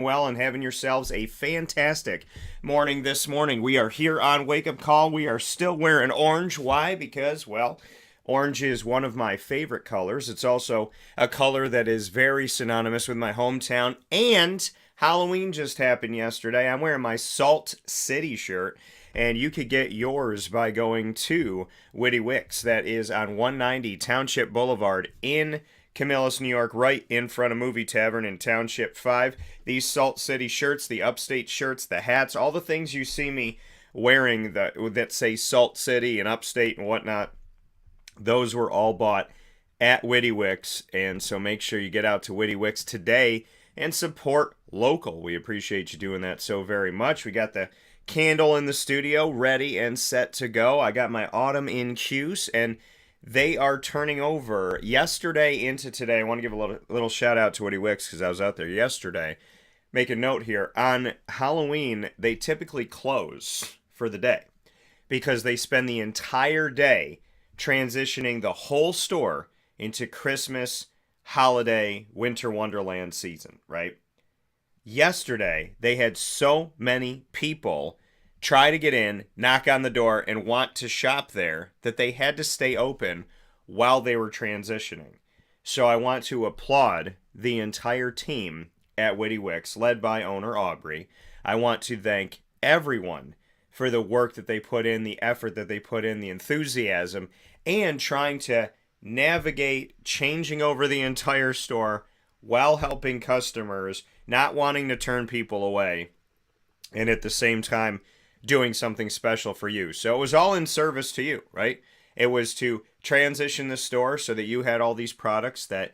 well and having yourselves a fantastic morning this morning. We are here on Wake Up Call. We are still wearing orange. Why? Because, well, orange is one of my favorite colors. It's also a color that is very synonymous with my hometown. And Halloween just happened yesterday. I'm wearing my Salt City shirt. And you could get yours by going to Witty Wicks. That is on 190 Township Boulevard in Camillus, New York, right in front of Movie Tavern in Township 5. These Salt City shirts, the upstate shirts, the hats, all the things you see me wearing that say Salt City and upstate and whatnot, those were all bought at Witty Wicks. And so make sure you get out to Witty Wicks today and support local. We appreciate you doing that so very much. We got the candle in the studio ready and set to go. I got my autumn in Cuse, and they are turning over yesterday into today. I want to give a little shout out to Witty Wicks because I was out there yesterday. Make a note here. On Halloween, they typically close for the day because they spend the entire day transitioning the whole store into Christmas, holiday, winter wonderland season, right? Yesterday, they had so many people try to get in, knock on the door, and want to shop there that they had to stay open while they were transitioning. So I want to applaud the entire team at Witty Wicks, led by owner Aubrey. I want to thank everyone for the work that they put in, the effort that they put in, the enthusiasm, and trying to navigate changing over the entire store while helping customers, not wanting to turn people away, and at the same time doing something special for you. So it was all in service to you, right? It was to transition the store so that you had all these products that,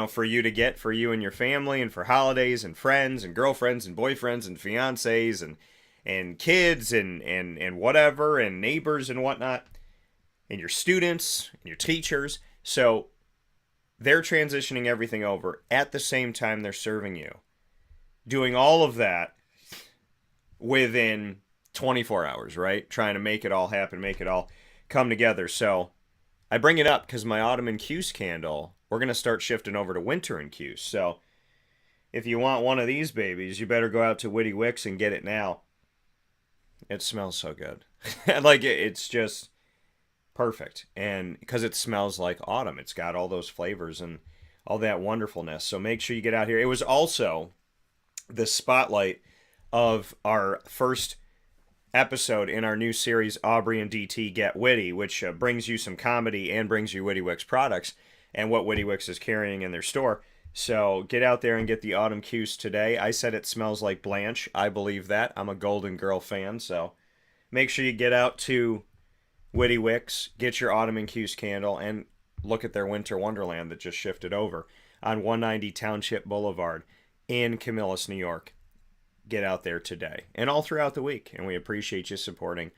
for you to get for you and your family and for holidays and friends and girlfriends and boyfriends and fiancés and kids and whatever and neighbors and whatnot and your students and your teachers. So they're transitioning everything over at the same time they're serving you. Doing all of that within 24 hours, right? Trying to make it all happen, make it all come together. So I bring it up because my autumn and Cuse candle, we're going to start shifting over to winter and Cuse. So if you want one of these babies, you better go out to Witty Wicks and get it now. It smells so good. It's just perfect. And because it smells like autumn, it's got all those flavors and all that wonderfulness. So make sure you get out here. It was also the spotlight of our first episode in our new series, Aubrey and DT Get Witty, which brings you some comedy and brings you Witty Wicks products and what Witty Wicks is carrying in their store. So get out there and get the Autumn Cuse today. I said it smells like Blanche. I believe that. I'm a Golden Girl fan, so make sure you get out to Witty Wicks, get your Autumn and Cuse candle, and look at their Winter Wonderland that just shifted over on 190 Township Boulevard in Camillus, New York. Get out there today and all throughout the week. And we appreciate you supporting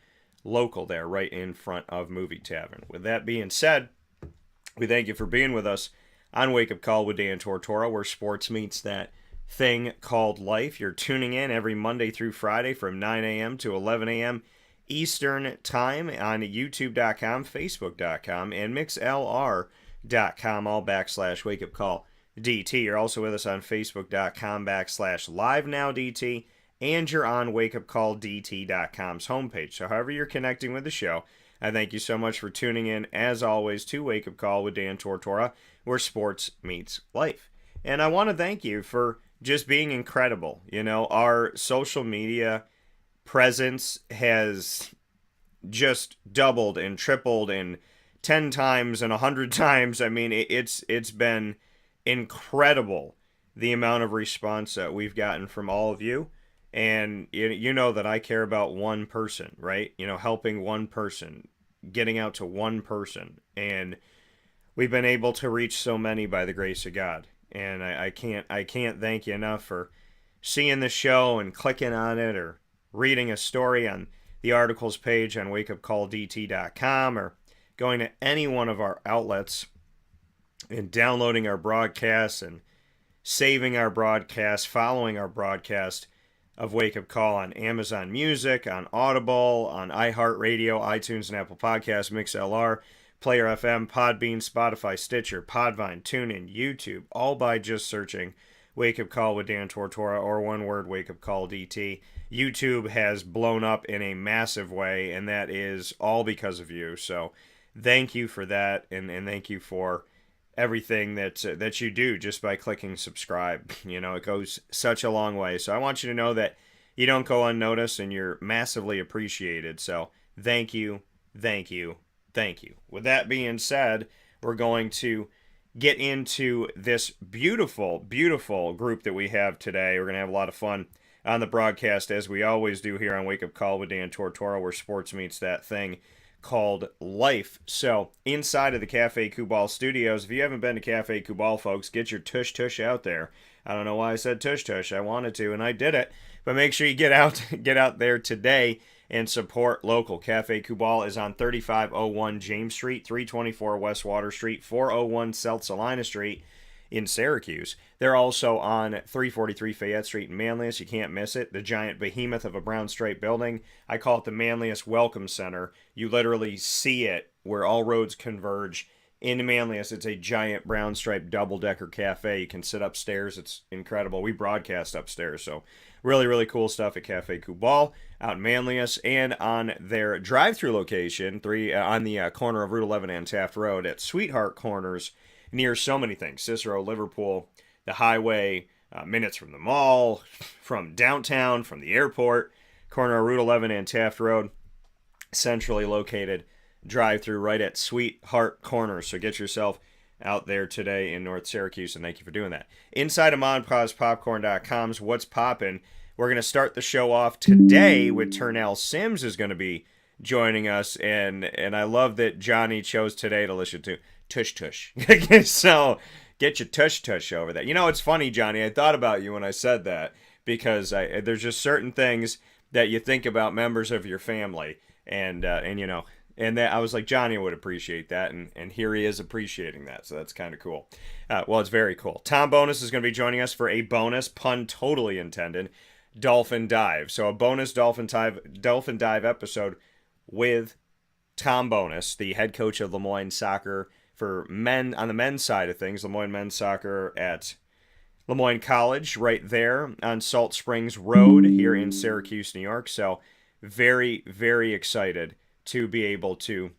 local there right in front of Movie Tavern. With that being said, we thank you for being with us on Wake Up Call with Dan Tortora, where sports meets that thing called life. You're tuning in every Monday through Friday from 9 a.m. to 11 a.m. Eastern Time on YouTube.com, Facebook.com, and MixLR.com, all / Wake Up Call DT. You're also with us on Facebook.com / LiveNowDT, and you're on WakeUpCallDT.com's homepage. So however you're connecting with the show, I thank you so much for tuning in, as always, to Wake Up Call with Dan Tortora, where sports meets life. And I want to thank you for just being incredible. Our social media presence has just doubled and tripled and 10 times and 100 times. I mean, it's been incredible the amount of response that we've gotten from all of you. And you know that I care about one person, right? Helping one person, getting out to one person. And we've been able to reach so many by the grace of God. And I can't thank you enough for seeing the show and clicking on it or reading a story on the articles page on wakeupcalldt.com or going to any one of our outlets and downloading our broadcasts and saving our broadcast, following our broadcast of Wake Up Call on Amazon Music, on Audible, on iHeartRadio, iTunes and Apple Podcasts, MixLR, Player FM, Podbean, Spotify, Stitcher, Podvine, TuneIn, YouTube, all by just searching Wake Up Call with Dan Tortora, or one word, Wake Up Call DT. YouTube has blown up in a massive way, and that is all because of you. So thank you for that, and thank you for everything that you do just by clicking subscribe. You know, it goes such a long way. So I want you to know that you don't go unnoticed, and you're massively appreciated. So thank you, thank you, thank you. With that being said, we're going to get into this beautiful, beautiful group that we have today. We're going to have a lot of fun on the broadcast, as we always do here on Wake Up Call with Dan Tortora, where sports meets that thing called life. So, inside of the Cafe Kubal studios, if you haven't been to Cafe Kubal, folks, get your tush tush out there. I don't know why I said tush tush. I wanted to, and I did it. But make sure you get out there today and support local. Cafe Kubal is on 3501 James Street, 324 West Water Street, 401 South Salina Street in Syracuse. They're also on 343 Fayette Street in Manlius. You can't miss it. The giant behemoth of a brown stripe building. I call it the Manlius Welcome Center. You literally see it where all roads converge into Manlius. It's a giant brown stripe double-decker cafe. You can sit upstairs. It's incredible. We broadcast upstairs, so really, really cool stuff at Cafe Kubal out in Manlius, and on their drive-through location, on the corner of Route 11 and Taft Road at Sweetheart Corners, near so many things. Cicero, Liverpool, the highway, minutes from the mall, from downtown, from the airport, corner of Route 11 and Taft Road, centrally located drive-through right at Sweetheart Corners. So get yourself out there today in North Syracuse, and thank you for doing that. Inside of MonPosPopcorn.com's What's Poppin', we're going to start the show off today with Turnell Sims is going to be joining us, and I love that Johnny chose today to listen to Tush Tush. So get your Tush Tush over that. You know, it's funny, Johnny, I thought about you when I said that, because there's just certain things that you think about members of your family, and you know, and that I was like, Johnny would appreciate that, and here he is appreciating that, so that's kind of cool. Well, it's very cool. Tom Bonus is going to be joining us for a bonus, pun totally intended, Dolphin Dive. So a bonus Dolphin Dive episode with Tom Bonus, the head coach of Lemoyne Soccer for men, on the men's side of things, Lemoyne men's soccer at Lemoyne College, right there on Salt Springs Road here in Syracuse, New York. So very, very excited to be able to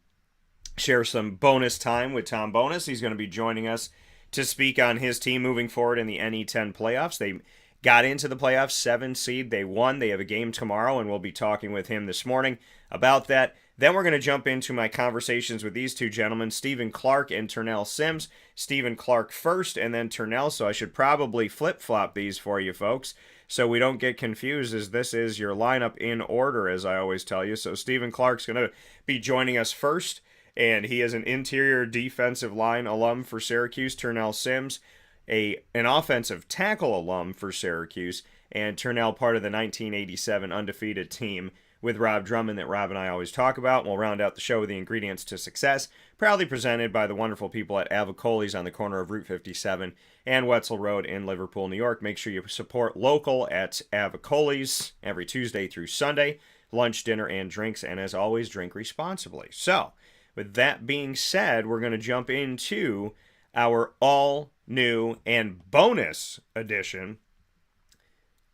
share some bonus time with Tom Bonus. He's going to be joining us to speak on his team moving forward in the NE10 Playoffs. They got into the playoffs, 7 seed. They won. They have a game tomorrow, and we'll be talking with him this morning about that. Then we're going to jump into my conversations with these two gentlemen, Stephen Clark and Turnell Sims. Stephen Clark first, and then Turnell, so I should probably flip-flop these for you folks so we don't get confused, as this is your lineup in order, as I always tell you. So Stephen Clark's going to be joining us first, and he is an interior defensive line alum for Syracuse. Turnell Sims, an offensive tackle alum for Syracuse, and Turnell part of the 1987 undefeated team with Rob Drummond that Rob and I always talk about. We'll round out the show with the ingredients to success, proudly presented by the wonderful people at Avicolli's on the corner of Route 57 and Wetzel Road in Liverpool, New York. Make sure you support local at Avicolli's every Tuesday through Sunday. Lunch, dinner, and drinks, and as always, drink responsibly. So, with that being said, we're going to jump into our all-new and bonus edition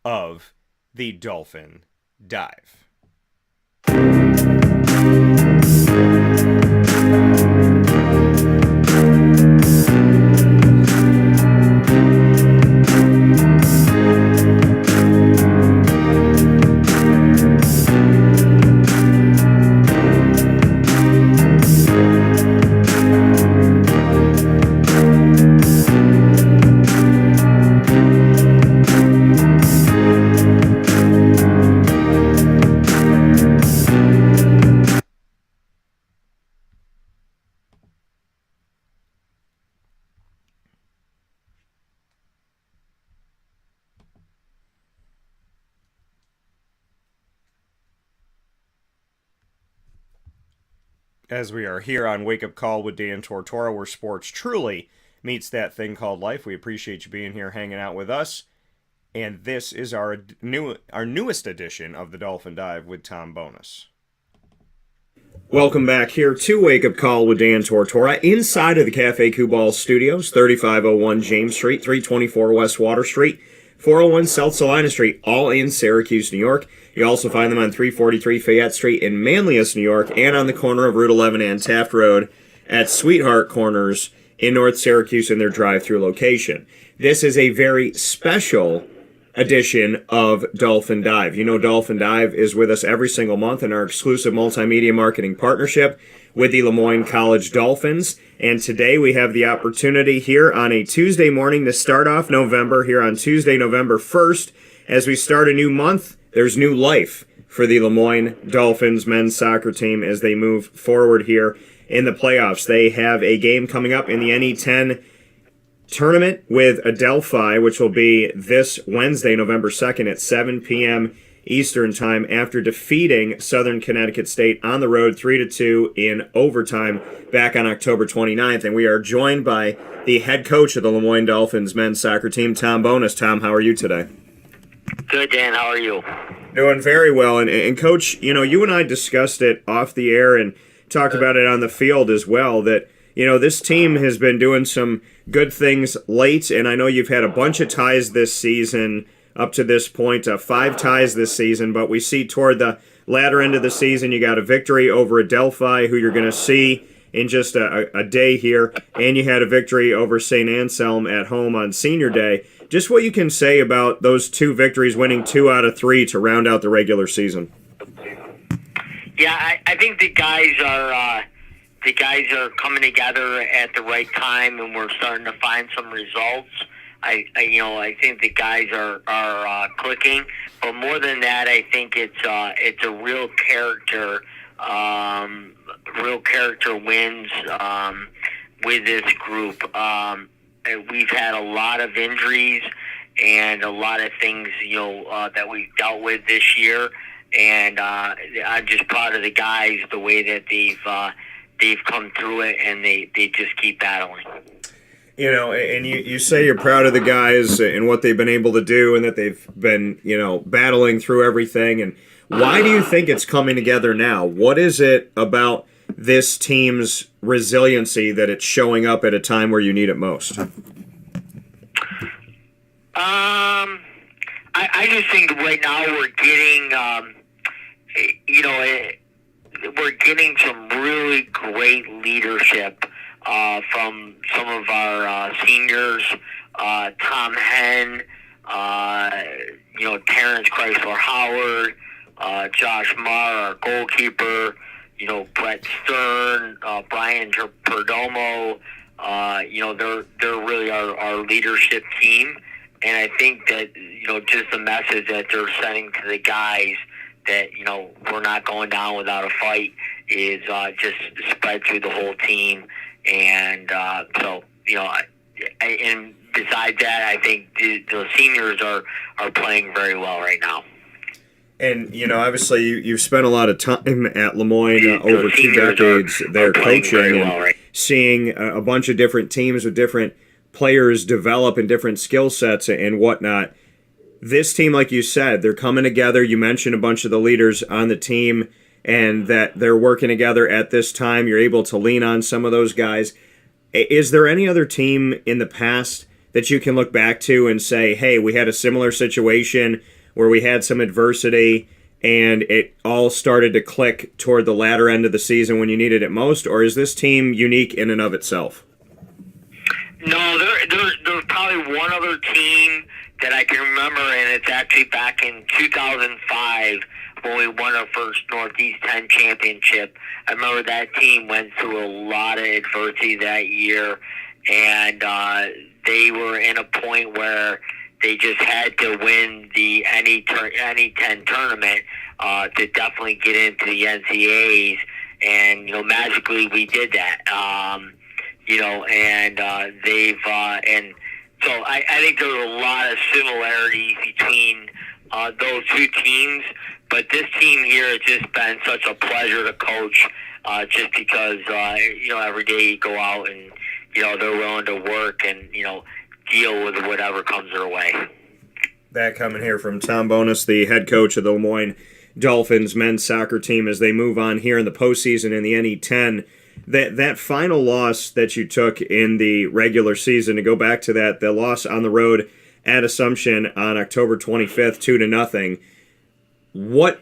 of the Dolphin Dive. As we are here on Wake Up Call with Dan Tortora, where sports truly meets that thing called life. We appreciate you being here, hanging out with us. And this is our newest edition of the Dolphin Dive with Tom Bonus. Welcome back here to Wake Up Call with Dan Tortora inside of the Cafe Cuball Studios, 3501 James Street, 324 West Water Street, 401 South Salina Street, all in Syracuse, New York. You also find them on 343 Fayette Street in Manlius, New York, and on the corner of Route 11 and Taft Road at Sweetheart Corners in North Syracuse in their drive-through location. This is a very special edition of Dolphin Dive. You know, Dolphin Dive is with us every single month in our exclusive multimedia marketing partnership with the Moyne College Dolphins. And today we have the opportunity here on a Tuesday morning to start off November, here on Tuesday, November 1st. As we start a new month, there's new life for the Moyne Dolphins men's soccer team as they move forward here in the playoffs. They have a game coming up in the NE10 tournament with Avicolli, which will be this Wednesday, November 2nd at 7 p.m. Eastern Time after defeating Southern Connecticut State on the road 3-2 in overtime back on October 29th. And we are joined by the head coach of the Moyne Dolphins men's soccer team, Tom Bonus. Tom, how are you today? Good, Dan. How are you? Doing very well. And Coach, you know, you and I discussed it off the air and talked about it on the field as well, that, you know, this team has been doing some good things late, and I know you've had a bunch of ties this season up to this point, 5 ties this season, but we see toward the latter end of the season you got a victory over Avicolli, who you're going to see in just a day here, and you had a victory over St. Anselm at home on Senior Day. Just what you can say about those 2 victories, winning 2 out of 3 to round out the regular season. Yeah, I think the guys are coming together at the right time, and we're starting to find some results. I think the guys are clicking, but more than that, I think it's a real character wins with this group. We've had a lot of injuries and a lot of things that we've dealt with this year, and I'm just proud of the guys, the way that they've come through it, and they just keep battling. You know, and you say you're proud of the guys and what they've been able to do, and that they've been, you know, battling through everything. And why do you think it's coming together now? What is it about this team's resiliency that it's showing up at a time where you need it most? I just think right now we're getting, we're getting some really great leadership from some of our seniors, Tom Henn, Terrence Chrysler Howard, Josh Marr, our goalkeeper, Brett Stern, Brian Perdomo. They're really our leadership team, and I think that just the message that they're sending to the guys that we're not going down without a fight is just spread through the whole team. And and besides that, I think the seniors are playing very well right now. And, obviously you've spent a lot of time at Moyne over 2 decades there coaching and seeing a bunch of different teams with different players develop and different skill sets and whatnot. This team, like you said, they're coming together. You mentioned a bunch of the leaders on the team and that they're working together at this time. You're able to lean on some of those guys. Is there any other team in the past that you can look back to and say, hey, we had a similar situation where we had some adversity and it all started to click toward the latter end of the season when you needed it most? Or is this team unique in and of itself? No, there's probably one other team that I can remember, and it's actually back in 2005 when we won our first Northeast 10 championship. I remember that team went through a lot of adversity that year, and they were in a point where they just had to win the NE10 tournament to definitely get into the NCAAs, and magically we did that. So I think there's a lot of similarities between those 2 teams, but this team here has just been such a pleasure to coach, just because every day you go out and they're willing to work and deal with whatever comes their way. That coming here from Tom Bonus, the head coach of the Moyne Dolphins men's soccer team, as they move on here in the postseason in the NE10. That final loss that you took in the regular season, to go back to that, the loss on the road at Assumption on October 25th, 2-0. What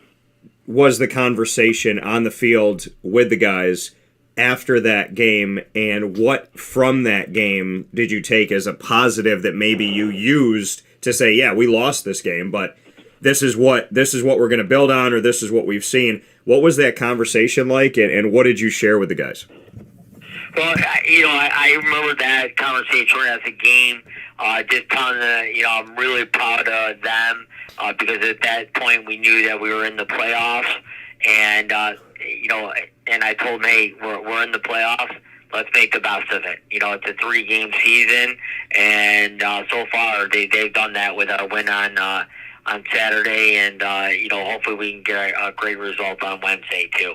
was the conversation on the field with the guys after that game, and what from that game did you take as a positive that maybe you used to say, yeah, we lost this game, but this is what we're going to build on, or this is what we've seen? What was that conversation like, and what did you share with the guys? Well, I remember that conversation as a game, just telling them, I'm really proud of them, because at that point we knew that we were in the playoffs, and, and I told them, hey, we're in the playoffs. Let's make the best of it. It's a 3-game season, and so far they've done that with our win on Saturday, and hopefully we can get a great result on Wednesday too.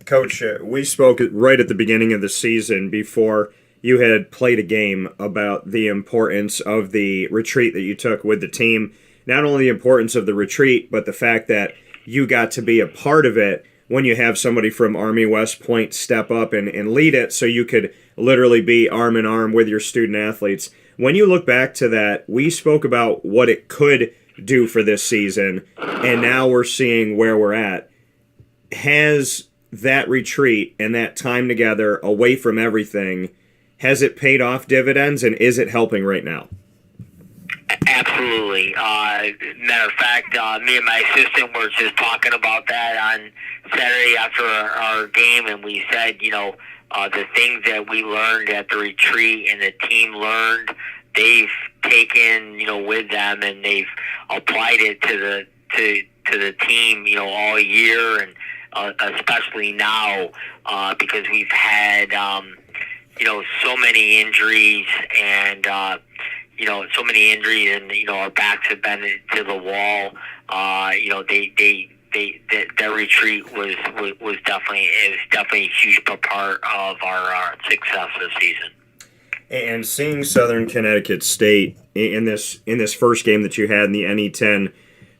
Coach, we spoke right at the beginning of the season before you had played a game about the importance of the retreat that you took with the team. Not only the importance of the retreat, but the fact that you got to be a part of it when you have somebody from Army West Point step up and lead it, so you could literally be arm in arm with your student athletes. When you look back to that, we spoke about what it could do for this season, and now we're seeing where we're at. Has that retreat and that time together away from everything, has it paid off dividends, and is it helping right now? Absolutely. Matter of fact, me and my assistant were just talking about that on Saturday after our game, and we said, the things that we learned at the retreat and the team learned, they've taken, with them, and they've applied it to the team, all year, and especially now, because we've had, so many injuries, and so many injuries, and our backs have been to the wall. Their retreat was definitely a huge part of our success this season. And seeing Southern Connecticut State in this first game that you had in the NE10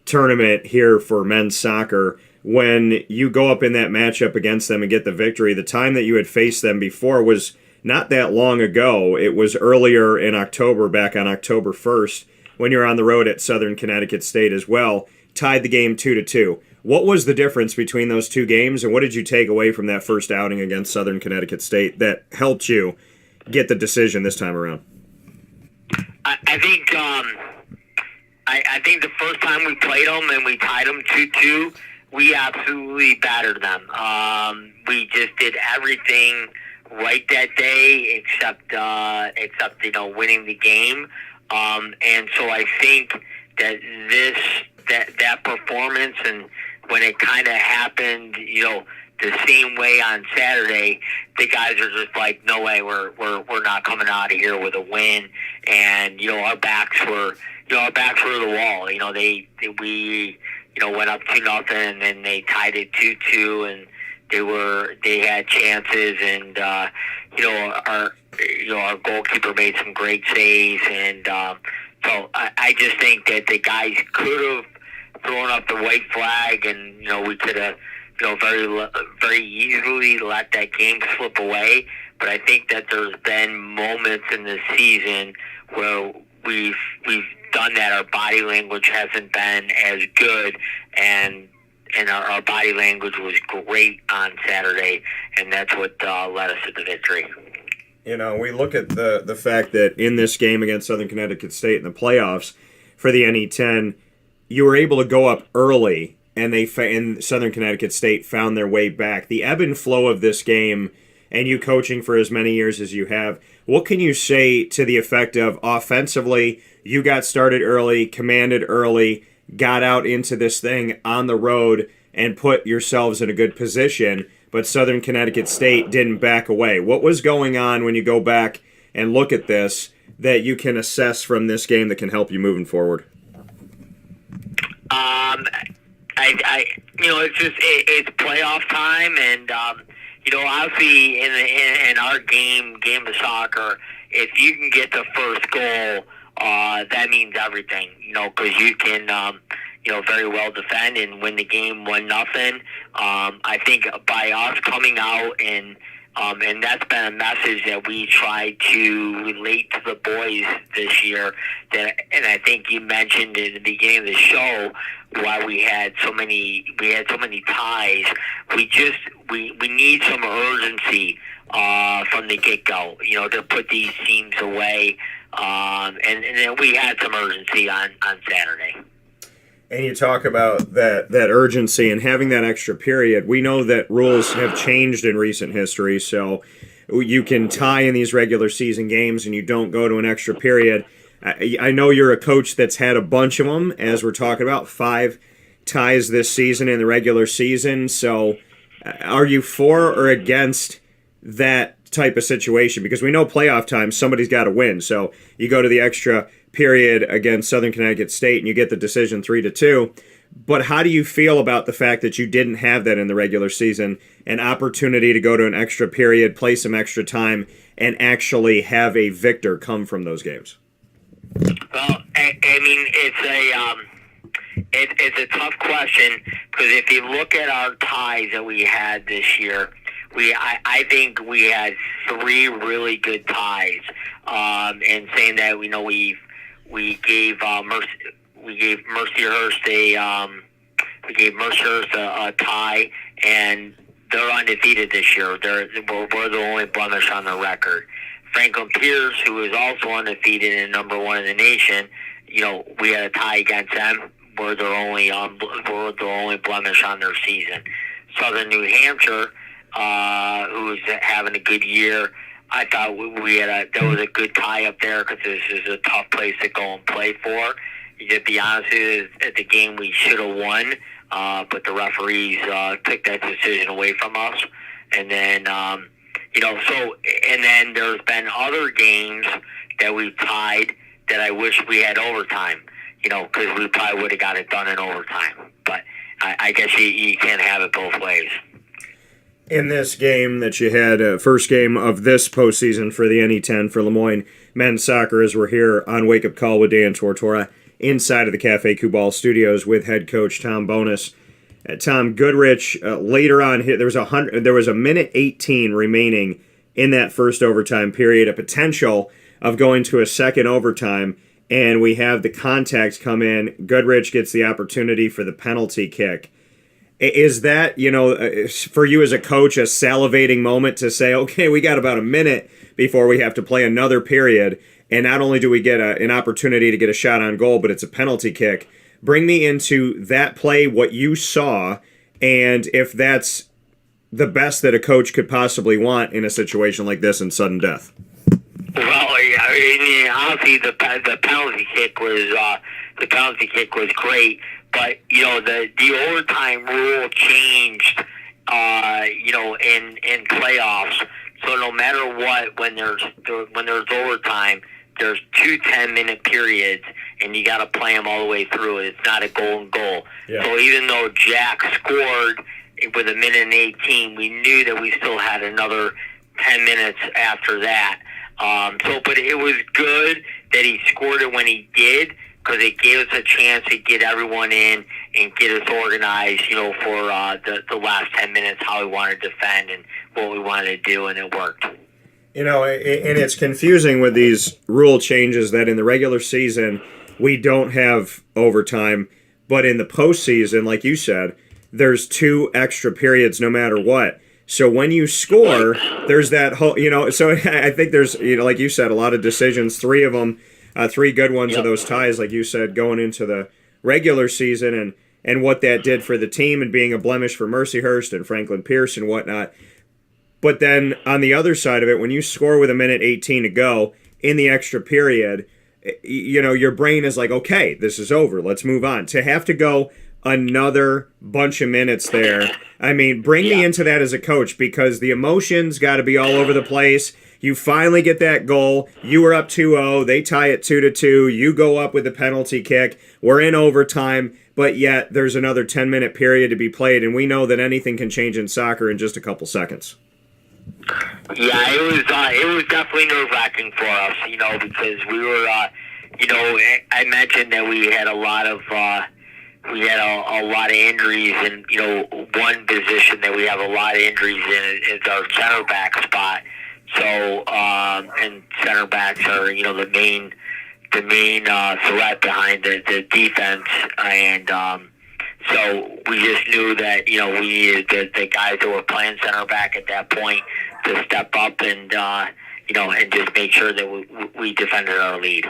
tournament here for men's soccer, when you go up in that matchup against them and get the victory, the time that you had faced them before was not that long ago. It was earlier in October, back on October 1st, when you were on the road at Southern Connecticut State as well, tied the game 2-2. What was the difference between those two games, and what did you take away from that first outing against Southern Connecticut State that helped you get the decision this time around? I think I think the first time we played them and we tied them 2-2, we absolutely battered them. We just did everything right that day, except winning the game. And so I think that that performance, and when it kind of happened, the same way on Saturday, the guys are just like, no way, we're not coming out of here with a win. And our backs were to the wall. We went up 2-0, and then they tied it 2-2, and they had chances, and our goalkeeper made some great saves, and so I just think that the guys could have thrown up the white flag, and we could have very easily let that game slip away. But I think that there's been moments in the season where we've done that. Our body language hasn't been as good, and our body language was great on Saturday, and that's what led us to the victory. We look at the fact that in this game against Southern Connecticut State in the playoffs for the NE10, you were able to go up early, and and Southern Connecticut State found their way back. The ebb and flow of this game, and you coaching for as many years as you have, what can you say to the effect of offensively, you got started early, commanded early, got out into this thing on the road, and put yourselves in a good position, but Southern Connecticut State didn't back away? What was going on when you go back and look at this that you can assess from this game that can help you moving forward? It's playoff time, and obviously in our game of soccer, if you can get the first goal that means everything, because you can, very well defend and win the game 1-0. I think by us coming out and that's been a message that we try to relate to the boys this year. And I think you mentioned at the beginning of the show why we had so many ties. We need some urgency from the get-go, to put these teams away. And then we had some urgency on Saturday. And you talk about that urgency and having that extra period. We know that rules have changed in recent history, so you can tie in these regular season games and you don't go to an extra period. I know you're a coach that's had a bunch of them, as we're talking about, 5 ties this season in the regular season. So are you for or against that type of situation? Because we know playoff time, somebody's got to win. So you go to the extra period against Southern Connecticut State and you get the decision 3-2. But how do you feel about the fact that you didn't have that in the regular season, an opportunity to go to an extra period, play some extra time, and actually have a victor come from those games? Well, I mean, it's a tough question, because if you look at our ties that we had this year, I think we had 3 really good ties. And saying that we gave Mercyhurst a tie, and they're undefeated this year. We're the only blemish on the record. Franklin Pierce, who is also undefeated and number 1 in the nation, we had a tie against them. We're the only blemish on their season. Southern New Hampshire, who's having a good year, I thought that was a good tie up there, because this is a tough place to go and play for. To be honest with you, at the game we should have won, but the referees took that decision away from us. And then, and then there's been other games that we've tied that I wish we had overtime, because we probably would have got it done in overtime. But I guess you can't have it both ways. In this game that you had, first game of this postseason for the NE10 for Lemoyne men's soccer, as we're here on Wake Up Call with Dan Tortora inside of the Cafe Kubal studios with head coach Tom Bonus. Tom Goodrich, later on, there was a minute 18 remaining in that first overtime period, a potential of going to a second overtime, and we have the contact come in. Goodrich gets the opportunity for the penalty kick. Is that, for you as a coach, a salivating moment to say, okay, we got about a minute before we have to play another period, and not only do we get an opportunity to get a shot on goal, but it's a penalty kick. Bring me into that play, what you saw, and if that's the best that a coach could possibly want in a situation like this in sudden death. Well, honestly, the penalty kick was great. But the overtime rule changed, in playoffs. So no matter what, when there's overtime, there's 2 10-minute periods, and you got to play them all the way through. It's not a golden goal. Yeah. So even though Jack scored with a minute and 18, we knew that we still had another 10 minutes after that. But it was good that he scored it when he did, because it gave us a chance to get everyone in and get us organized, for the last 10 minutes, how we wanted to defend and what we wanted to do, and it worked. And it's confusing with these rule changes that in the regular season we don't have overtime, but in the postseason, like you said, there's 2 extra periods no matter what. So when you score, there's that whole, so I think there's, like you said, a lot of decisions, 3 of them, 3 good ones of those ties, like you said, going into the regular season and what that did for the team and being a blemish for Mercyhurst and Franklin Pierce and whatnot. But then on the other side of it, when you score with a minute 18 to go in the extra period, your brain is like, okay, this is over. Let's move on. To have to go another bunch of minutes there, I mean, bring me into that as a coach, because the emotions got to be all over the place. You finally get that goal. You were up 2-0. They tie it 2-2. You go up with the penalty kick. We're in overtime, but yet there's another 10-minute period to be played, and we know that anything can change in soccer in just a couple seconds. Yeah, it was definitely nerve-wracking for us, because we were I mentioned that we had a lot of injuries, and one position that we have a lot of injuries in is our center back spot. So, and center backs are the main threat behind the defense, and so we just knew that we needed the guys that were playing center back at that point to step up and and just make sure that we defended our lead.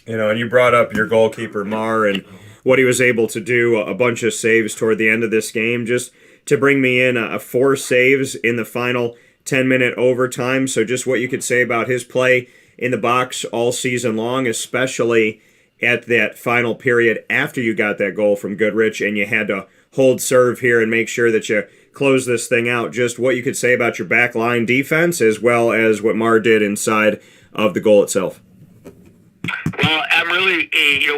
And you brought up your goalkeeper Mar and what he was able to do, a bunch of saves toward the end of this game, just to bring me in 4 saves in the final 10-minute overtime. So just what you could say about his play in the box all season long, especially at that final period after you got that goal from Goodrich and you had to hold serve here and make sure that you close this thing out. Just what you could say about your back line defense as well as what Mar did inside of the goal itself. Well, I'm really,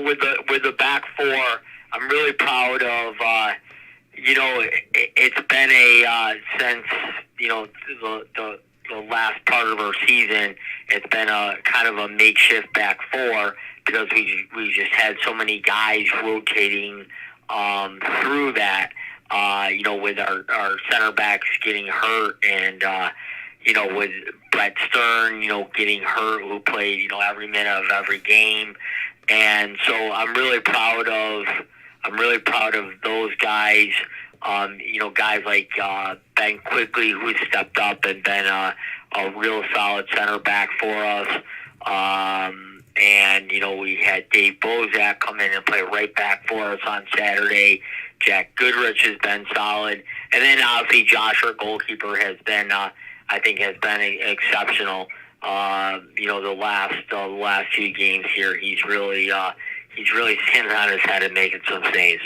with the back four, I'm really proud of, it's been since, the last part of our season, it's been a kind of a makeshift back four because we just had so many guys rotating through that, with our center backs getting hurt and, with Brett Stern, getting hurt, who played, every minute of every game. And so I'm really proud of those guys. Guys like Ben Quigley, who stepped up and been a real solid center back for us. And we had Dave Bozak come in and play right back for us on Saturday. Jack Goodrich has been solid. And then obviously Josh, our goalkeeper, has been exceptional. The last few games here, he's really standing on his head and making some saves.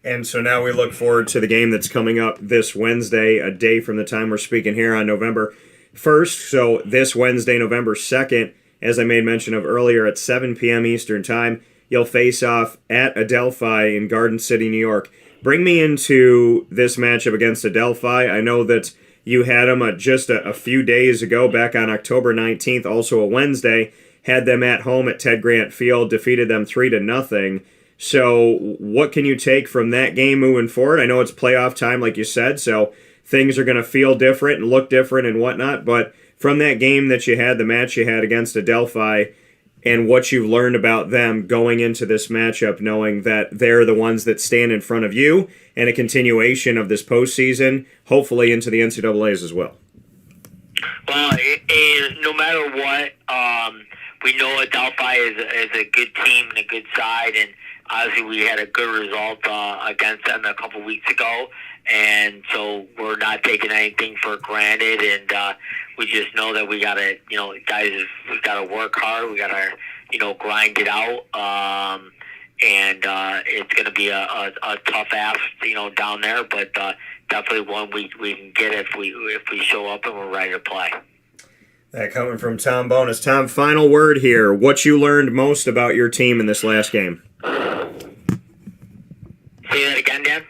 And so now we look forward to the game that's coming up this Wednesday, a day from the time we're speaking here on November 1st. So this Wednesday, November 2nd, as I made mention of earlier, at 7 p.m. Eastern Time, you'll face off at Adelphi in Garden City, New York. Bring me into this matchup against Adelphi. I know that you had them just a few days ago, back on October 19th, also a Wednesday. Had them at home at Ted Grant Field, defeated them 3-0. So what can you take from that game moving forward? I know it's playoff time, like you said, so things are going to feel different and look different and whatnot. But from that game that you had, the match you had against Adelphi, and what you've learned about them going into this matchup, knowing that they're the ones that stand in front of you, and a continuation of this postseason, hopefully into the NCAAs as well. Well, no matter what, we know Adelphi is a good team and a good side, and obviously we had a good result against them a couple weeks ago, and so we're not taking anything for granted, and we just know that we got to, guys, we got to work hard, we got to, grind it out, and it's going to be a tough ask, down there, but definitely one we can get if we show up and we're ready to play. That coming from Tom Bonus. Tom, final word here. What you learned most about your team in this last game? Say that again, Dan?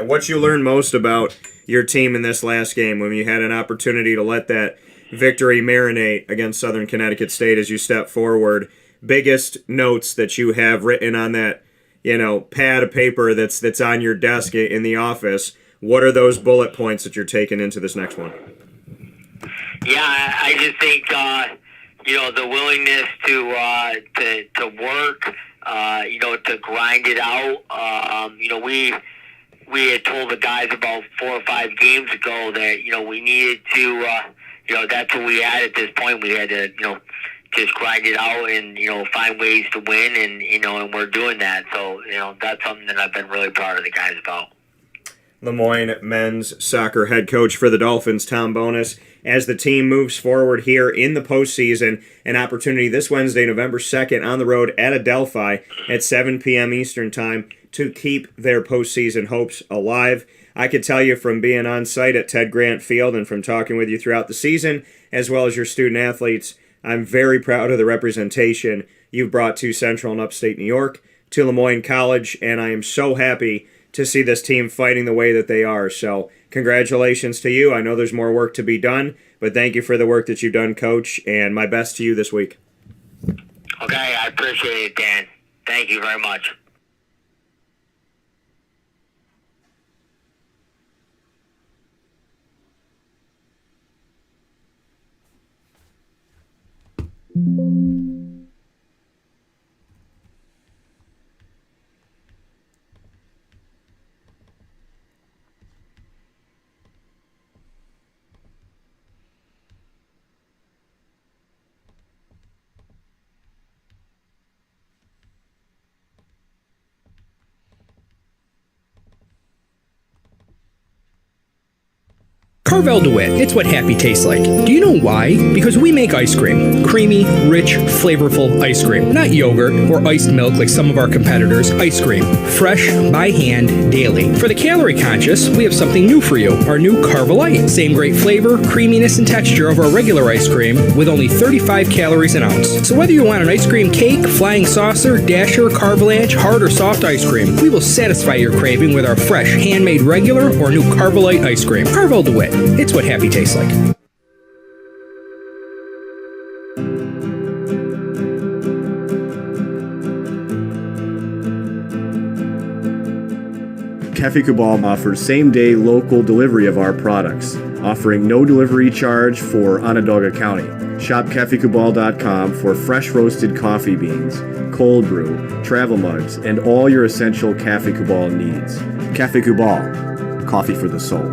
What you learned most about your team in this last game when you had an opportunity to let that victory marinate against Southern Connecticut State as you step forward. Biggest notes that you have written on that, pad of paper that's on your desk in the office. What are those bullet points that you're taking into this next one? Yeah, I just think the willingness to work, to grind it out. We had told the guys about 4 or 5 games ago that we needed to. That's what we had at this point. We had to just grind it out and find ways to win, and and we're doing that. So that's something that I've been really proud of the guys about. Moyne men's soccer head coach for the Dolphins, Tom Bonus. As the team moves forward here in the postseason, an opportunity this Wednesday, November 2nd, on the road at Adelphi at 7 p.m. Eastern Time to keep their postseason hopes alive. I could tell you from being on site at Ted Grant Field and from talking with you throughout the season, as well as your student athletes, I'm very proud of the representation you've brought to Central and Upstate New York, to Lemoyne College, and I am so happy to see this team fighting the way that they are. So congratulations to you. I know there's more work to be done, but thank you for the work that you've done, Coach, and my best to you this week. Okay, I appreciate it, Dan. Thank you very much. Carvel DeWitt, it's what happy tastes like. Do you know why? Because we make ice cream. Creamy, rich, flavorful ice cream. Not yogurt or iced milk like some of our competitors. Ice cream. Fresh, by hand, daily. For the calorie conscious, we have something new for you. Our new Carvelite. Same great flavor, creaminess, and texture of our regular ice cream with only 35 calories an ounce. So whether you want an ice cream cake, flying saucer, dasher, carvalanche, hard or soft ice cream, we will satisfy your craving with our fresh, handmade regular or new Carvelite ice cream. Carvel DeWitt. It's what happy tastes like. Cafe Cabal offers same-day local delivery of our products, offering no delivery charge for Onondaga County. Shop cafecabal.com for fresh roasted coffee beans, cold brew, travel mugs, and all your essential Cafe Cabal needs. Cafe Cabal, coffee for the soul.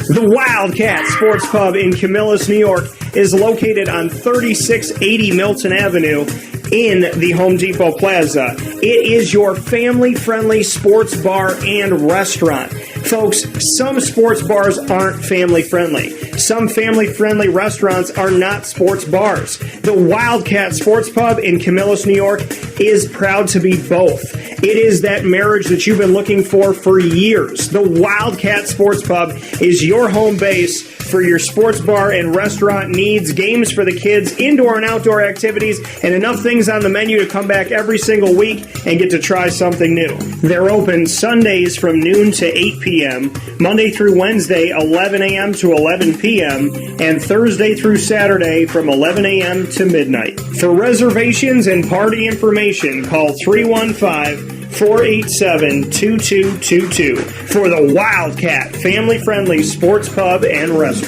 The Wildcat Sports Pub in Camillus, New York is located on 3680 Milton Avenue in the Home Depot Plaza. It is your family-friendly sports bar and restaurant. Folks, some sports bars aren't family-friendly. Some family-friendly restaurants are not sports bars. The Wildcat Sports Pub in Camillus, New York is proud to be both. It is that marriage that you've been looking for years. The Wildcat Sports Pub is your home base for your sports bar and restaurant needs, games for the kids, indoor and outdoor activities, and enough things on the menu to come back every single week and get to try something new. They're open Sundays from noon to 8 p.m., Monday through Wednesday, 11 a.m. to 11 p.m., and Thursday through Saturday from 11 a.m. to midnight. For reservations and party information, call 315-487-2222 for the Wildcat family-friendly sports pub and restaurant.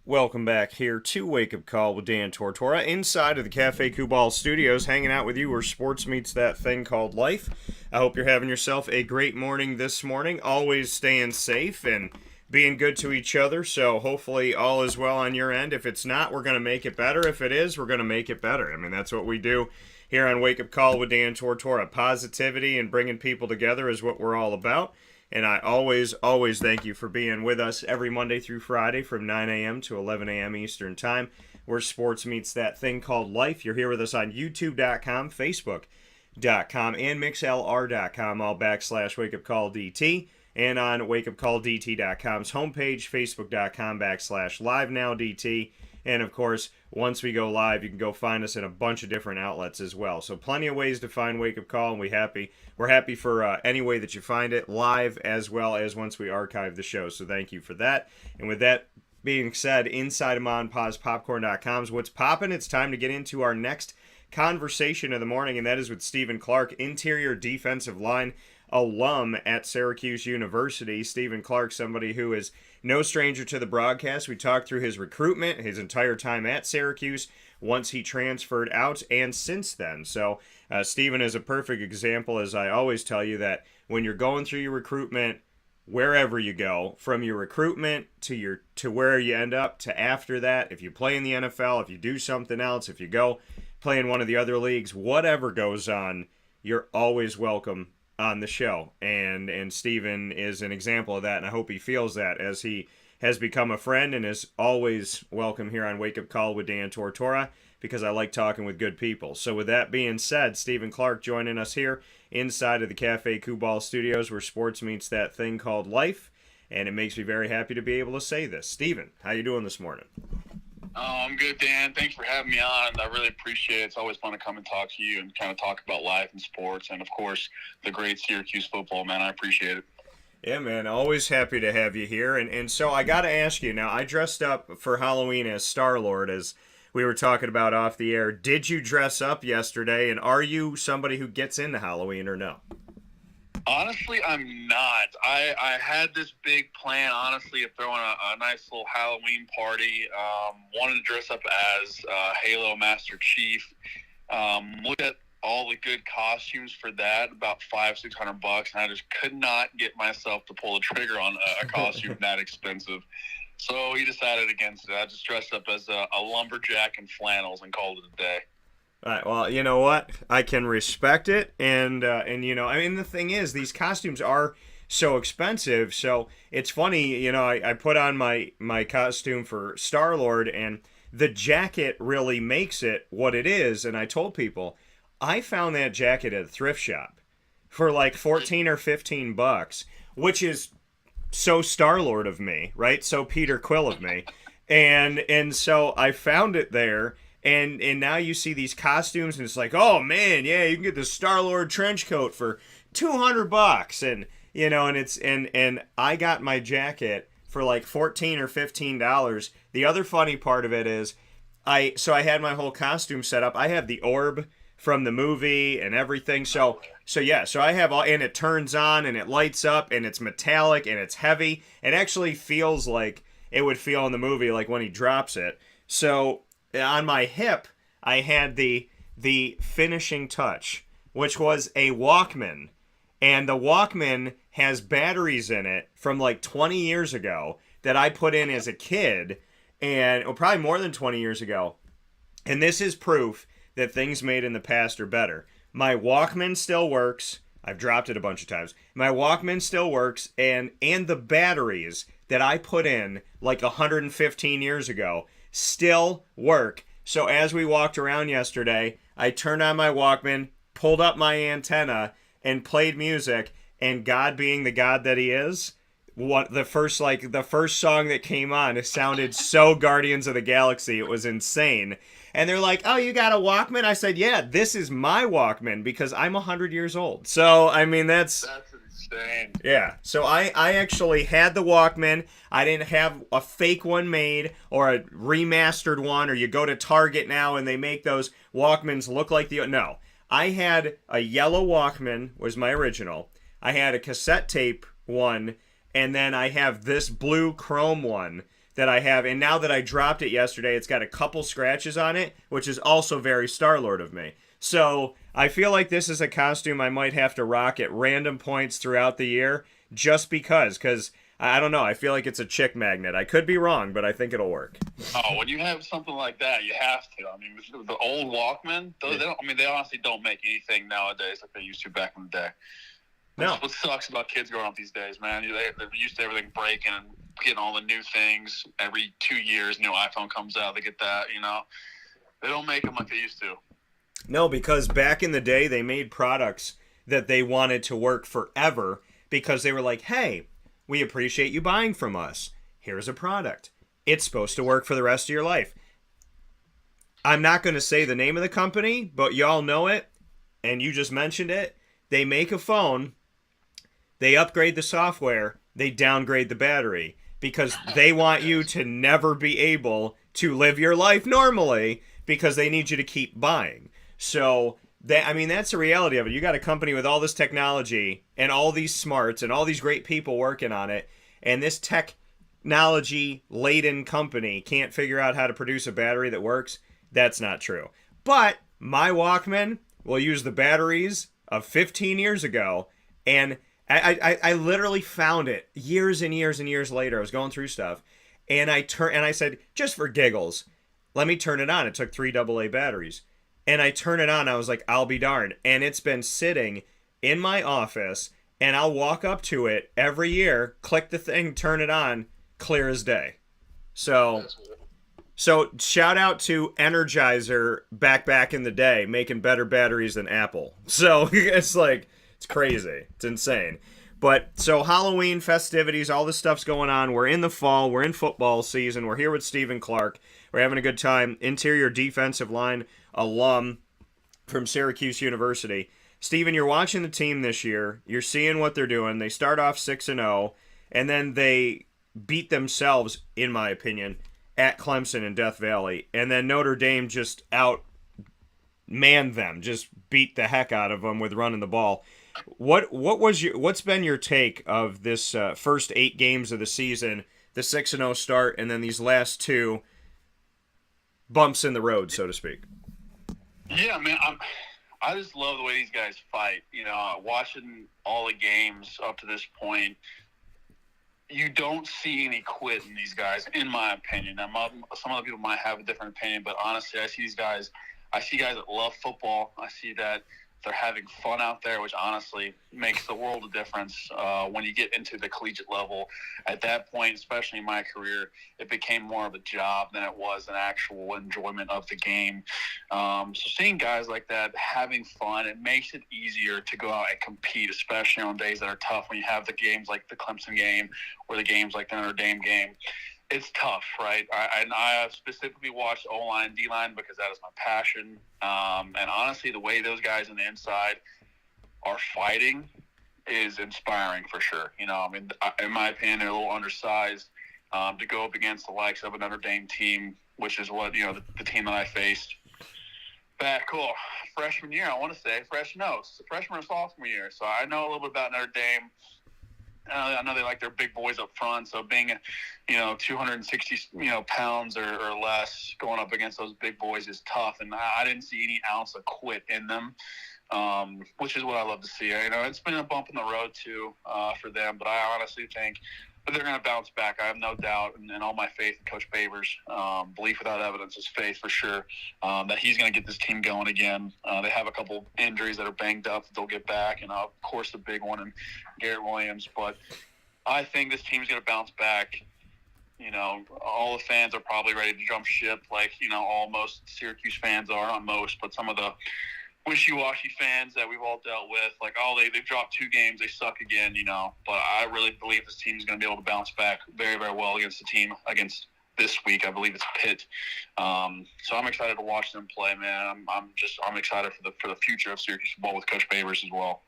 Welcome back here to Wake Up Call with Dan Tortora inside of the Cafe Kubal studios, hanging out with you where sports meets that thing called life. I hope you're having yourself a great morning this morning, always staying safe and being good to each other, so hopefully all is well on your end. If it's not, we're going to make it better. If it is, we're going to make it better. I mean, that's what we do here on Wake Up Call with Dan Tortora. Positivity and bringing people together is what we're all about. And I always thank you for being with us every Monday through Friday from 9 a.m. to 11 a.m. Eastern Time, where sports meets that thing called life. You're here with us on YouTube.com, Facebook.com, and MixLR.com, all / WakeUpCallDT, and on WakeUpCallDT.com's homepage, Facebook.com / LiveNowDT. And, of course, once we go live, you can go find us in a bunch of different outlets as well. So plenty of ways to find Wake Up Call, and we're happy for any way that you find it, live as well as once we archive the show. So thank you for that. And with that being said, inside of MonPawsPopcorn.com's What's Poppin', it's time to get into our next conversation of the morning, and that is with Stephen Clark, interior defensive line alum at Syracuse University. Stephen Clark, somebody who is no stranger to the broadcast. We talked through his recruitment, his entire time at Syracuse, once he transferred out, and since then. So Stephen is a perfect example, as I always tell you, that when you're going through your recruitment, wherever you go, from your recruitment to where you end up to after that, if you play in the NFL, if you do something else, if you go play in one of the other leagues, whatever goes on, you're always welcome on the show, and Stephen is an example of that, and I hope he feels that as he has become a friend and is always welcome here on Wake Up Call with Dan Tortora, because I like talking with good people. So with that being said, Stephen Clark joining us here inside of the Cafe Kubal studios, where sports meets that thing called life, and it makes me very happy to be able to say this. Steven, how you doing this morning? Oh, I'm good, Dan. Thanks for having me on. I really appreciate it. It's always fun to come and talk to you and kind of talk about life and sports and, of course, the great Syracuse football, man. I appreciate it. Yeah, man, always happy to have you here. And so I got to ask you, now I dressed up for Halloween as Star-Lord, as we were talking about off the air. Did you dress up yesterday, and are you somebody who gets into Halloween or no? Honestly, I'm not. I had this big plan, honestly, of throwing a nice little Halloween party. Wanted to dress up as Halo Master Chief. Looked at all the good costumes for that, about $500-$600, and I just could not get myself to pull the trigger on a costume that expensive. So he decided against it. I just dressed up as a lumberjack in flannels and called it a day. All right, well, you know what? I can respect it, and you know, I mean, the thing is, these costumes are so expensive, so it's funny, you know, I put on my costume for Star-Lord, and the jacket really makes it what it is, and I told people, I found that jacket at a thrift shop for like 14 or 15 bucks, which is so Star-Lord of me, right? So Peter Quill of me, and so I found it there. And now you see these costumes, and it's like, oh man, yeah, you can get the Star-Lord trench coat for $200, and you know, and I got my jacket for like $14 or $15. The other funny part of it is, I had my whole costume set up. I have the orb from the movie and everything. So I have all, and it turns on and it lights up and it's metallic and it's heavy. It actually feels like it would feel in the movie, like when he drops it. So on my hip, I had the finishing touch, which was a Walkman. And the Walkman has batteries in it from like 20 years ago that I put in as a kid, and probably more than 20 years ago. And this is proof that things made in the past are better. My Walkman still works. I've dropped it a bunch of times. My Walkman still works, and the batteries that I put in like 115 years ago still work. So as we walked around yesterday, I turned on my Walkman, pulled up my antenna, and played music. And God being the God that He is, the first song that came on, it sounded so Guardians of the Galaxy. It was insane. And they're like, "Oh, you got a Walkman?" I said, "Yeah, this is my Walkman because I'm 100 years old." So I mean, that's insane. Yeah, so I actually had the Walkman. I didn't have a fake one made or a remastered one, or you go to Target now and they make those Walkmans look like no. I had a yellow Walkman, was my original. I had a cassette tape one, and then I have this blue chrome one that I have, and now that I dropped it yesterday, it's got a couple scratches on it, which is also very Star-Lord of me. So I feel like this is a costume I might have to rock at random points throughout the year, just because I don't know, I feel like it's a chick magnet. I could be wrong, but I think it'll work. Oh, when you have something like that, you have to. I mean, with the old Walkman, they honestly don't make anything nowadays like they used to back in the day. That's what sucks about kids growing up these days, man. They're used to everything breaking and getting all the new things. Every 2 years, new iPhone comes out, they get that, you know. They don't make them like they used to. No, because back in the day, they made products that they wanted to work forever because they were like, hey, we appreciate you buying from us. Here's a product. It's supposed to work for the rest of your life. I'm not going to say the name of the company, but y'all know it, and you just mentioned it. They make a phone, they upgrade the software, they downgrade the battery because they want you to never be able to live your life normally because they need you to keep buying. So, that's the reality of it. You got a company with all this technology and all these smarts and all these great people working on it, and this technology-laden company can't figure out how to produce a battery that works. That's not true. But my Walkman will use the batteries of 15 years ago, and I literally found it years and years and years later. I was going through stuff, and I said, just for giggles, let me turn it on. It took 3 AA batteries. And I turn it on. I was like, I'll be darned. And it's been sitting in my office, and I'll walk up to it every year, click the thing, turn it on, clear as day. So shout out to Energizer back in the day, making better batteries than Apple. So it's crazy. It's insane. But so Halloween festivities, all this stuff's going on. We're in the fall. We're in football season. We're here with Stephen Clark. We're having a good time. Interior defensive line alum from Syracuse University. Stephen, you're watching the team this year. You're seeing what they're doing. They start off 6-0, and then they beat themselves, in my opinion, at Clemson in Death Valley. And then Notre Dame just outmanned them, just beat the heck out of them with running the ball. What's been your take of this first 8 games of the season, the 6-0 start, and then these last 2 bumps in the road, so to speak? Yeah, man, I just love the way these guys fight. You know, watching all the games up to this point, you don't see any quit in these guys, in my opinion. Now, some other people might have a different opinion, but honestly, I see guys that love football. I see that they're having fun out there, which honestly makes the world of difference when you get into the collegiate level. At that point, especially in my career, it became more of a job than it was an actual enjoyment of the game. So seeing guys like that having fun, it makes it easier to go out and compete, especially on days that are tough when you have the games like the Clemson game or the games like the Notre Dame game. It's tough, right? I specifically watched O-line and D-line because that is my passion. And honestly, the way those guys on the inside are fighting is inspiring for sure. You know, I mean, in my opinion, they're a little undersized to go up against the likes of a Notre Dame team, which is what, you know, the team that I faced back, freshman year, I want to say. Freshman or sophomore year. So I know a little bit about Notre Dame. I know they like their big boys up front, so being, 260, pounds or less going up against those big boys is tough, and I didn't see any ounce of quit in them, which is what I love to see. It's been a bump in the road, too, for them, but I honestly think that they're going to bounce back. I have no doubt, and all my faith in Coach Babers. Belief without evidence is faith for sure, that he's going to get this team going again. They have a couple injuries that are banged up that they'll get back, and of course the big one in Garrett Williams. But I think this team's going to bounce back. All the fans are probably ready to jump ship like, most Syracuse fans are, not most, but some of the wishy-washy fans that we've all dealt with, like, they've dropped 2 games, they suck again, But I really believe this team is going to be able to bounce back very, very well against the team against this week. I believe it's Pitt. So I'm excited to watch them play, man. I'm excited for the future of Syracuse football with Coach Babers as well.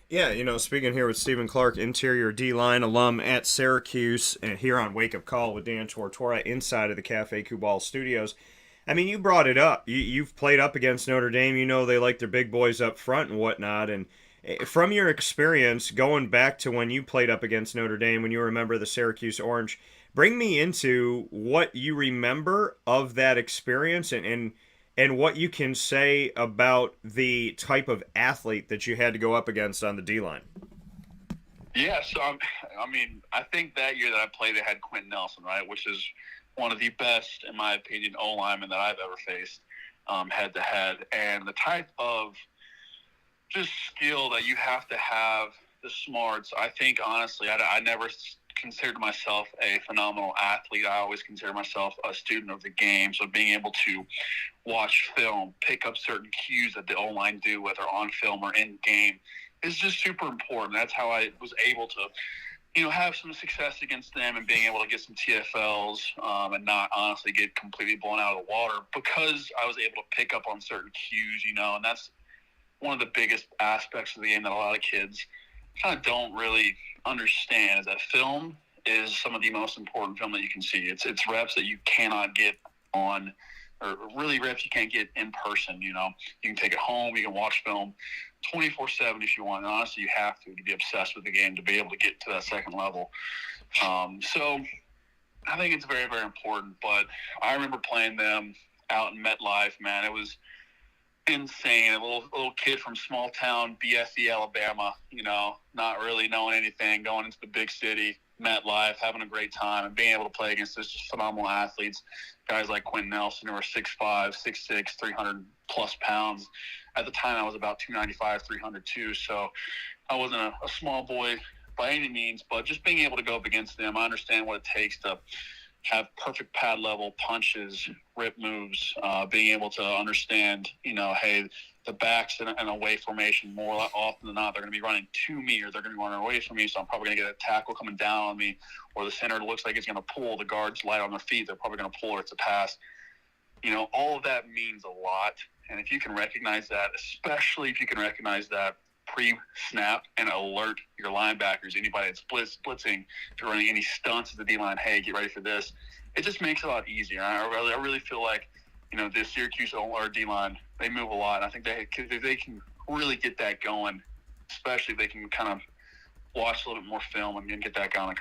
Yeah, speaking here with Stephen Clark, interior D-line alum at Syracuse, and here on Wake Up Call with Dan Tortora inside of the Cafe Kubal studios. I mean, you brought it up. You've played up against Notre Dame. They like their big boys up front and whatnot. And from your experience, going back to when you played up against Notre Dame, when you were a member of the Syracuse Orange, bring me into what you remember of that experience and what you can say about the type of athlete that you had to go up against on the D-line. Yeah, so, I think that year that I played, they had Quentin Nelson, right, which is one of the best, in my opinion, O-linemen that I've ever faced head-to-head. And the type of just skill that you have to have, the smarts, I think, honestly, I never considered myself a phenomenal athlete. I always consider myself a student of the game. So being able to watch film, pick up certain cues that the O-line do, whether on film or in game, is just super important. That's how I was able to have some success against them and being able to get some TFLs and not honestly get completely blown out of the water because I was able to pick up on certain cues, and that's one of the biggest aspects of the game that a lot of kids kind of don't really understand, is that film is some of the most important film that you can see. It's reps that you cannot get on, or really reps you can't get in person, You can take it home, you can watch film 24/7 if you want, and honestly you have to be obsessed with the game to be able to get to that second level. So I think it's very, very important, but I remember playing them out in MetLife, man. It was insane. A little kid from small town BFE, Alabama, not really knowing anything, going into the big city, MetLife, having a great time, and being able to play against this just phenomenal athletes, guys like Quentin Nelson, who are 6'5", 6'6", 300-plus pounds. At the time, I was about 295, 302, so I wasn't a small boy by any means, but just being able to go up against them, I understand what it takes to have perfect pad level punches, rip moves, being able to understand, hey, the backs in an away formation more often than not, they're going to be running to me or they're going to be running away from me, so I'm probably going to get a tackle coming down on me, or the center looks like it's going to pull, the guard's light on their feet, they're probably going to pull or it's a pass. All of that means a lot, and if you can recognize that, especially if you can recognize that pre-snap and alert your linebackers, anybody that's blitzing, if you're running any stunts at the D-line, hey, get ready for this, it just makes it a lot easier. I really feel like, this Syracuse or D-line, they move a lot. I think they can really get that going, especially if they can kind of watch a little bit more film and get that going.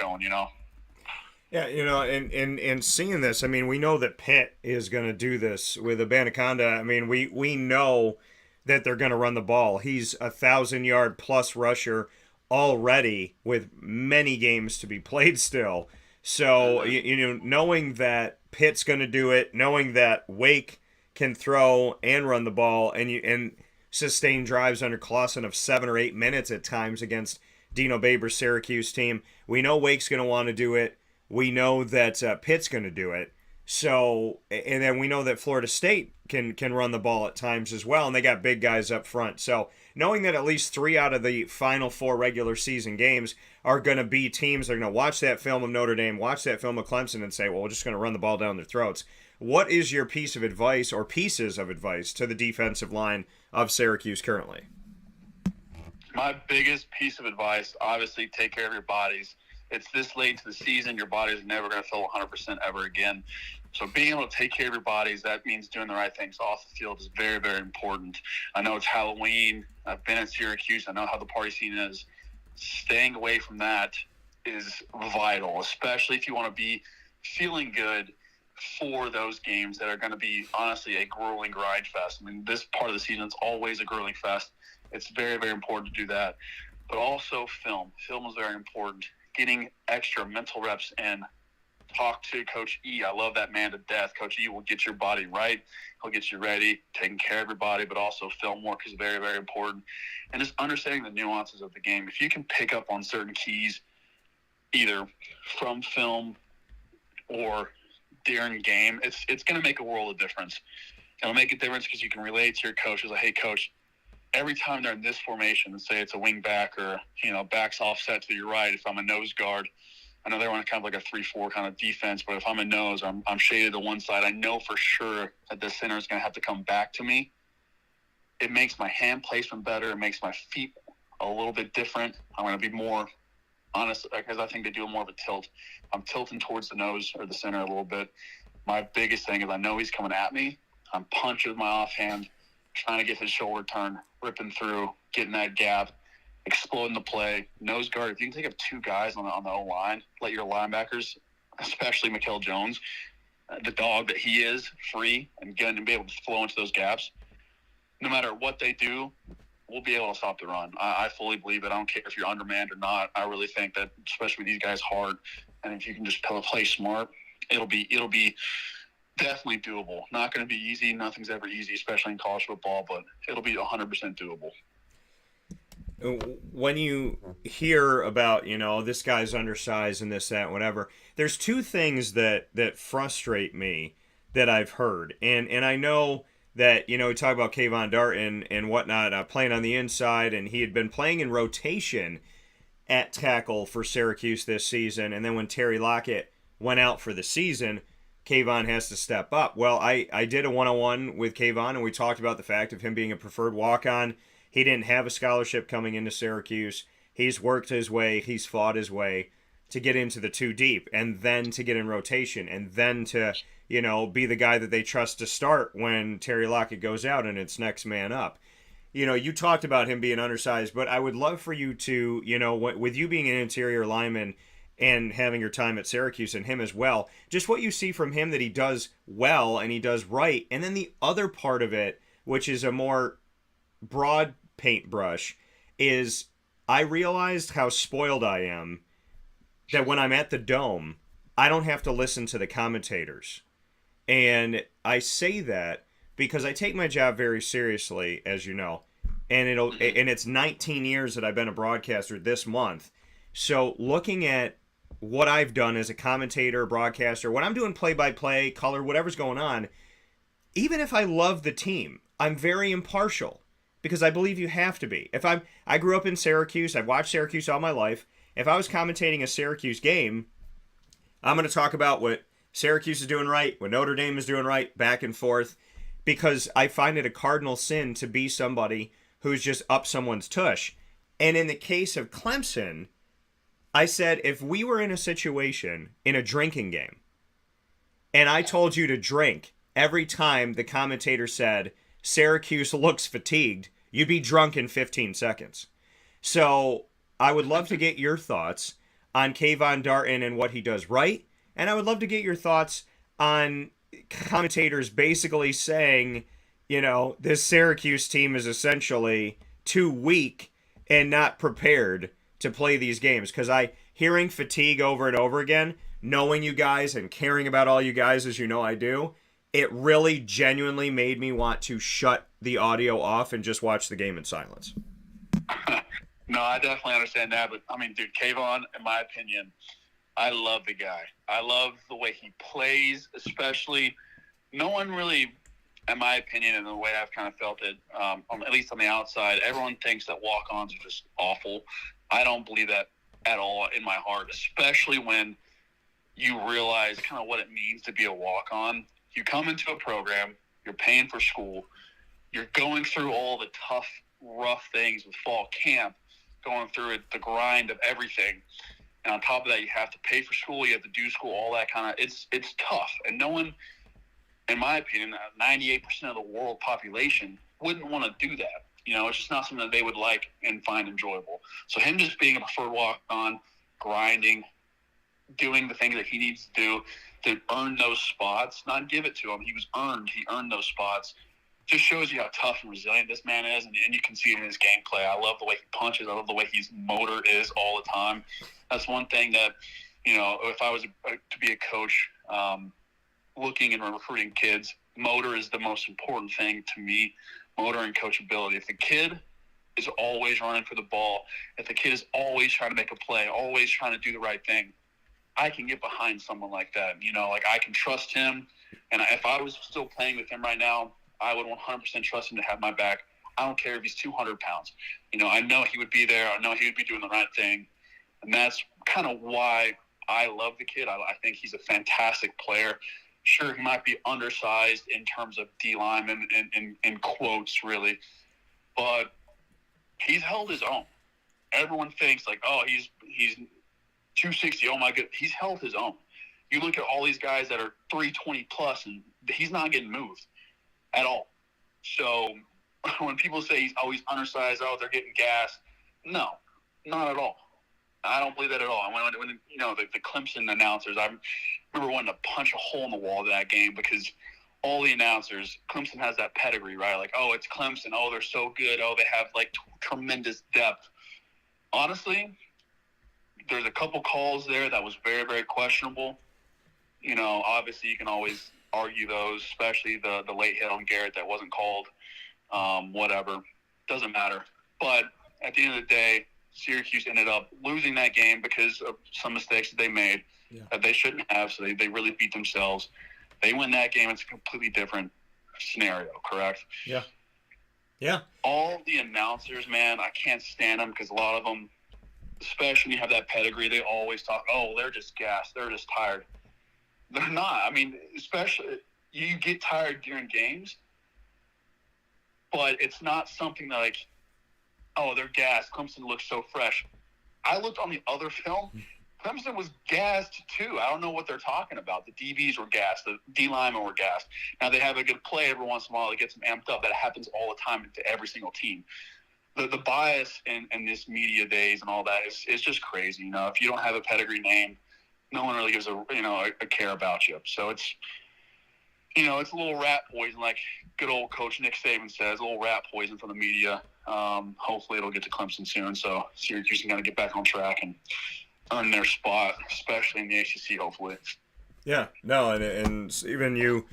Yeah, and seeing this, I mean, we know that Pitt is going to do this with Abanaconda. I mean, we know that they're going to run the ball. He's 1,000-yard plus rusher already with many games to be played still. So, knowing that Pitt's going to do it, knowing that Wake can throw and run the ball and sustain drives under Clausen of 7 or 8 minutes at times against Dino Babers' Syracuse team, we know Wake's going to want to do it. We know that Pitt's going to do it. So, and then we know that Florida State can run the ball at times as well, and they got big guys up front. So, knowing that at least 3 out of the final 4 regular season games are going to be teams that are going to watch that film of Notre Dame, watch that film of Clemson, and say, well, we're just going to run the ball down their throats. What is your piece of advice or pieces of advice to the defensive line of Syracuse currently? My biggest piece of advice, obviously, take care of your bodies. It's this late into the season, your body is never going to feel 100% ever again. So being able to take care of your bodies, that means doing the right things off the field is very, very important. I know it's Halloween. I've been at Syracuse. I know how the party scene is. Staying away from that is vital, especially if you want to be feeling good for those games that are going to be, honestly, a grueling grind fest. I mean, this part of the season is always a grueling fest. It's very, very important to do that. But also film. Film is very important. Getting extra mental reps in. Talk to Coach E. I love that man to death. Coach E will get your body right. He'll get you ready, taking care of your body, but also film work is very, very important. And just understanding the nuances of the game. If you can pick up on certain keys, either from film or during game, it's going to make a world of difference. It'll make a difference because you can relate to your coach. It's like, hey, coach, every time they're in this formation, say it's a wing back or, backs offset to your right, if I'm a nose guard, I know they're on kind of like a 3-4 kind of defense, but if I'm a nose, I'm shaded to one side, I know for sure that the center is going to have to come back to me. It makes my hand placement better. It makes my feet a little bit different. I'm going to be more honest because I think they do more of a tilt. I'm tilting towards the nose or the center a little bit. My biggest thing is I know he's coming at me. I'm punching with my offhand, trying to get his shoulder turn, ripping through, getting that gap, exploding the play. Nose guard, if you can take up 2 guys on the O-line, let your linebackers, especially Mikael Jones, the dog that he is, free and get and be able to flow into those gaps. No matter what they do, we'll be able to stop the run. I fully believe it. I don't care if you're undermanned or not. I really think that, especially with these guys, hard, and if you can just play smart, it'll be definitely doable. Not going to be easy. Nothing's ever easy, especially in college football, but it'll be 100% doable. When you hear about, this guy's undersized and this, that, whatever, there's 2 things that frustrate me that I've heard. And I know that, we talk about Kayvon Darton and whatnot, playing on the inside, and he had been playing in rotation at tackle for Syracuse this season. And then when Terry Lockett went out for the season, Kayvon has to step up. Well, I did a one-on-one with Kayvon, and we talked about the fact of him being a preferred walk-on. He didn't have a scholarship coming into Syracuse. He's worked his way. He's fought his way to get into the 2 deep and then to get in rotation and then to, be the guy that they trust to start when Terry Lockett goes out and it's next man up. You talked about him being undersized, but I would love for you to, with you being an interior lineman and having your time at Syracuse and him as well, just what you see from him that he does well and he does right. And then the other part of it, which is a more broad paintbrush, is I realized how spoiled I am that when I'm at the Dome, I don't have to listen to the commentators. And I say that because I take my job very seriously, as you know, and it's 19 years that I've been a broadcaster this month. So looking at what I've done as a commentator, broadcaster, when I'm doing play-by-play, color, whatever's going on, even if I love the team, I'm very impartial because I believe you have to be. I grew up in Syracuse. I've watched Syracuse all my life. If I was commentating a Syracuse game, I'm going to talk about what Syracuse is doing right, what Notre Dame is doing right, back and forth, because I find it a cardinal sin to be somebody who's just up someone's tush. And in the case of Clemson, I said if we were in a situation in a drinking game and I told you to drink every time the commentator said Syracuse looks fatigued, you'd be drunk in 15 seconds. So I would love to get your thoughts on Kayvon Darton and what he does right, and I would love to get your thoughts on commentators basically saying, you know, this Syracuse team is essentially too weak and not prepared to play these games. Because hearing fatigue over and over again, knowing you guys and caring about all you guys as you know I do, it really genuinely made me want to shut the audio off and just watch the game in silence. No, I definitely understand that. But, I mean, dude, Kayvon, in my opinion, I love the guy. I love the way he plays, especially no one really, in my opinion, and the way I've kind of felt it, at least on the outside, everyone thinks that walk-ons are just awful. I don't believe that at all in my heart, especially when you realize kind of what it means to be a walk-on. You come into a program, you're paying for school, you're going through all the tough, rough things with fall camp, going through it, the grind of everything. And on top of that, you have to pay for school, you have to do school, all that kind of, it's tough. And no one, in my opinion, 98% of the world population wouldn't want to do that. You know, it's just not something that they would like and find enjoyable. So him just being a preferred walk-on, grinding, doing the things that he needs to do to earn those spots, not give it to him. He earned those spots. Just shows you how tough and resilient this man is, and you can see it in his gameplay. I love the way he punches. I love the way his motor is all the time. That's one thing that, you know, if I was to be a coach looking and recruiting kids, motor is the most important thing to me, motor and coachability. If the kid is always running for the ball, if the kid is always trying to make a play, always trying to do the right thing, I can get behind someone like that. You know, like I can trust him, and if I was still playing with him right now, I would 100% trust him to have my back. I don't care if he's 200 pounds. You know, I know he would be there. I know he would be doing the right thing. And that's kind of why I love the kid. I think he's a fantastic player. Sure, he might be undersized in terms of D-lineman in quotes, really. But he's held his own. Everyone thinks, like, oh, he's 260. Oh, my God. He's held his own. You look at all these guys that are 320 plus, and he's not getting moved at all. So when people say he's always undersized, oh, they're getting gas, no, not at all. I don't believe that at all. When you know, the Clemson announcers, I remember wanting to punch a hole in the wall of that game because all the announcers, Clemson has that pedigree, right? Like, oh, it's Clemson. Oh, they're so good. Oh, they have, like, tremendous depth. Honestly, there's a couple calls there that was very, very questionable. You know, obviously you can always argue those, especially the late hit on Garrett that wasn't called. Whatever. Doesn't matter. But at the end of the day, Syracuse ended up losing that game because of some mistakes that they made that they shouldn't have, so they really beat themselves. They win that game, it's a completely different scenario, correct? Yeah. Yeah. All the announcers, man, I can't stand them because a lot of them, especially when you have that pedigree, they always talk, oh, they're just gassed, they're just tired. They're not. I mean, especially you get tired during games, but it's not something that, like, oh, they're gassed. Clemson looks so fresh. I looked on the other film. Clemson was gassed too. I don't know what they're talking about. The DBs were gassed. The D-linemen were gassed. Now, they have a good play every once in a while that gets them amped up. That happens all the time to every single team. The bias in this media days and all that is just crazy. You know, if you don't have a pedigree name, no one really gives a care about you. So it's, you know, it's a little rat poison, like good old Coach Nick Saban says, a little rat poison from the media. Hopefully it'll get to Clemson soon, so Syracuse can kind of get back on track and earn their spot, especially in the ACC, hopefully. Yeah, no, and even you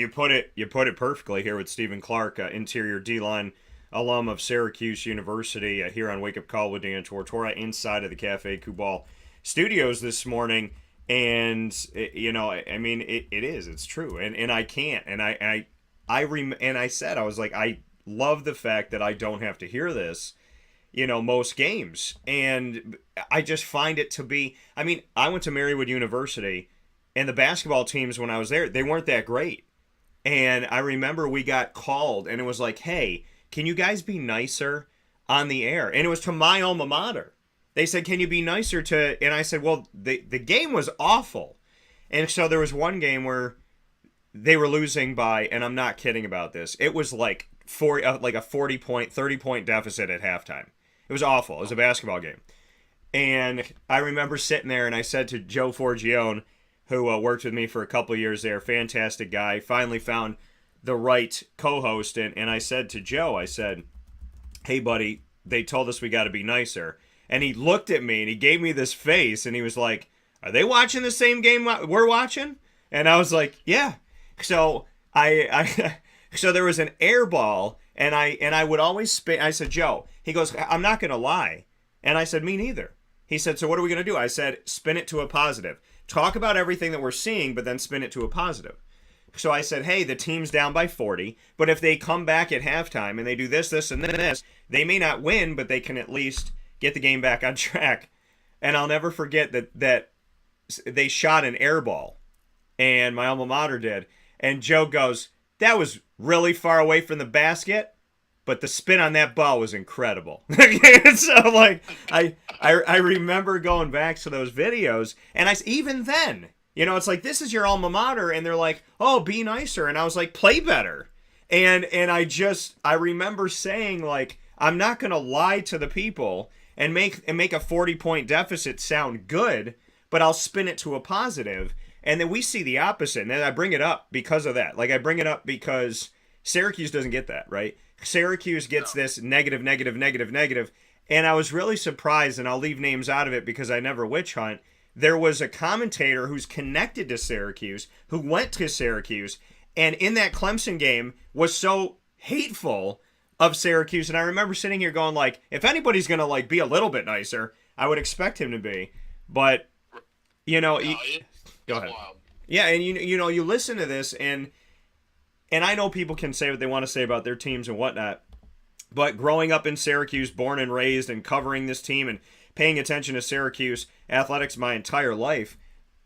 put it perfectly here with Stephen Clark, interior D-line alum of Syracuse University, here on Wake Up Call with Dan Tortora inside of the Cafe Kubal studios this morning, and I mean, it is, it's true, and I can't, and I said, I was like, I love the fact that I don't have to hear this, most games, and I just find it to be. I mean, I went to Marywood University, and the basketball teams when I was there, they weren't that great. And I remember we got called, and it was like, hey, can you guys be nicer on the air? And it was to my alma mater. They said, can you be nicer to... And I said, well, the game was awful. And so there was one game where they were losing by, and I'm not kidding about this, it was like a 40-point, 30-point deficit at halftime. It was awful. It was a basketball game. And I remember sitting there, and I said to Joe Forgione, who worked with me for a couple of years there, fantastic guy, finally found the right co-host, and I said to Joe, I said, hey, buddy, they told us we got to be nicer. And he looked at me, and he gave me this face, and he was like, are they watching the same game we're watching? And I was like, yeah. So so there was an air ball, and I would always spin. I said, Joe, he goes, I'm not going to lie. And I said, me neither. He said, so what are we going to do? I said, spin it to a positive. Talk about everything that we're seeing, but then spin it to a positive. So I said, hey, the team's down by 40, but if they come back at halftime and they do this, this, and this, they may not win, but they can at least get the game back on track. And I'll never forget that they shot an air ball, and my alma mater did. And Joe goes, that was really far away from the basket, but the spin on that ball was incredible. So, like, I remember going back to those videos, and even then, it's like, this is your alma mater, and they're like, oh, be nicer. And I was like, play better. And I remember saying, like, I'm not going to lie to the people and make a 40-point deficit sound good, but I'll spin it to a positive. And then we see the opposite. And then I bring it up because of that. Like, I bring it up because Syracuse doesn't get that, right? Syracuse gets this negative, negative, negative, negative. And I was really surprised, and I'll leave names out of it because I never witch hunt. There was a commentator who's connected to Syracuse, who went to Syracuse, and in that Clemson game was so hateful of Syracuse. And I remember sitting here going, like, if anybody's going to, like, be a little bit nicer, I would expect him to be. But, go ahead. Wild. Yeah, and you listen to this, and I know people can say what they want to say about their teams and whatnot, but growing up in Syracuse, born and raised, and covering this team and paying attention to Syracuse athletics my entire life,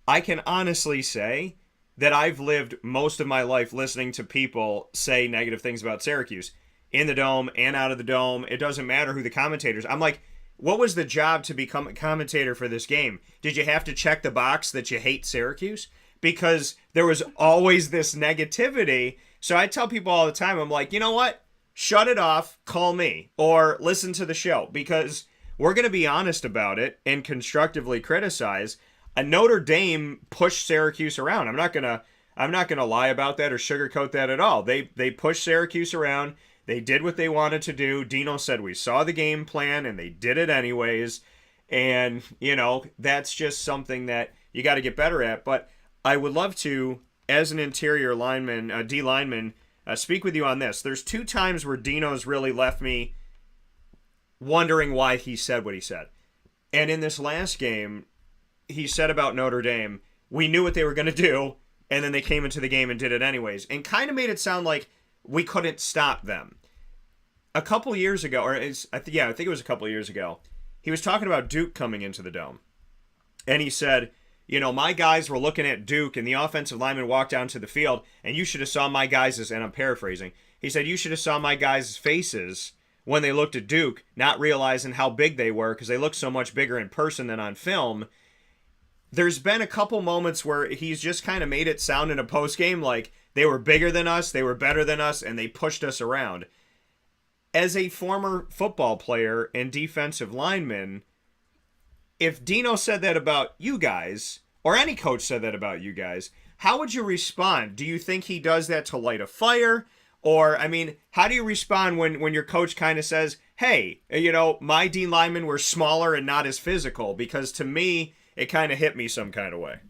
I can honestly say that I've lived most of my life listening to people say negative things about Syracuse. In the dome and out of the dome, it doesn't matter who the commentators. I'm like, what was the job to become a commentator for this game? Did you have to check the box that you hate Syracuse? Because there was always this negativity. So I tell people all the time, I'm like, you know what? Shut it off, call me, or listen to the show, because we're going to be honest about it and constructively criticize. Notre Dame pushed Syracuse around. I'm not gonna lie about that or sugarcoat that at all. They pushed Syracuse around. They did what they wanted to do. Dino said we saw the game plan, and they did it anyways. And, that's just something that you got to get better at. But I would love to, as an interior lineman, D lineman, speak with you on this. There's 2 times where Dino's really left me wondering why he said what he said. And in this last game, he said about Notre Dame, we knew what they were going to do, and then they came into the game and did it anyways. And kind of made it sound like we couldn't stop them. A couple years ago, I think it was a couple years ago, he was talking about Duke coming into the dome. And he said, my guys were looking at Duke, and the offensive lineman walked down to the field, and you should have saw my guys', and I'm paraphrasing, he said, you should have saw my guys' faces when they looked at Duke, not realizing how big they were, because they looked so much bigger in person than on film. There's been a couple moments where he's just kind of made it sound in a postgame like they were bigger than us, they were better than us, and they pushed us around. As a former football player and defensive lineman, if Dino said that about you guys, or any coach said that about you guys, how would you respond? Do you think he does that to light a fire? Or, how do you respond when your coach kind of says, hey, my D linemen were smaller and not as physical? Because to me, it kind of hit me some kind of way.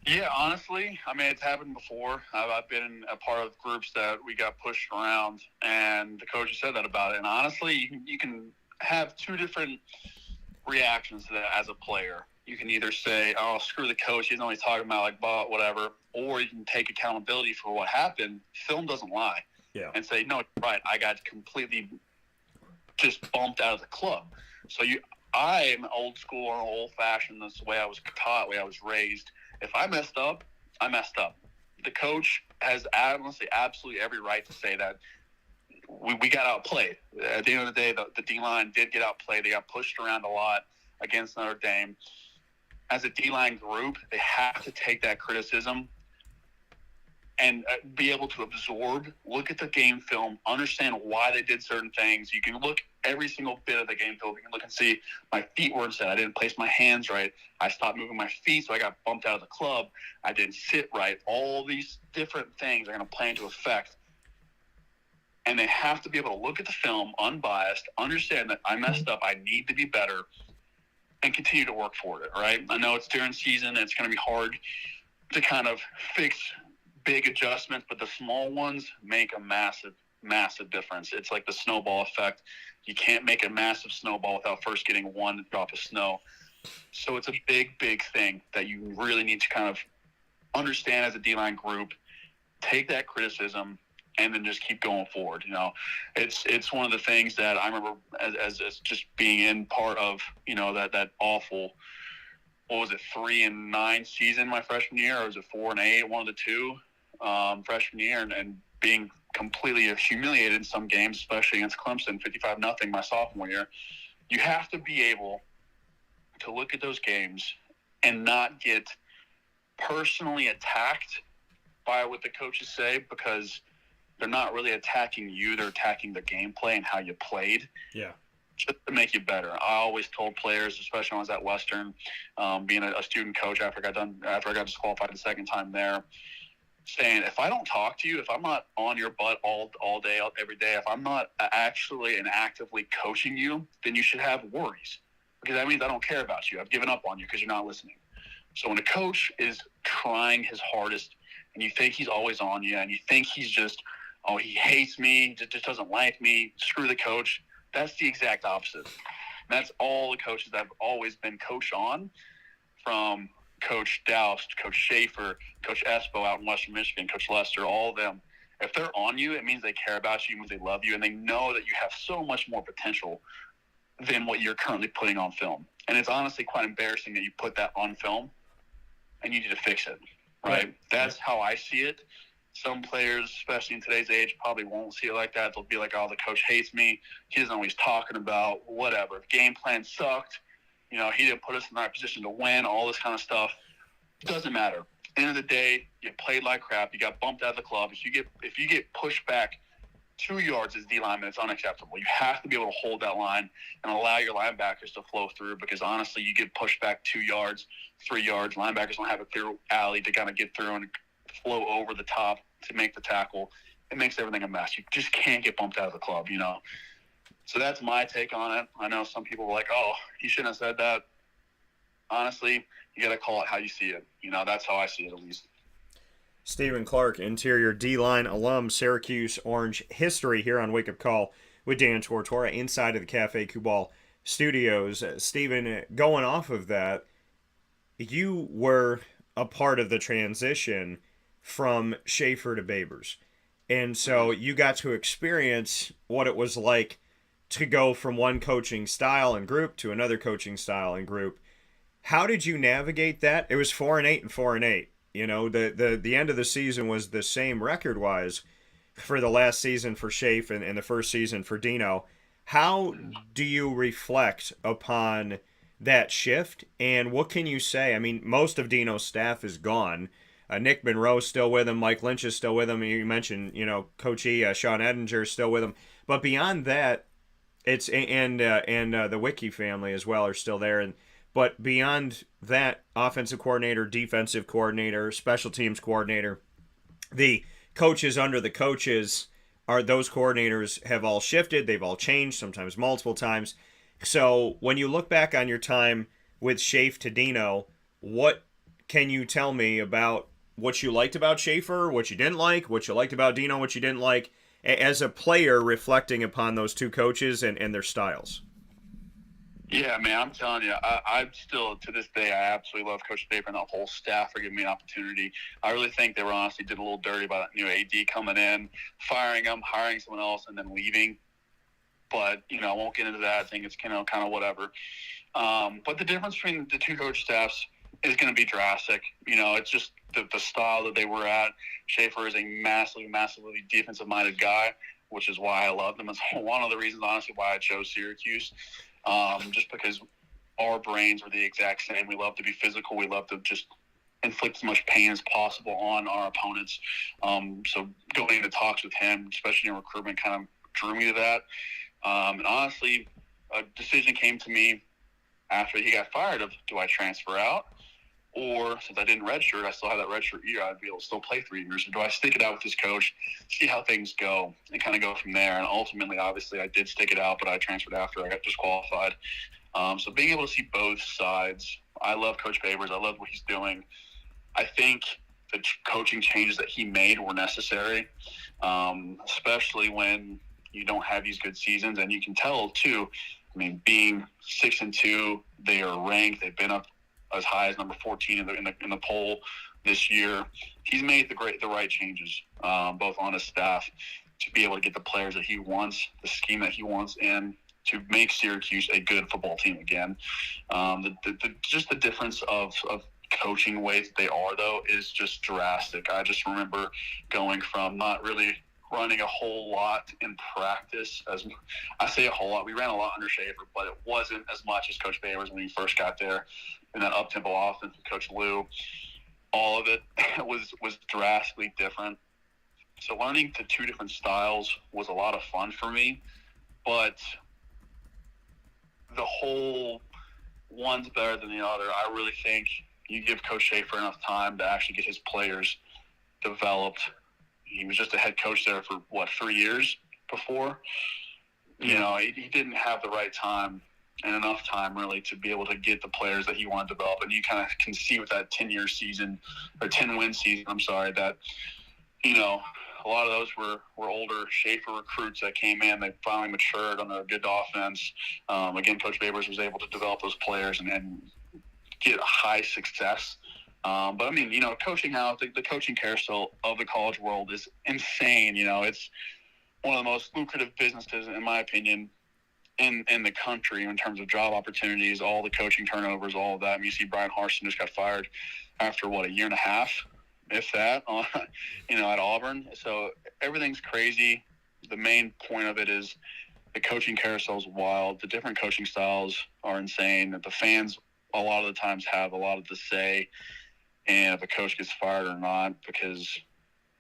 Yeah, honestly, it's happened before. I've been a part of groups that we got pushed around, and the coach said that about it. And honestly, you can have 2 different reactions to that as a player. you can either say, oh, screw the coach, he's only talking about like whatever, or you can take accountability for what happened. Film doesn't lie. Yeah. And say, no, you're right, I got completely just bumped out of the club. So I am old school or old fashioned. That's the way I was taught, the way I was raised. If I messed up, I messed up. The coach has honestly absolutely every right to say that we got outplayed. At the end of the day, the D-line did get outplayed. They got pushed around a lot against Notre Dame. As a D-line group, they have to take that criticism and be able to absorb, look at the game film, understand why they did certain things. You can look every single bit of the game film. You can look and see my feet weren't set. I didn't place my hands right. I stopped moving my feet, so I got bumped out of the club. I didn't sit right. All these different things are going to play into effect. And they have to be able to look at the film unbiased, understand that I messed up, I need to be better, and continue to work for it, right? I know it's during season and it's going to be hard to kind of fix big adjustments, but the small ones make a massive, massive difference. It's like the snowball effect. You can't make a massive snowball without first getting one drop of snow. So it's a big, big thing that you really need to kind of understand as a D-line group, take that criticism, and then just keep going forward. You know, it's one of the things that I remember as just being in part of, you know, that awful, what was it, 3-9 season my freshman year, or was it 4-8, one of the two freshman year, and being completely humiliated in some games, especially against Clemson, 55-0 my sophomore year. You have to be able to look at those games and not get personally attacked by what the coaches say, because they're not really attacking you. They're attacking the gameplay and how you played. Yeah. Just to make you better. I always told players, especially when I was at Western, being a student coach after I got disqualified the second time there, saying, if I don't talk to you, if I'm not on your butt all day, every day, if I'm not actually and actively coaching you, then you should have worries, because that means I don't care about you. I've given up on you because you're not listening. So when a coach is trying his hardest and you think he's always on you and you think he's just, oh, he hates me, just doesn't like me, screw the coach, that's the exact opposite. And that's all the coaches that have always been coached on, from Coach Doust, Coach Schaefer, Coach Espo out in Western Michigan, Coach Lester, all of them. If they're on you, it means they care about you, it means they love you, and they know that you have so much more potential than what you're currently putting on film. And it's honestly quite embarrassing that you put that on film and you need to fix it, right? That's how I see it. Some players, especially in today's age, probably won't see it like that. They'll be like, oh, the coach hates me. He doesn't know what he's talking about, whatever. If game plan sucked, you know, he didn't put us in the right position to win, all this kind of stuff. Doesn't matter. At the end of the day, you played like crap. You got bumped out of the club. If you get pushed back 2 yards as D lineman, it's unacceptable. You have to be able to hold that line and allow your linebackers to flow through, because honestly, you get pushed back 2 yards, 3 yards, linebackers don't have a clear alley to kind of get through and flow over the top to make the tackle. It makes everything a mess. You just can't get bumped out of the club, you know. So that's my take on it. I know some people were like, oh, you shouldn't have said that. Honestly, you got to call it how you see it. You know, that's how I see it, at least. Stephen Clark, interior D-line alum, Syracuse Orange history, here on Wake Up Call with Dan Tortora inside of the Cafe Kubal studios. Stephen, going off of that, you were a part of the transition from Schaefer to Babers. And so you got to experience what it was like to go from one coaching style and group to another coaching style and group. How did you navigate that? It was 4-8 and 4-8. You know, the end of the season was the same record-wise for the last season for Schaefer and the first season for Dino. How do you reflect upon that shift, and what can you say? I mean, most of Dino's staff is gone. Nick Monroe's still with him. Mike Lynch is still with him. You mentioned, you know, Coach E, Sean Edinger is still with him. But beyond that, it's and the Wiki family as well are still there. But beyond that, offensive coordinator, defensive coordinator, special teams coordinator, the coaches under the coaches, those coordinators have all shifted. They've all changed, sometimes multiple times. So when you look back on your time with Schaefer to Dino, what can you tell me about what you liked about Schaefer, what you didn't like, what you liked about Dino, what you didn't like, as a player reflecting upon those two coaches and their styles? Yeah, man, I'm telling you, I'm still, to this day, I absolutely love Coach Faber and the whole staff for giving me an opportunity. I really think they were honestly did a little dirty by that new AD coming in, firing him, hiring someone else, and then leaving. But, I won't get into that. I think it's, kind of whatever. But the difference between the two coach staffs is going to be drastic. It's just the style that they were at. Schaefer is a massively defensive-minded guy, which is why I love them. It's one of the reasons, honestly, why I chose Syracuse. Just because our brains are the exact same. We love to be physical. We love to just inflict as much pain as possible on our opponents. So going into talks with him, especially in recruitment, kind of drew me to that. And honestly, a decision came to me after he got fired of, do I transfer out? Or since I didn't redshirt, I still have that redshirt year, I'd be able to still play 3 years. Or do I stick it out with this coach, see how things go, and kind of go from there? And ultimately, obviously, I did stick it out, but I transferred after I got disqualified. So being able to see both sides, I love Coach Babers. I love what he's doing. I think the coaching changes that he made were necessary, especially when you don't have these good seasons. And you can tell, too, being 6-2, they are ranked. They've been up as high as number 14 in the poll this year. He's made the right changes, both on his staff, to be able to get the players that he wants, the scheme that he wants, and to make Syracuse a good football team again. Just the difference of coaching ways that they are, though, is just drastic. I just remember going from not really running a whole lot in practice. As I say, a whole lot. We ran a lot under Schaefer, but it wasn't as much as Coach Babers when he first got there. And that up-tempo offense with Coach Lou, all of it was drastically different. So learning the two different styles was a lot of fun for me. But the whole one's better than the other, I really think you give Coach Schaefer enough time to actually get his players developed. He was just a head coach there for, 3 years before? He didn't have the right time and enough time, really, to be able to get the players that he wanted to develop. And you kind of can see with that 10-win season, that, a lot of those were older Schaefer recruits that came in. They finally matured under a good offense. Again, Coach Babers was able to develop those players and get high success. But coaching out, the coaching carousel of the college world is insane. It's one of the most lucrative businesses, in my opinion, in the country in terms of job opportunities, all the coaching turnovers, all of that. You see Brian Harston just got fired after, a year and a half, if that, at Auburn. So everything's crazy. The main point of it is the coaching carousel is wild. The different coaching styles are insane. The fans a lot of the times have a lot to say, and if a coach gets fired or not, because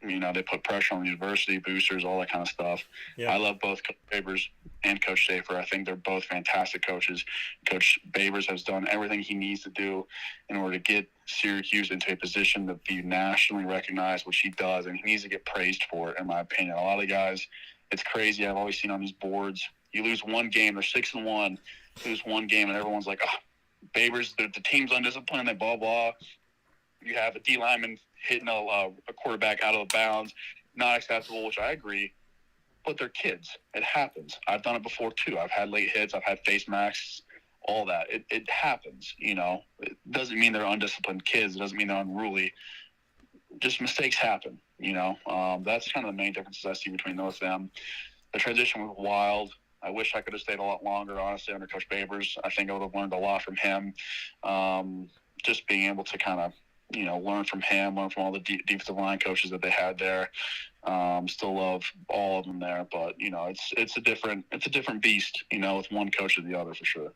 they put pressure on the university, boosters, all that kind of stuff. Yeah. I love both Coach Babers and Coach Schaefer. I think they're both fantastic coaches. Coach Babers has done everything he needs to do in order to get Syracuse into a position to be nationally recognized, which he does, and he needs to get praised for it, in my opinion. A lot of guys, it's crazy. I've always seen on these boards, you lose one game, they're 6-1, lose one game, and everyone's like, Babers, the team's undisciplined, they blah, blah. You have a D lineman hitting a quarterback out of bounds, not acceptable, which I agree, but they're kids. It happens. I've done it before, too. I've had late hits. I've had face masks, all that. It happens, It doesn't mean they're undisciplined kids. It doesn't mean they're unruly. Just mistakes happen, That's kind of the main differences I see between those of them. The transition was wild. I wish I could have stayed a lot longer, honestly, under Coach Babers. I think I would have learned a lot from him. Just being able to kind of, learn from him, learn from all the defensive line coaches that they had there. Still love all of them there, but it's a different beast, with one coach or the other for sure.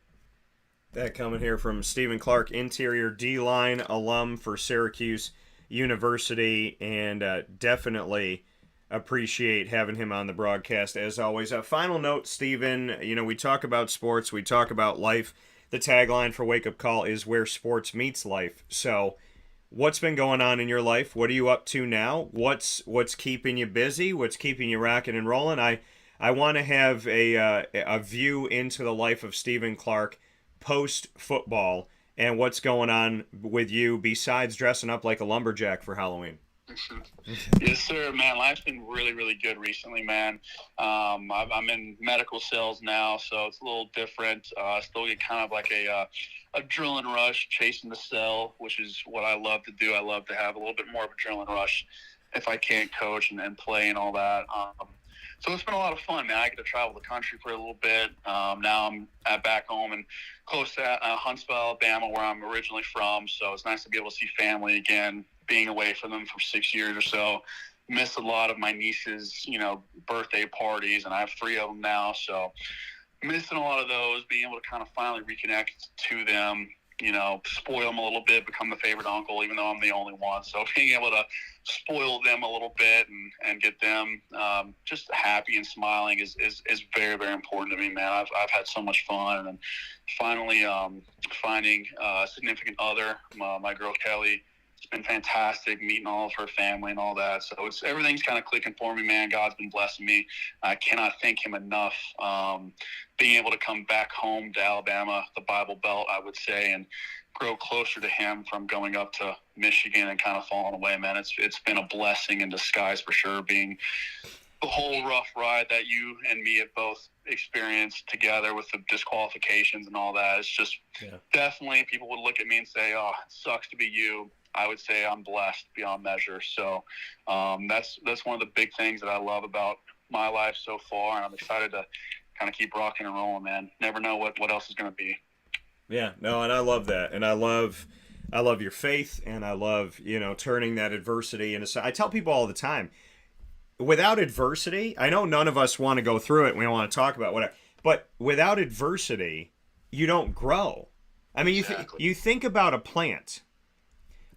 That coming here from Stephen Clark, interior D-line alum for Syracuse University, and definitely appreciate having him on the broadcast as always. A final note, Stephen, we talk about sports, we talk about life. The tagline for Wake Up Call is where sports meets life. So what's been going on in your life? What are you up to now? What's keeping you busy? What's keeping you rocking and rolling? I want to have a view into the life of Stephen Clark post-football and what's going on with you besides dressing up like a lumberjack for Halloween. Yes, sir, man. Life's been really, really good recently, man. I'm in medical sales now, so it's a little different. Still get kind of like a adrenaline rush chasing the sell, which is what I love to do. I love to have a little bit more of adrenaline rush if I can't coach and play and all that. So it's been a lot of fun, man. I get to travel the country for a little bit. Now I'm back home and close to Huntsville, Alabama, where I'm originally from. So it's nice to be able to see family again, being away from them for 6 years or so. Missed a lot of my niece's, birthday parties, and I have 3 of them now. So missing a lot of those, being able to kind of finally reconnect to them, spoil them a little bit, become the favorite uncle, even though I'm the only one. So being able to spoil them a little bit and get them just happy and smiling is very, very important to me, man. I've had so much fun, and finally finding a significant other, my girl Kelly. It's been fantastic meeting all of her family and all that. So everything's kind of clicking for me, man. God's been blessing me. I cannot thank him enough. Being able to come back home to Alabama, the Bible Belt, I would say, and grow closer to him from going up to Michigan and kind of falling away, man. It's been a blessing in disguise for sure, being the whole rough ride that you and me have both experienced together with the disqualifications and all that. It's just definitely, people would look at me and say, oh, it sucks to be you. I would say I'm blessed beyond measure. So that's one of the big things that I love about my life so far, and I'm excited to kind of keep rocking and rolling, man. Never know what else is going to be. Yeah, no, and I love that, and I love your faith, and I love turning that adversity into. I tell people all the time, without adversity, I know none of us want to go through it. We don't want to talk about whatever, but without adversity, you don't grow. I mean, Exactly. you think about a plant.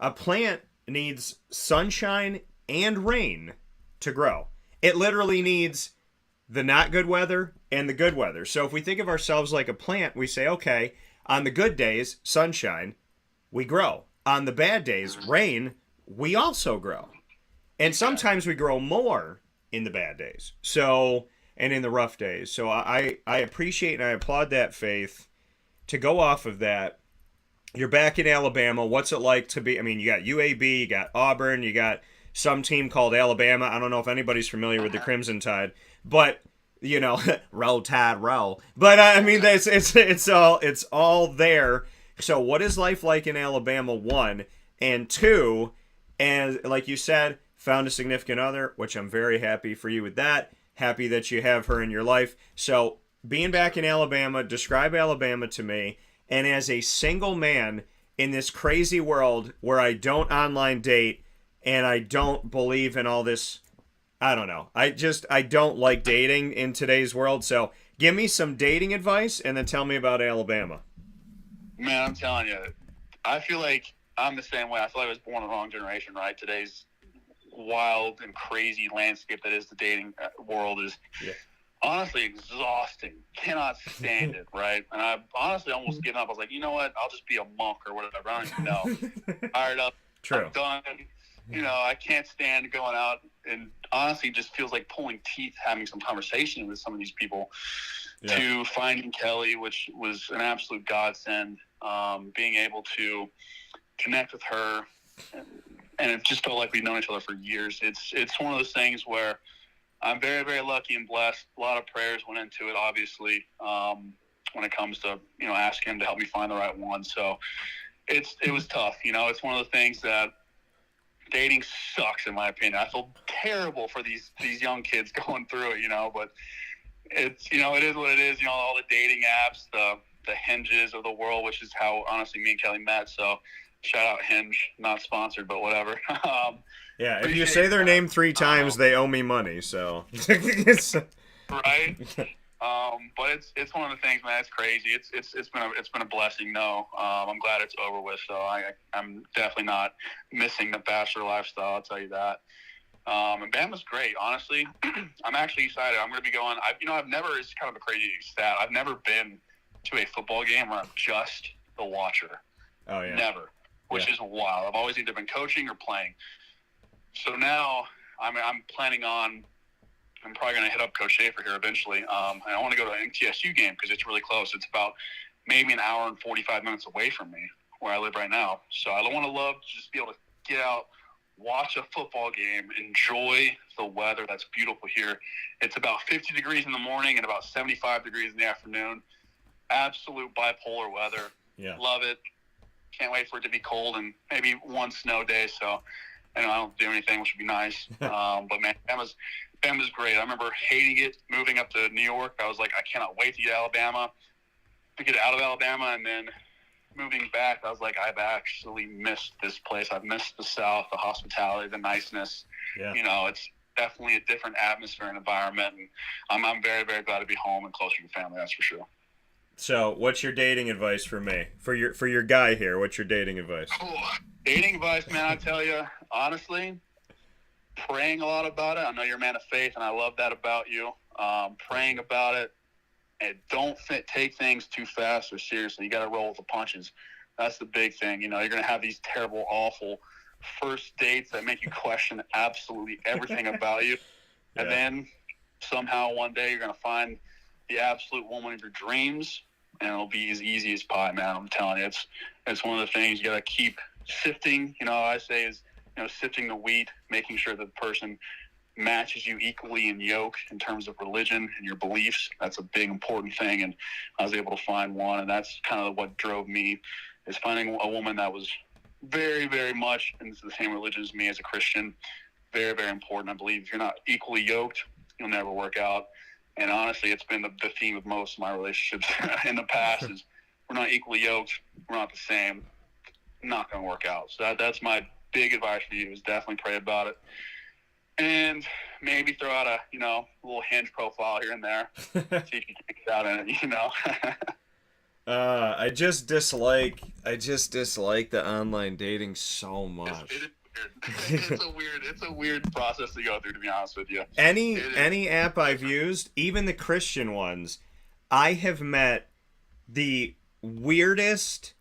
A plant needs sunshine and rain to grow. It literally needs the not good weather and the good weather. So if we think of ourselves like a plant, we say, okay, on the good days, sunshine, we grow. On the bad days, rain, we also grow. And sometimes we grow more in the bad days. So, and in the rough days. So I appreciate and I applaud that faith. To go off of that, you're back in Alabama. What's it like to be? I mean, you got UAB, you got Auburn, you got some team called Alabama. I don't know if anybody's familiar with the Crimson Tide, but roll Tide, roll. But I mean, it's all there. So, what is life like in Alabama? 1 and 2, and like you said, found a significant other, which I'm very happy for you with that. Happy that you have her in your life. So, being back in Alabama, describe Alabama to me. And as a single man in this crazy world where I don't online date and I don't believe in all this, I don't know. I don't like dating in today's world. So give me some dating advice and then tell me about Alabama. Man, I'm telling you, I feel like I'm the same way. I feel like I was born in the wrong generation, right? Today's wild and crazy landscape that is the dating world is honestly exhausting. Cannot stand it, right? And I honestly almost given up. I was like, you know what? I'll just be a monk or whatever. I don't even know. Fired up. True. I'm done. I can't stand going out, and honestly just feels like pulling teeth having some conversation with some of these people. To finding Kelly, which was an absolute godsend, being able to connect with her, and it just felt like we've known each other for years. It's one of those things where I'm very, very lucky and blessed. A lot of prayers went into it, obviously, when it comes to, asking him to help me find the right one. So it was tough. It's one of the things that dating sucks, in my opinion. I feel terrible for these young kids going through it, but it's, it is what it is. All the dating apps, the Hinges of the world, which is how, honestly, me and Kelly met. So shout out Hinge, not sponsored, but whatever. Yeah, if you say their name 3 times, they owe me money. So, right? But it's one of the things, man. It's crazy. It's been a blessing. No, I'm glad it's over with. So I'm definitely not missing the bachelor lifestyle. I'll tell you that. And Bama's great, honestly. I'm actually excited. I'm going to be going. I've never. It's kind of a crazy stat. I've never been to a football game where I'm just the watcher. Oh yeah. Never, which is wild. I've always either been coaching or playing. So now I'm planning on. I'm probably going to hit up Coach Schaefer here eventually. And I want to go to an MTSU game because it's really close. It's about maybe an hour and 45 minutes away from me where I live right now. So I want to love to just be able to get out, watch a football game, enjoy the weather that's beautiful here. It's about 50 degrees in the morning and about 75 degrees in the afternoon. Absolute bipolar weather. Yeah. Love it. Can't wait for it to be cold and maybe one snow day. So, I don't do anything, which would be nice. But man, Bama's great. I remember hating it, moving up to New York. I was like, I cannot wait to get out of Alabama, and then moving back, I was like, I've actually missed this place. I've missed the South, the hospitality, the niceness. Yeah. It's definitely a different atmosphere and environment, and I'm very, very glad to be home and closer to family. That's for sure. So, what's your dating advice for me? For your guy here, what's your dating advice? Oh, dating advice, man, I tell you, honestly, praying a lot about it. I know you're a man of faith, and I love that about you. Praying about it, and don't take things too fast or seriously. You got to roll with the punches. That's the big thing. You're going to have these terrible, awful first dates that make you question absolutely everything about you. Yeah. And then somehow one day you're going to find the absolute woman of your dreams, and it'll be as easy as pie, man. I'm telling you, it's one of the things you got to keep sifting. I say is, sifting the wheat, making sure the person matches you equally in yoke in terms of religion and your beliefs. That's a big, important thing, and I was able to find one, and that's kind of what drove me, is finding a woman that was very, very much into the same religion as me as a Christian. Very, very important. I believe if you're not equally yoked, you'll never work out. And honestly, it's been the theme of most of my relationships in the past is we're not equally yoked, we're not the same, not going to work out. So that's my big advice for you, is definitely pray about it. And maybe throw out a, little Hinge profile here and there. See if you can get out in it, I just dislike the online dating so much. It's a weird process to go through, to be honest with you. Any app I've used, even the Christian ones, I have met the weirdest,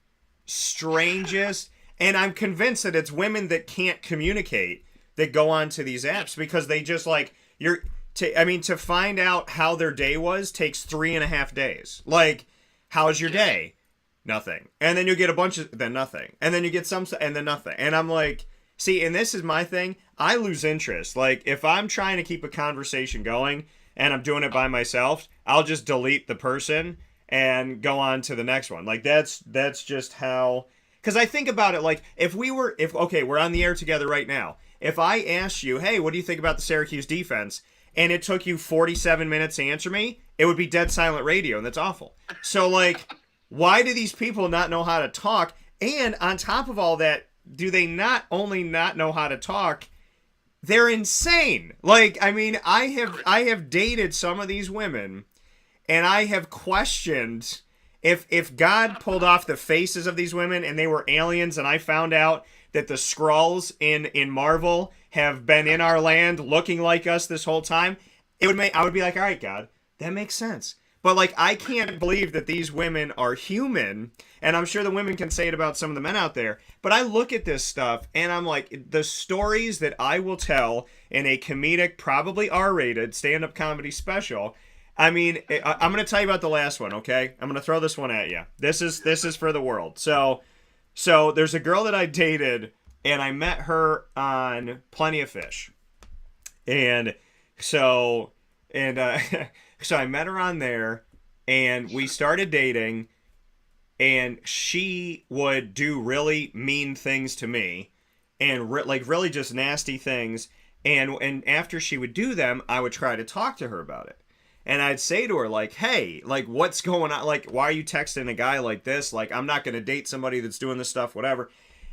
strangest, and I'm convinced that it's women that can't communicate that go onto these apps, because they just to find out how their day was takes 3.5 days. Like, how's your day? Nothing. And then you get a bunch of, then nothing. And then you get some, and then nothing. And I'm like, see, and this is my thing. I lose interest. Like, if I'm trying to keep a conversation going and I'm doing it by myself, I'll just delete the person and go on to the next one. Like, that's just how, because I think about it, like, okay, we're on the air together right now. If I asked you, hey, what do you think about the Syracuse defense? And it took you 47 minutes to answer me, it would be dead silent radio, and that's awful. So, like, why do these people not know how to talk? And on top of all that, do they not only not know how to talk, they're insane. Like, I mean, I have dated some of these women, and I have questioned if God pulled off the faces of these women and they were aliens, and I found out that the Skrulls in Marvel have been in our land looking like us this whole time, I would be like, all right, God, that makes sense. But, like, I can't believe that these women are human, and I'm sure the women can say it about some of the men out there, but I look at this stuff, and I'm like, the stories that I will tell in a comedic, probably R-rated, stand-up comedy special, I mean, I'm going to tell you about the last one, okay? I'm going to throw this one at you. This is for the world. So there's a girl that I dated, and I met her on Plenty of Fish. And so I met her on there, and we started dating, and she would do really mean things to me, and really just nasty things. And after she would do them, I would try to talk to her about it. And I'd say to her, like, hey, like, what's going on? Like, why are you texting a guy like this? Like, I'm not going to date somebody that's doing this stuff, whatever.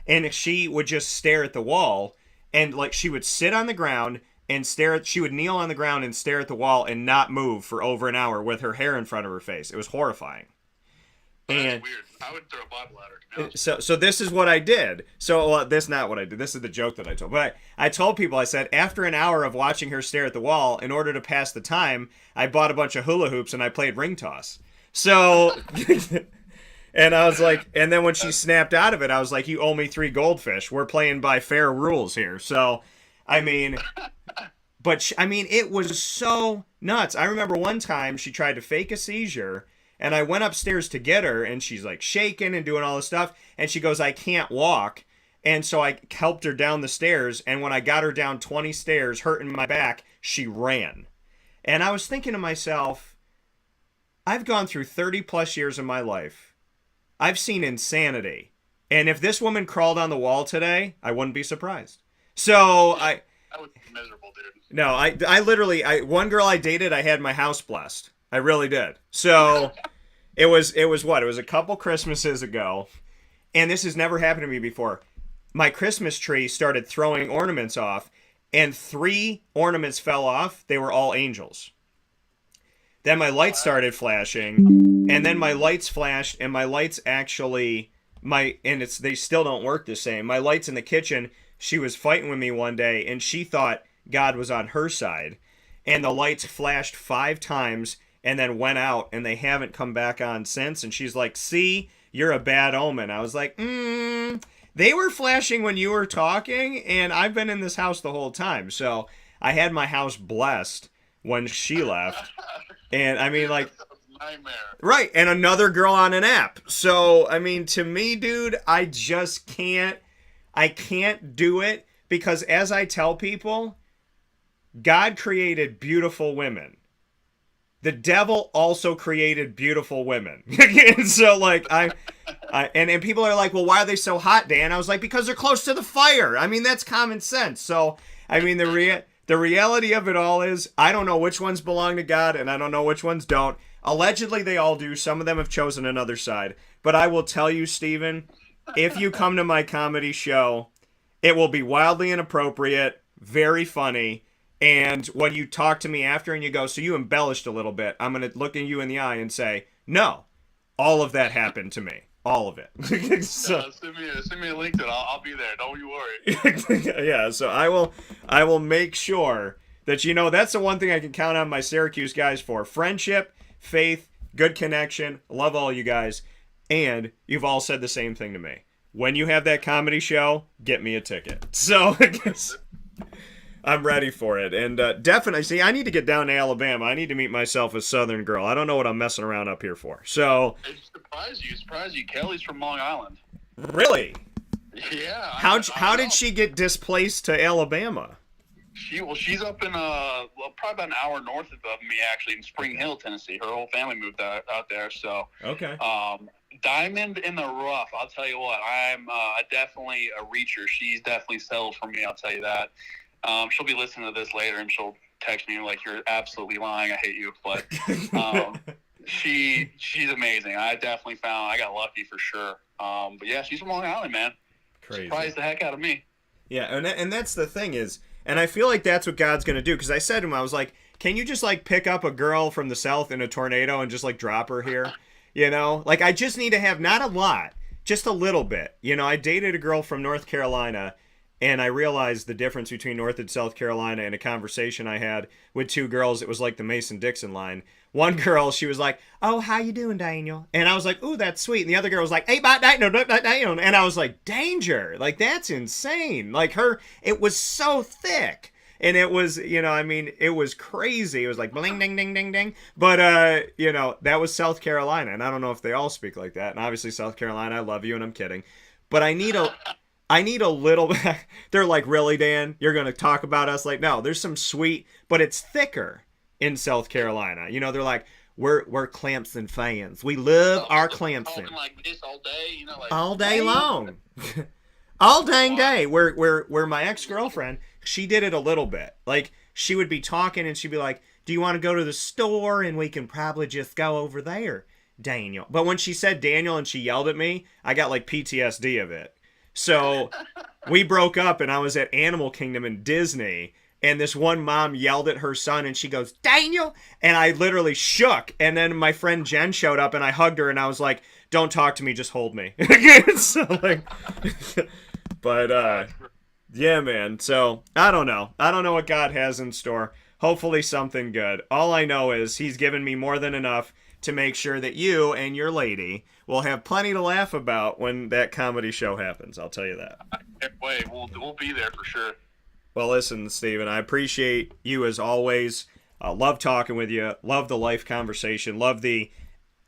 And she would just stare at the wall, and, like, she would sit on the ground and she would kneel on the ground and stare at the wall and not move for over an hour with her hair in front of her face. It was horrifying. That's weird. I would throw a Bible at her, to be honest. So this is what I did. This is not what I did. This is the joke that I told. But I told people, I said, after an hour of watching her stare at the wall, in order to pass the time, I bought a bunch of hula hoops and I played ring toss. So, and I was like, and then when she snapped out of it, I was like, you owe me 3 goldfish. We're playing by fair rules here. So, I mean, it was so nuts. I remember one time she tried to fake a seizure, and I went upstairs to get her, and she's like shaking and doing all this stuff, and she goes, I can't walk. And so I helped her down the stairs, and when I got her down 20 stairs, hurting my back, she ran. And I was thinking to myself, I've gone through 30 plus years of my life. I've seen insanity. And if this woman crawled on the wall today, I wouldn't be surprised. So I was miserable, dude. No, I literally, one girl I dated, I had my house blessed. I really did. So it was what? It was a couple Christmases ago, and this has never happened to me before. My Christmas tree started throwing ornaments off, and 3 ornaments fell off. They were all angels. Then my lights started flashing, and then my lights flashed, and my lights actually, they still don't work the same. My lights in the kitchen, she was fighting with me one day, and she thought God was on her side, and the lights flashed 5 times and then went out, and they haven't come back on since. And she's like, see, you're a bad omen. I was like, they were flashing when you were talking, and I've been in this house the whole time. So I had my house blessed when she left. And I mean, like, Nightmare. Right, and another girl on an app. So, I mean, to me, dude, I just can't do it, because as I tell people, God created beautiful women. The devil also created beautiful women. And so, like, and people are like, well, why are they so hot, Dan? I was like, because they're close to the fire. I mean, that's common sense. So, I mean, the reality of it all is, I don't know which ones belong to God, and I don't know which ones don't. Allegedly, they all do. Some of them have chosen another side. But I will tell you, Steven, if you come to my comedy show, it will be wildly inappropriate, very funny, and when you talk to me after and you go, so you embellished a little bit, I'm going to look at you in the eye and say, no, all of that happened to me. All of it. So, send me a link to it. I'll be there. Don't you worry. Yeah, so I will make sure that, that's the one thing I can count on my Syracuse guys for. Friendship, faith, good connection. Love all you guys. And you've all said the same thing to me. When you have that comedy show, get me a ticket. So I'm ready for it. And definitely, see, I need to get down to Alabama. I need to meet myself a Southern girl. I don't know what I'm messing around up here for. So It surprised you. Kelly's from Long Island. Really? Yeah. How did she get displaced to Alabama? She's up in probably about an hour north of me, actually, in Spring Hill, Tennessee. Her whole family moved out there. So okay. Diamond in the rough. I'll tell you what. I'm definitely a reacher. She's definitely settled for me. I'll tell you that. She'll be listening to this later, and she'll text me like, "You're absolutely lying. I hate you." But she's amazing. I definitely I got lucky for sure. But yeah, she's from Long Island, man. Crazy. Surprised the heck out of me. Yeah, and that's the thing is, and I feel like that's what God's gonna do, because I said to him, I was like, can you just like pick up a girl from the South in a tornado and just like drop her here? Like I just need to have not a lot, just a little bit. I dated a girl from North Carolina, and I realized the difference between North and South Carolina in a conversation I had with 2 girls. It was like the Mason-Dixon line. One girl, she was like, oh, how you doing, Daniel? And I was like, ooh, that's sweet. And the other girl was like, hey, bye, Daniel. And I was like, danger. Like, that's insane. Like, it was so thick. And it was, it was crazy. It was like, bling, ding, ding, ding, ding. But, that was South Carolina. And I don't know if they all speak like that. And obviously, South Carolina, I love you, and I'm kidding. But I need a little bit. They're like, really, Dan? You're going to talk about us? Like, no, there's some sweet, but it's thicker in South Carolina. They're like, we're Clemson fans. We love our Clemson. Like this all day, all day long. All dang day. Where my ex-girlfriend, she did it a little bit. Like, she would be talking and she'd be like, do you want to go to the store and we can probably just go over there, Daniel? But when she said Daniel and she yelled at me, I got like PTSD of it. So we broke up, and I was at Animal Kingdom in Disney, and this one mom yelled at her son, and she goes, Daniel! And I literally shook, and then my friend Jen showed up, and I hugged her, and I was like, don't talk to me, just hold me. So, like, but, yeah, man. So, I don't know. I don't know what God has in store. Hopefully something good. All I know is he's given me more than enough to make sure that you and your lady will have plenty to laugh about when that comedy show happens. I'll tell you that. I can't wait. We'll be there for sure. Well, listen, Steven, I appreciate you as always. Love talking with you. Love the life conversation. Love the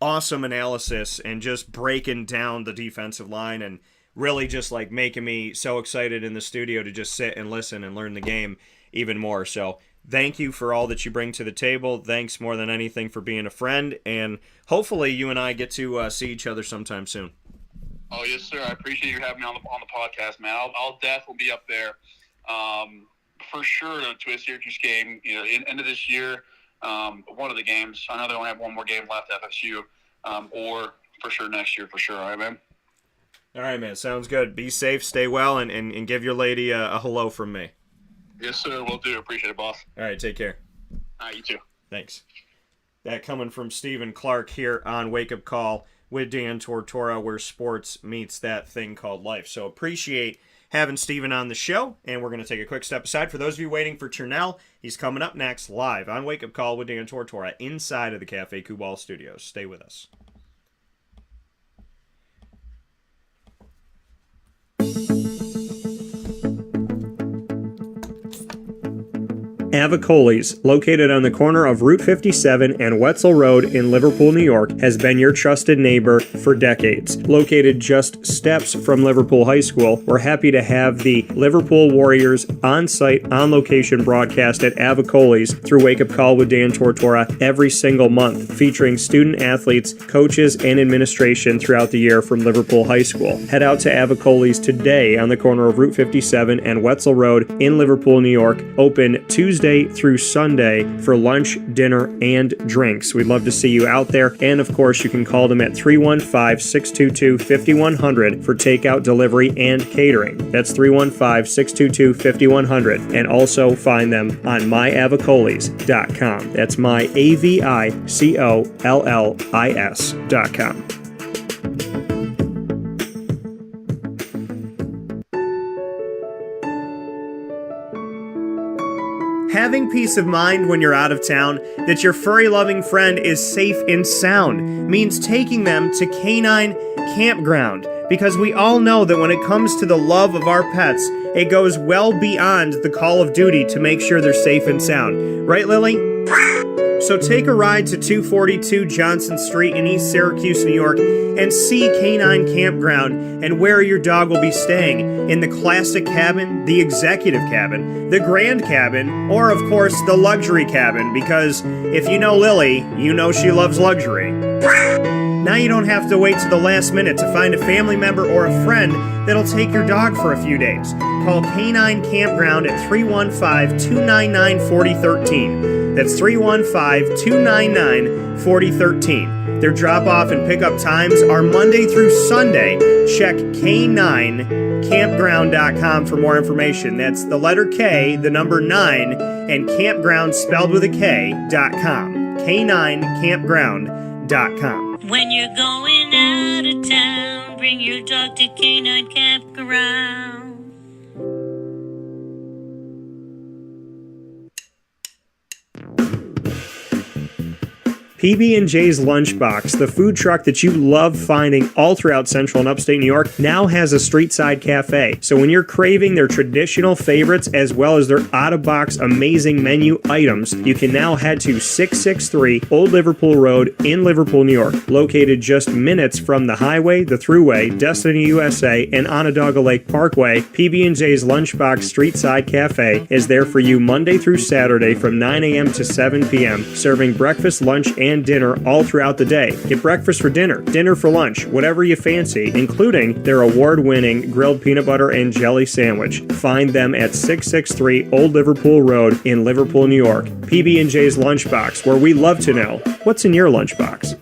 awesome analysis and just breaking down the defensive line and really just like making me so excited in the studio to just sit and listen and learn the game even more. So thank you for all that you bring to the table. Thanks more than anything for being a friend, and hopefully you and I get to see each other sometime soon. Oh, yes, sir. I appreciate you having me on the podcast, man. I'll definitely be up there for sure to a Syracuse game. End of this year, one of the games. I know they only have one more game left at FSU, or for sure next year, for sure. All right, man. All right, man. Sounds good. Be safe, stay well, and give your lady a hello from me. Yes, sir. Will do. Appreciate it, boss. All right, take care. All right, you too. Thanks. That coming from Stephen Clark here on Wake Up Call with Dan Tortora, where sports meets that thing called life. So appreciate having Stephen on the show, and we're going to take a quick step aside. For those of you waiting for Turnell, he's coming up next live on Wake Up Call with Dan Tortora inside of the Cafe Kubal studios. Stay with us. Avicolli's, located on the corner of Route 57 and Wetzel Road in Liverpool, New York, has been your trusted neighbor for decades. Located just steps from Liverpool High School, we're happy to have the Liverpool Warriors on-site, on-location broadcast at Avicolli's through Wake Up Call with Dan Tortora every single month, featuring student athletes, coaches, and administration throughout the year from Liverpool High School. Head out to Avicolli's today on the corner of Route 57 and Wetzel Road in Liverpool, New York, open Tuesday through Sunday for lunch, dinner, and drinks. We'd love to see you out there. And of course, you can call them at 315-622-5100 for takeout, delivery, and catering. That's 315-622-5100. And also find them on myavicollis.com. That's myavicollis.com. Having peace of mind when you're out of town that your furry-loving friend is safe and sound means taking them to Canine Campground, because we all know that when it comes to the love of our pets, it goes well beyond the call of duty to make sure they're safe and sound. Right, Lily? So take a ride to 242 Johnson Street in East Syracuse, New York, and see Canine Campground and where your dog will be staying in the classic cabin, the executive cabin, the grand cabin, or of course the luxury cabin, because if you know Lily, you know she loves luxury. Now you don't have to wait to the last minute to find a family member or a friend that'll take your dog for a few days. Call Canine Campground at 315-299-4013. That's 315-299-4013. Their drop-off and pickup times are Monday through Sunday. Check K9campground.com for more information. That's the letter K, the number 9, and campground spelled with a K.com. K9campground.com. When you're going out of town, bring your dog to Canine Campground. PB&J's Lunchbox, the food truck that you love finding all throughout Central and Upstate New York, now has a street-side cafe. So when you're craving their traditional favorites as well as their out-of-box amazing menu items, you can now head to 663 Old Liverpool Road in Liverpool, New York. Located just minutes from the highway, the Thruway, Destiny USA, and Onondaga Lake Parkway, PB&J's Lunchbox Street-Side Cafe is there for you Monday through Saturday from 9 a.m. to 7 p.m., serving breakfast, lunch, and dinner all throughout the day. Get breakfast for dinner, dinner for lunch, whatever you fancy, including their award-winning grilled peanut butter and jelly sandwich. Find them at 663 Old Liverpool Road in Liverpool, New York. PB&J's Lunchbox, where we love to know what's in your lunchbox.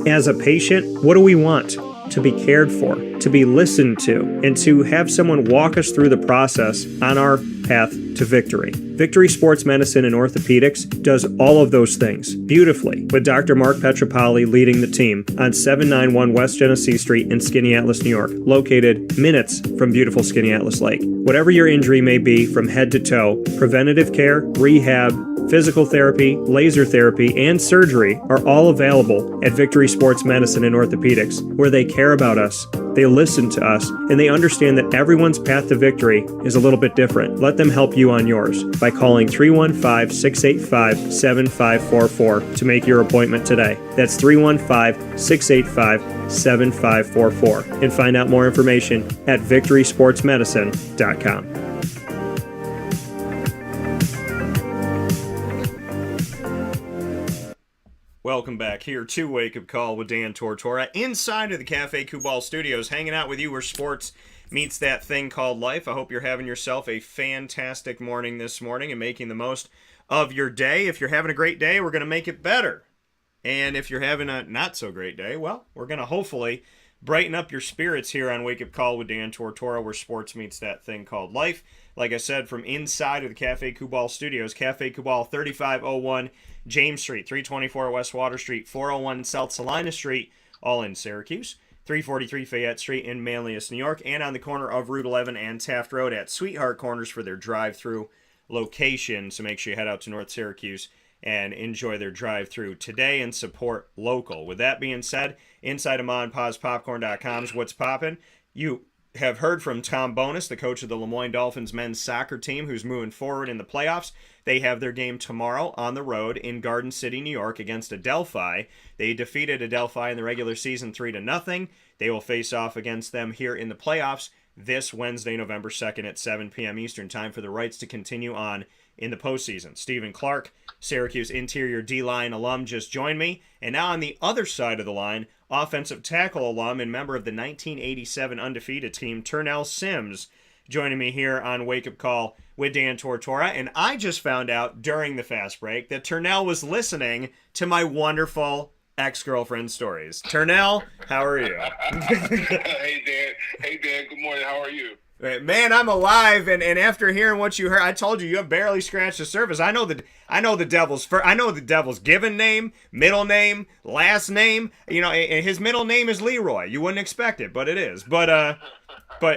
As a patient, what do we want? To be cared for, to be listened to, and to have someone walk us through the process on our path to victory. Victory Sports Medicine and Orthopedics does all of those things beautifully, with Dr. Mark Petropoli leading the team on 791 West Genesee Street in Skaneateles, New York, located minutes from beautiful Skaneateles Lake. Whatever your injury may be from head to toe, preventative care, rehab, physical therapy, laser therapy, and surgery are all available at Victory Sports Medicine and Orthopedics, where they care about us, they listen to us, and they understand that everyone's path to victory is a little bit different. Let them help you on yours by calling 315-685-7544 to make your appointment today. That's 315-685-7544. And find out more information at victorysportsmedicine.com. Welcome back here to Wake Up Call with Dan Tortora inside of the Cafe Kubal Studios, hanging out with you where sports meets that thing called life. I hope you're having yourself a fantastic morning this morning and making the most of your day. If you're having a great day, we're going to make it better. And if you're having a not so great day, well, we're going to hopefully brighten up your spirits here on Wake Up Call with Dan Tortora, where sports meets that thing called life. Like I said, from inside of the Cafe Kubal Studios, Cafe Kubal, 3501 James Street, 324 West Water Street, 401 South Salina Street, all in Syracuse, 343 Fayette Street in Manlius, New York, and on the corner of Route 11 and Taft Road at Sweetheart Corners for their drive-through location. So make sure you head out to North Syracuse and enjoy their drive-through today and support local. With that being said, inside of MonPawsPopcorn.com is what's popping. You have heard from Tom Bonus, the coach of the Moyne Dolphins men's soccer team, who's moving forward in the playoffs. They have their game tomorrow on the road in Garden City, New York, against Adelphi. They defeated Adelphi in the regular season 3-0. They will face off against them here in the playoffs this Wednesday, November 2nd at 7 p.m. Eastern Time for the rights to continue on in the postseason. Stephen Clark, Syracuse interior D-line alum, just joined me. And now on the other side of the line, offensive tackle alum and member of the 1987 undefeated team, Turnell Sims, joining me here on Wake Up Call with Dan Tortora. And I just found out during the fast break that Turnell was listening to my wonderful ex-girlfriend stories. Turnell, how are you? Hey, Dan. Hey, Dan. Good morning. How are you? Man, I'm alive, and after hearing what you heard, I told you have barely scratched the surface. I know the devil's given name, middle name, last name. You know, and his middle name is Leroy. You wouldn't expect it, but it is. But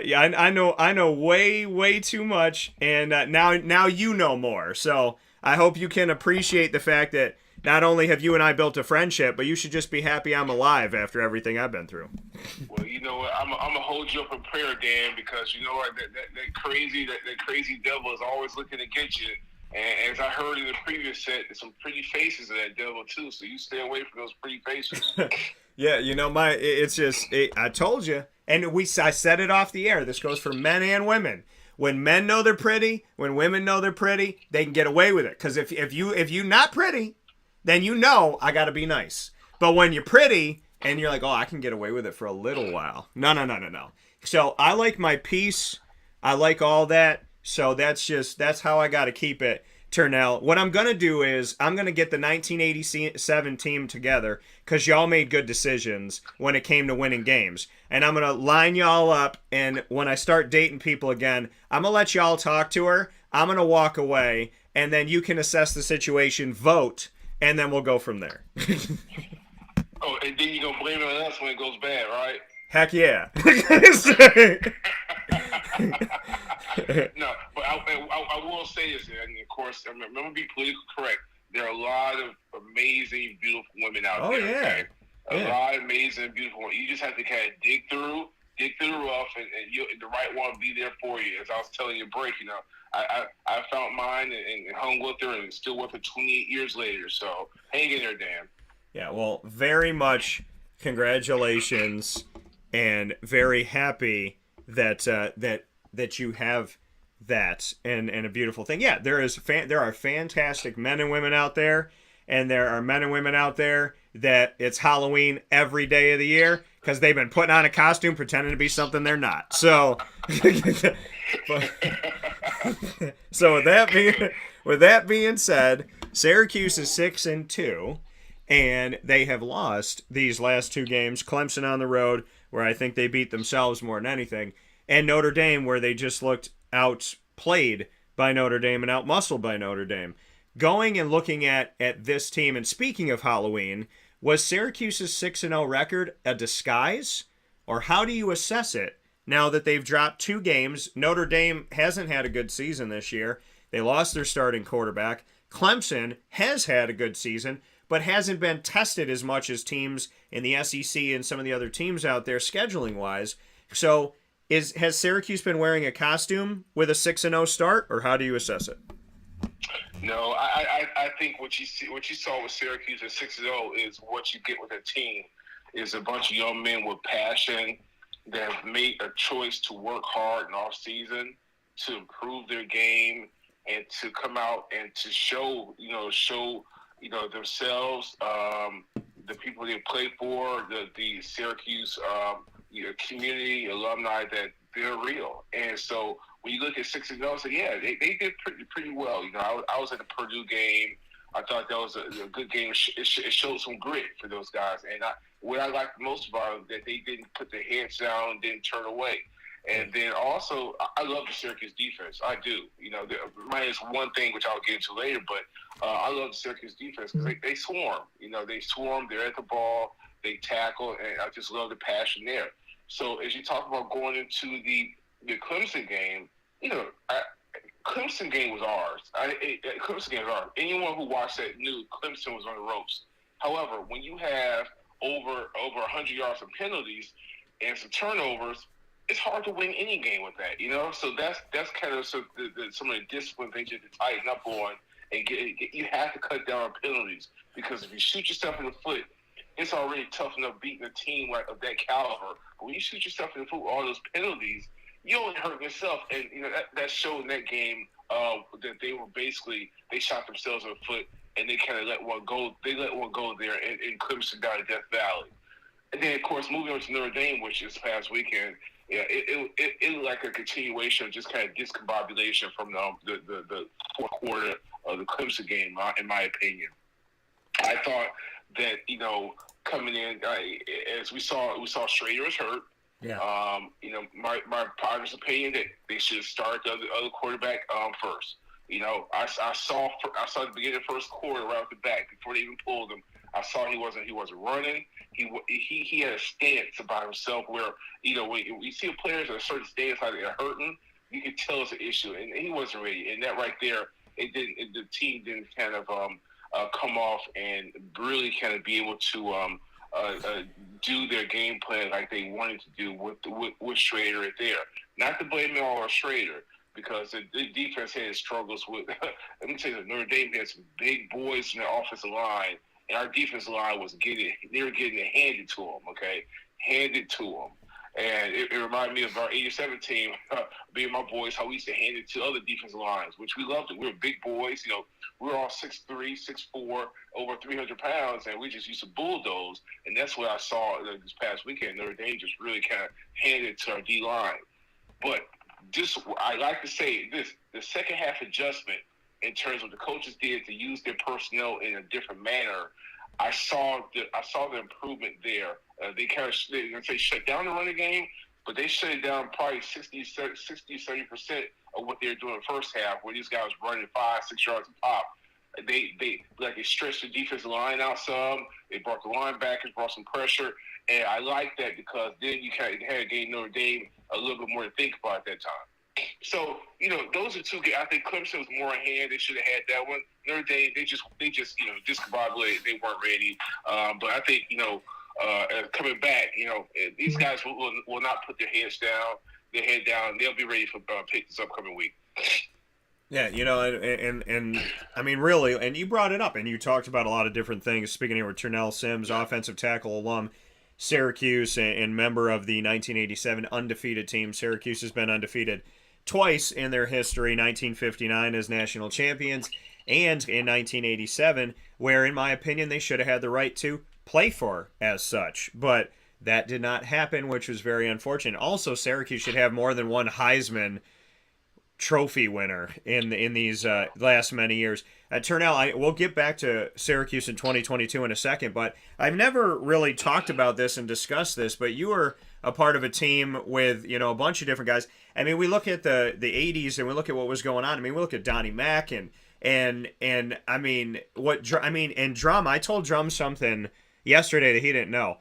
yeah, I know way too much, and now you know more. So I hope you can appreciate the fact that not only have you and I built a friendship, but you should just be happy I'm alive after everything I've been through. Well, you know what? I'm gonna hold you up in prayer, Dan, because you know what? That crazy devil is always looking to get you. And as I heard in the previous set, there's some pretty faces of that devil too. So you stay away from those pretty faces. Yeah, you know I told you, and I said it off the air. This goes for men and women. When men know they're pretty, when women know they're pretty, they can get away with it. Because if you not pretty, then you know I got to be nice. But when you're pretty and you're like, oh, I can get away with it for a little while. No. So I like my peace. I like all that. So that's how I got to keep it, Turnell. What I'm going to do is I'm going to get the 1987 team together because y'all made good decisions when it came to winning games. And I'm going to line y'all up. And when I start dating people again, I'm going to let y'all talk to her. I'm going to walk away. And then you can assess the situation, vote, and then we'll go from there. Oh, and then you're going to blame it on us when it goes bad, right? Heck yeah. No, but I will say this, and of course, remember to be politically correct. There are a lot of amazing, beautiful women out there. Yeah. Okay? A lot of amazing, beautiful women. You just have to kind of dig through the rough, and the right one will be there for you. As I was telling you, break, you know, I found mine and hung with her and still with her 28 years later. So hang in there, Dan. Yeah, well, very much congratulations, and very happy that you have that and a beautiful thing. Yeah, there are fantastic men and women out there, and there are men and women out there that it's Halloween every day of the year because they've been putting on a costume pretending to be something they're not. So, so with that being said, Syracuse is 6-2, and they have lost these last two games. Clemson on the road, where I think they beat themselves more than anything, and Notre Dame, where they just looked outplayed by Notre Dame and outmuscled by Notre Dame. Going and looking at this team, and speaking of Halloween, was Syracuse's 6-0 record a disguise? Or how do you assess it now that they've dropped two games? Notre Dame hasn't had a good season this year. They lost their starting quarterback. Clemson has had a good season, but hasn't been tested as much as teams in the SEC and some of the other teams out there scheduling-wise. So has Syracuse been wearing a costume with a 6-0 start, or how do you assess it? No, I think what you saw with Syracuse at 6-0 is what you get with a team is a bunch of young men with passion that have made a choice to work hard in off season to improve their game and to come out and to show themselves, the people they play for, the Syracuse community, alumni, that they're real. And so when you look at 6-0, so yeah, they did pretty well. I was at the Purdue game. I thought that was a good game. It showed some grit for those guys. And what I liked most about it, that they didn't put their heads down, didn't turn away. And then also, I love the Syracuse defense. I do. Minus one thing, which I'll get into later, but I love the Syracuse defense because they swarm. They swarm. They're at the ball. They tackle, and I just love the passion there. So as you talk about going into the Clemson game, Clemson game was ours. Clemson game was ours. Anyone who watched that knew Clemson was on the ropes. However, when you have over 100 yards of penalties and some turnovers, it's hard to win any game with that, So that's kind of some of the discipline things you have to tighten up on, and you have to cut down on penalties, because if you shoot yourself in the foot, it's already tough enough beating a team of that caliber. But when you shoot yourself in the foot with all those penalties, you only hurt yourself. And that showed in that game that they shot themselves in the foot, and they kind of let one go. They let one go there in Clemson down in Death Valley. And then, of course, moving on to Notre Dame, which is past weekend, it looked like a continuation of just kind of discombobulation from the fourth quarter of the Clemson game, in my opinion. I thought that, coming in, as we saw Schrader was hurt. Yeah. My partner's opinion that they should start the other quarterback first. I saw at the beginning of the first quarter right off the back before they even pulled him. I saw he wasn't running. He had a stance about himself where, when you see players at a certain stance like they're hurting, you can tell it's an issue, and he wasn't ready. And that right there, the team didn't kind of come off and really kind of be able to do their game plan like they wanted to do with Schrader right there. Not to blame it all on Schrader, because the defense had struggles with. Let me tell you, Notre Dame had some big boys in their offensive line, and our defensive line were getting it handed to them. Okay, handed to them. And it reminded me of our 87 team, being my boys, how we used to hand it to other defensive lines, which we loved it. We were big boys, we were all 6'3", 6'4", over 300 pounds, and we just used to bulldoze. And that's what I saw this past weekend. Notre Dame just really kind of handed it to our D-line. But I like to say this, the second half adjustment in terms of what the coaches did to use their personnel in a different manner, I saw the improvement there. They kind of shut down the running game, but they shut it down probably 60-70% of what they were doing in the first half, where these guys running 5-6 yards a pop. They stretched the defensive line out some. They brought the linebackers, brought some pressure, and I like that, because then you kind of had gave Notre Dame a little bit more to think about at that time. So, those are two games. I think Clemson was more in hand. They should have had that one. Notre Dame, they just discombobulated. They weren't ready. But I think, coming back, these guys will not put their head down. They'll be ready for pick this upcoming week. Yeah, and I mean, really, and you brought it up, and you talked about a lot of different things. Speaking here with Turnell Sims, offensive tackle alum, Syracuse, and member of the 1987 undefeated team. Syracuse has been undefeated twice in their history, 1959 as national champions, and in 1987, where, in my opinion, they should have had the right to play for as such. But that did not happen, which was very unfortunate. Also, Syracuse should have more than one Heisman Trophy winner in these last many years. Turnell, we'll get back to Syracuse in 2022 in a second, but I've never really talked about this and discussed this, but you were a part of a team with, a bunch of different guys. I mean, we look at the 80s and we look at what was going on. I mean, we look at Donnie Mack and I mean, and Drum, I told Drum something yesterday that he didn't know.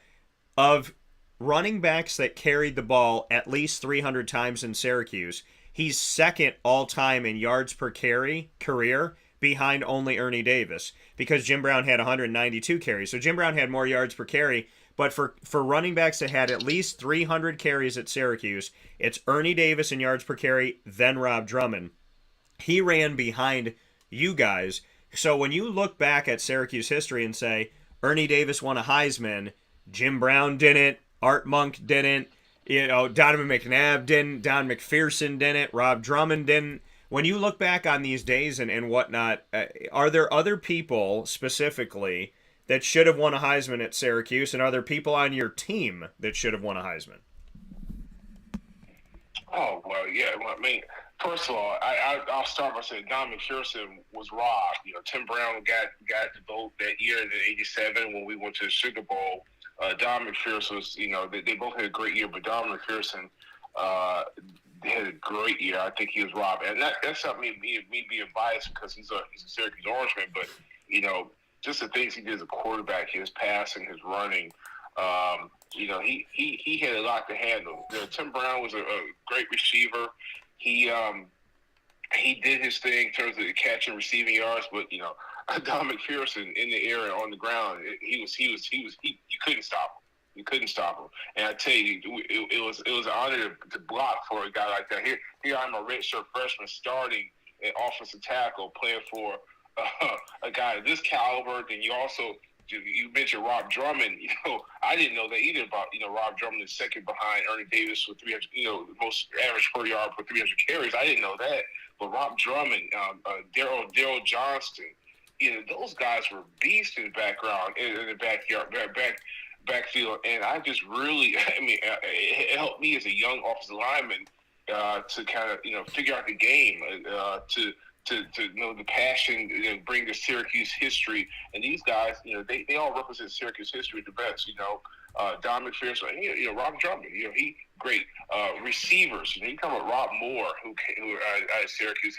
Of running backs that carried the ball at least 300 times in Syracuse, he's second all-time in yards per carry career behind only Ernie Davis because Jim Brown had 192 carries. So Jim Brown had more yards per carry, but for running backs that had at least 300 carries at Syracuse, it's Ernie Davis in yards per carry, then Rob Drummond. He ran behind you guys. So when you look back at Syracuse history and say, Ernie Davis won a Heisman, Jim Brown didn't, Art Monk didn't, Donovan McNabb didn't, Don McPherson didn't, Rob Drummond didn't. When you look back on these days and whatnot, are there other people specifically that should have won a Heisman at Syracuse, and are there people on your team that should have won a Heisman? Oh, well, yeah. Well, I mean, first of all, I'll start by saying Don McPherson was robbed. Tim Brown got the vote that year in '87 when we went to the Sugar Bowl. Don McPherson was, they both had a great year, but Don McPherson had a great year. I think he was robbed, and that's not me being biased because he's a Syracuse Orange fan, but just the things he did as a quarterback, his passing, his running. He had a lot to handle. Tim Brown was a great receiver. He did his thing in terms of the catch and receiving yards, but Don McPherson in the air and on the ground, you couldn't stop him. You couldn't stop him. And I tell you, it was an honor to block for a guy like that. Here I'm a redshirt freshman starting an offensive tackle playing for a guy of this caliber. Then you mentioned Rob Drummond. I didn't know that either about, Rob Drummond is second behind Ernie Davis with 300, the most average per yard for 300 carries. I didn't know that. But Rob Drummond, Daryl Johnston, those guys were beasts in the background, in the backfield. And I just really, it helped me as a young offensive lineman to kind of, figure out the game, to know the passion, bring the Syracuse history. And these guys, they all represent Syracuse history the best, Don McPherson, Rob Drummond, he great. Receivers, you come with Rob Moore, who at Syracuse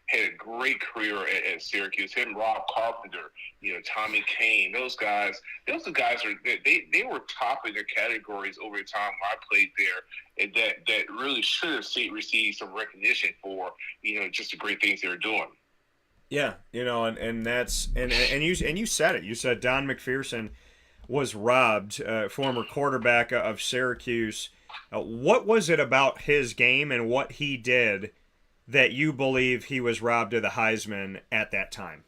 had a great career at Syracuse. Him, Rob Carpenter, Tommy Kane, those guys they were top in their categories over the time I played there, and that really should have received some recognition for just the great things they were doing. Yeah, and that's and you said it. You said Don McPherson was robbed, former quarterback of Syracuse. What was it about his game and what he did that you believe he was robbed of the Heisman at that time?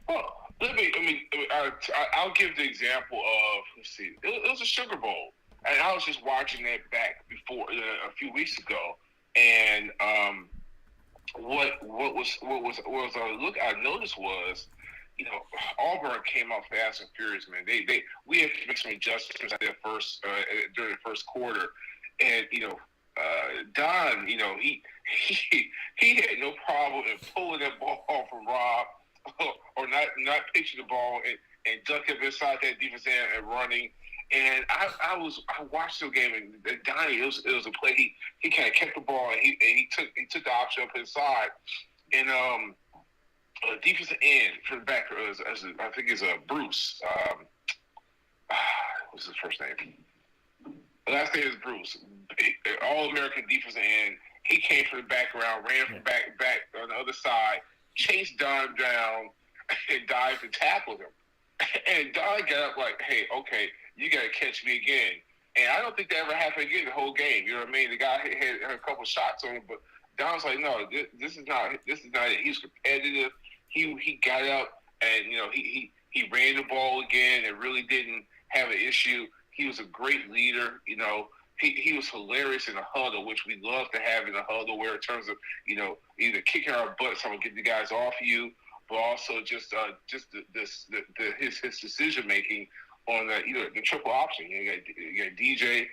Well, I'll give the example of, let's see, it was a Sugar Bowl, and I was just watching that back before a few weeks ago, and what I noticed was, Auburn came out fast and furious, man. We had to make some adjustments at during the first quarter, and Don, he had no problem in pulling that ball from Rob, or not pitching the ball and ducking inside that defense end and running. And I watched the game, and Donnie, it was a play. He kind of kept the ball, and he took the option up inside, and defensive end for the back, I think it's Bruce. What's his first name? Last name is Bruce. All-American defensive end. He came from the background, ran from back on the other side, chased Don down, and dived and tackled him. And Don got up like, hey, okay, you got to catch me again. And I don't think that ever happened again the whole game. You know what I mean? The guy had a couple shots on him, but Don's like, no, this is not it. He was competitive. He got up and he ran the ball again and really didn't have an issue. He was a great leader. He was hilarious in the huddle, which we love to have in the huddle, where in terms of either kicking our butts, trying to get the guys off you, but also just his decision making on the triple option. You got DJ,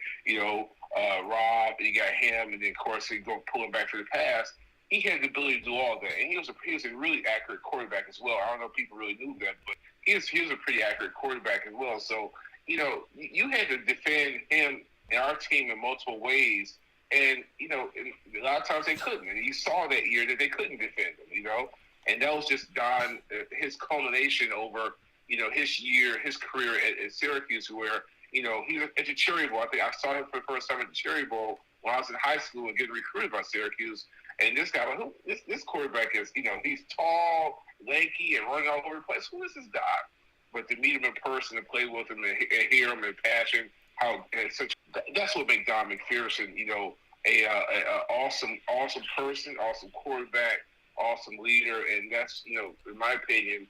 Rob, you got him, and then of course he go pulling back for the pass. He had the ability to do all that, and he was a really accurate quarterback as well. I don't know if people really knew that, but he was a pretty accurate quarterback as well. So you had to defend him and our team in multiple ways, and a lot of times they couldn't. And you saw that year that they couldn't defend him, and that was just Don, his culmination over his career at Syracuse, where he was at the Cherry Bowl. I think I saw him for the first time at the Cherry Bowl when I was in high school and getting recruited by Syracuse. And this guy, this quarterback is, he's tall, lanky, and running all over the place. Who is this guy? But to meet him in person and play with him and hear him in passion, that's what makes Don McPherson, a awesome person, awesome quarterback, awesome leader, and that's, in my opinion,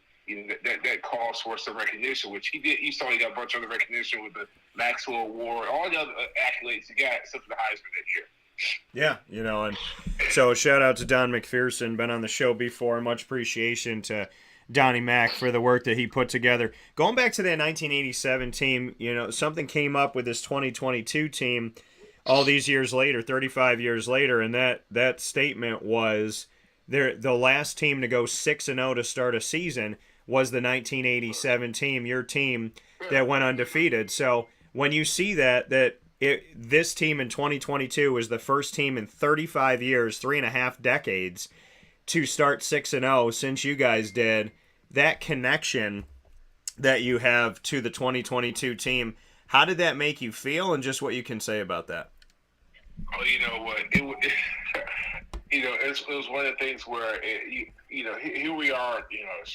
that calls for some recognition, which he did. You saw he got a bunch of other recognition with the Maxwell Award, all the other accolades he got, except for the Heisman that year. Yeah, and so shout out to Don McPherson, been on the show before. Much appreciation to Donnie Mack for the work that he put together. Going back to that 1987 team, something came up with this 2022 team all these years later, 35 years later, and that statement was the last team to go 6-0 to start a season was the 1987 team, your team that went undefeated. So when you see this team in 2022 was the first team in 35 years, 3.5 decades, to start 6-0 since you guys did, that connection that you have to the 2022 team, how did that make you feel, and just what you can say about that? Oh, you know what? It was one of the things where, here we are,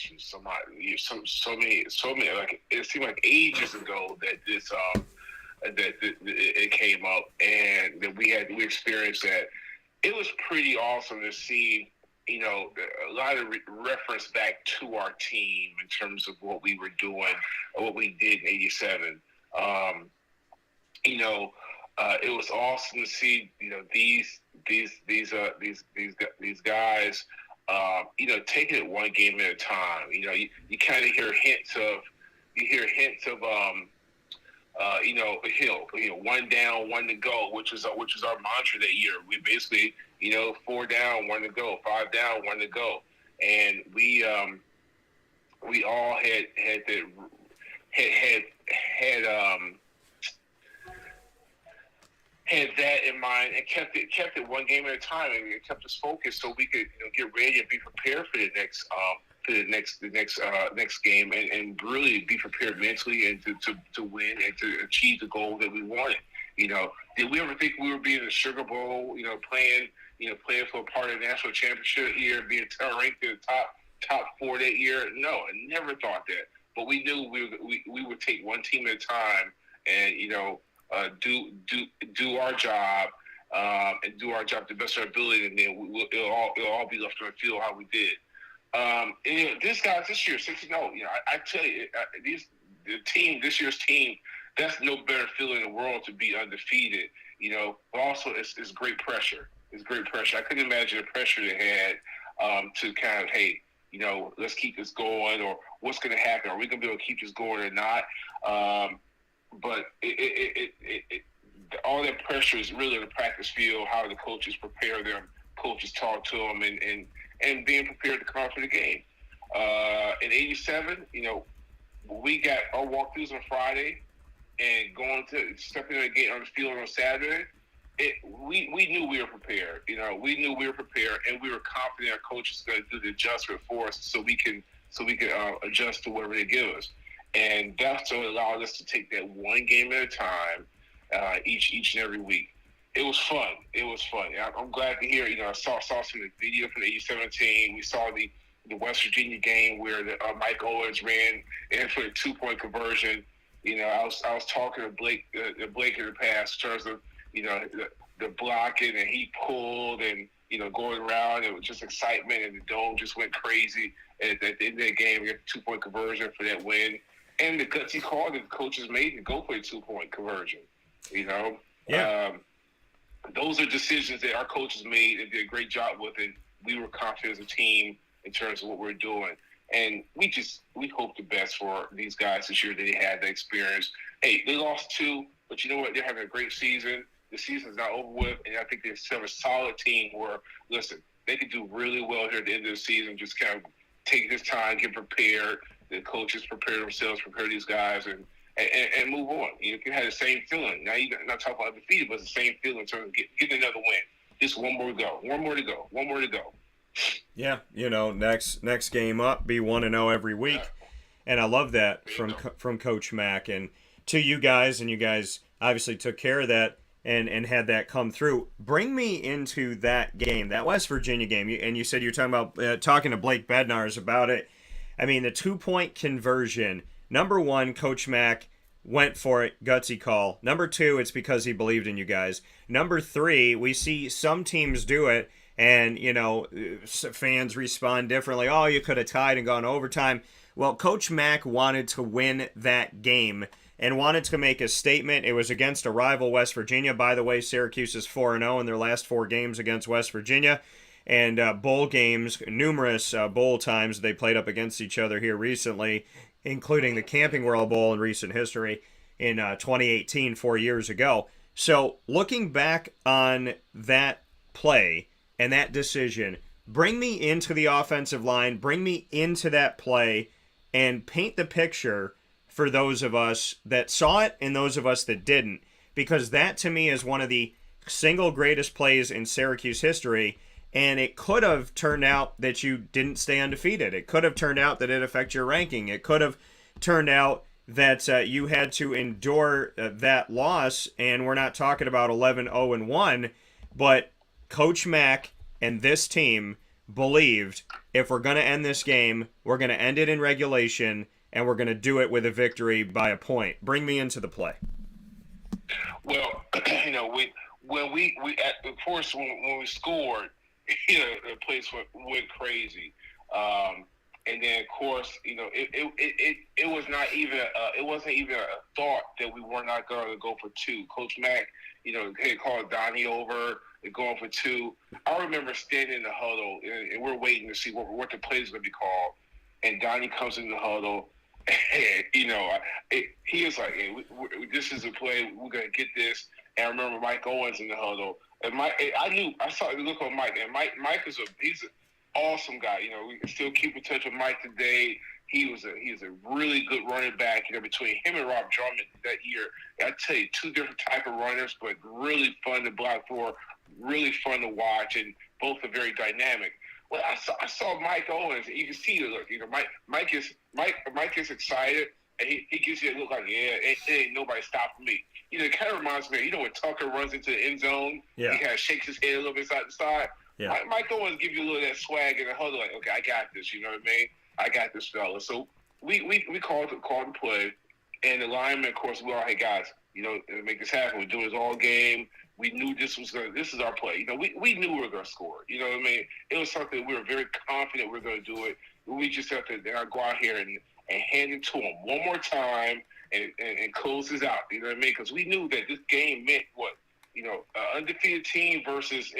so many, like, it seemed like ages ago that this, that it came up, and that we experienced that. It was pretty awesome to see, a lot of reference back to our team in terms of what we were doing, or what we did in '87. It was awesome to see, these guys, taking it one game at a time. You kind of hear hints of, one down, one to go, which was our mantra that year. We basically, 4 down, 1 to go, 5 down, 1 to go, and we all had that in mind, and kept it one game at a time, and it kept us focused so we could get ready and be prepared for the next game, and really be prepared mentally and to win and to achieve the goal that we wanted. Did we ever think we would be in the Sugar Bowl? Playing for a part of the national championship year, being ranked in the top 4 that year? No, I never thought that. But we knew we would take one team at a time, and do our job, and do our job to the best of our ability, and then it'll all be left on the field how we did. This year 6-0. I tell you, this year's team, that's no better feeling in the world to be undefeated. But also it's great pressure. It's great pressure. I couldn't imagine the pressure they had to kind of, hey, let's keep this going, or what's going to happen? Are we going to be able to keep this going or not? But all that pressure is really in the practice field, how the coaches prepare them, coaches talk to them, and being prepared to come out for the game. In '87, we got our walkthroughs on Friday, and stepping in the gate on the field on Saturday. We knew we were prepared. We knew we were prepared, and we were confident our coaches were going to do the adjustment for us, so we can adjust to whatever they give us. And that's what allowed us to take that one game at a time, each and every week. It was fun. I'm glad to hear. I saw some of the video from the '87 team. We saw the West Virginia game where Mike Owens ran in for a 2-point conversion. I was talking to Blake in the past in terms of the blocking, and he pulled and going around. It was just excitement, and the dome just went crazy. And at the end of the game, we got the 2-point conversion for that win, and the gutsy call that the coaches made to go for the 2-point conversion. Yeah. Those are decisions that our coaches made and did a great job with, and we were confident as a team in terms of what we're doing. And we hope the best for these guys this year, that they had the experience. Hey, they lost 2, but you know what? They're having a great season. The season's not over with, and I think they have a solid team where, listen, they could do really well here at the end of the season. Just kind of take this time, get prepared. The coaches prepare themselves, prepare these guys, and move on. You can have the same feeling. Now you're not talking about defeated, but it's the same feeling in terms of getting another win. Just one more to go. Yeah, next game up, be 1-0 every week, and I love that from Coach Mack. And to you guys, and you guys obviously took care of that. and had that come through. Bring me into that game, that West Virginia game. And you said you're talking about talking to Blake Bednarz about it. I mean, the 2-point conversion. Number one, Coach Mack went for it, gutsy call. Number two, it's because he believed in you guys. Number three, we see some teams do it, and, you know, fans respond differently. Oh, you could have tied and gone overtime. Well, Coach Mack wanted to win that game and wanted to make a statement. It was against a rival, West Virginia. By the way, Syracuse is 4-0 in their last 4 games against West Virginia. And bowl games, numerous bowl times they played up against each other here recently, including the Camping World Bowl in recent history in 2018, 4 years ago. So looking back on that play and that decision, bring me into the offensive line, bring me into that play, and paint the picture for those of us that saw it and those of us that didn't, because that to me is one of the single greatest plays in Syracuse history. And it could have turned out that you didn't stay undefeated. It could have turned out that it affected your ranking. It could have turned out that you had to endure that loss. And we're not talking about 11-0-1, but Coach Mack and this team believed if we're going to end this game, we're going to end it in regulation, and we're going to do it with a victory by a point. Bring me into the play. Well, you know, when we of course when we scored, you know, the place went crazy. And then, of course, you know, it was not even it wasn't even a thought that we were not going to go for 2. Coach Mack, you know, had called Donnie over and going for 2. I remember standing in the huddle and we're waiting to see what the play is going to be called. And Donnie comes in the huddle, and you know, he was like, "Hey, this is a play. We're going to get this." And I remember Mike Owens in the huddle. And I saw the look on Mike, and Mike he's an awesome guy. You know, we can still keep in touch with Mike today. He's a really good running back. You know, between him and Rob Drummond that year, I tell you, 2 different type of runners, but really fun to block for, really fun to watch, and both are very dynamic. Well, I saw Mike Owens, and you can see the look. You know, Mike is excited, and he gives you a look like, yeah, ain't nobody stopping me. You know, it kind of reminds me, you know, when Tucker runs into the end zone, he kind of shakes his head a little bit side to side. Yeah. Mike Owens gives you a little of that swag in the huddle, like, okay, I got this, you know what I mean? I got this fella. So we called the play, and the lineman, of course, we all, hey, guys, you know, to make this happen, we're doing this all game. We knew this is our play. You know, we knew we were going to score. You know what I mean? It was something we were very confident we were going to do it. We just have to go out here and hand it to them one more time and close this out. You know what I mean? Because we knew that this game meant what? You know, undefeated team versus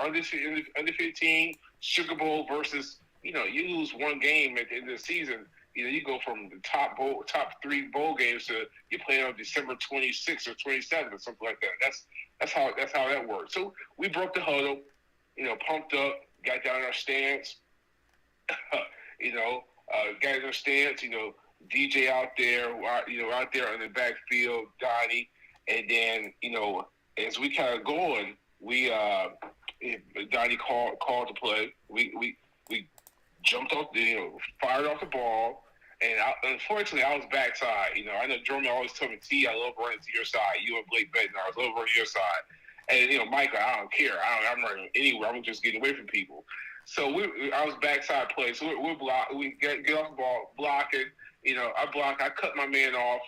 undefeated team, Sugar Bowl versus, you know, you lose one game at the end of the season. You know, you go from the top 3 bowl games to you play on December 26th or 27th or something like that. That's how that works. So we broke the huddle, you know, pumped up, got down in our stance, you know, got in our stance, you know, DJ out there, you know, out there on the backfield, Donnie, and then, you know, as we kind of going, we Donnie called to play. We jumped off, you know, fired off the ball. And unfortunately, I was backside. You know, I know Jeremy always told me, T, I love running to your side. You and Blake Bednarz, I love running to your side. And, you know, Mike, I don't care. I'm running anywhere. I'm just getting away from people. So I was backside play. So we're block. We get off the ball, blocking. You know, I block. I cut my man off.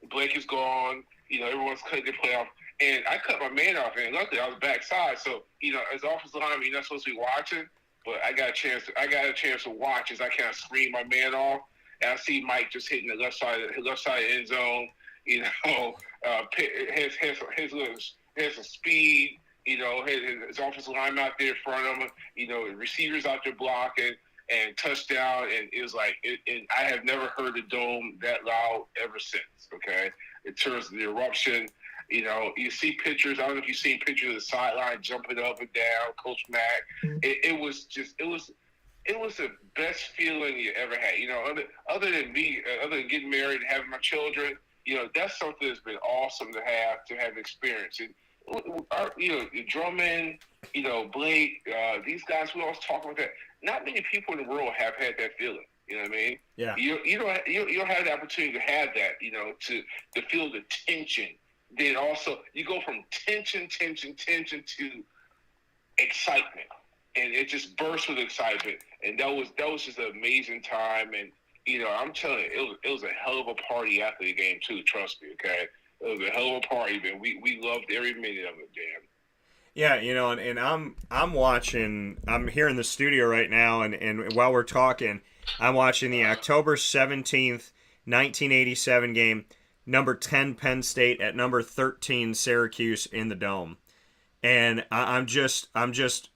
Blake is gone. You know, everyone's cutting the playoff. And I cut my man off. And luckily, I was backside. So, you know, as offensive lineman, you're not supposed to be watching. But I got a chance to watch as I kind of screen my man off. And I see Mike just hitting the left side of the end zone. You know, has some speed. You know, his offensive line out there in front of him. You know, receivers out there blocking and touchdown. And it was like, and I have never heard the dome that loud ever since. Okay, in terms of the eruption. You know, you see pictures. I don't know if you've seen pictures of the sideline jumping up and down. Coach Mack. It was the best feeling you ever had. You know, other than getting married and having my children, you know, that's something that's been awesome to have experience. And, you know, Drummond, you know, Blake, these guys, we always talk about that. Not many people in the world have had that feeling. You know what I mean? Yeah. You don't have the opportunity to have that. You know, to feel the tension then also you go from tension to excitement, and it just bursts with excitement. And that was just an amazing time. And I'm telling you, it was a hell of a party after the game too. Trust me, okay? It was a hell of a party, man. We loved every minute of it, Dan. Yeah, and I'm watching. I'm here in the studio right now, and while we're talking, I'm watching the October 17th, 1987 game. Number 10 Penn State at number 13 Syracuse in the Dome, and I'm just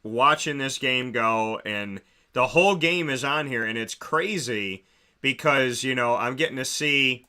watching this game go, and the whole game is on here, and it's crazy because I'm getting to see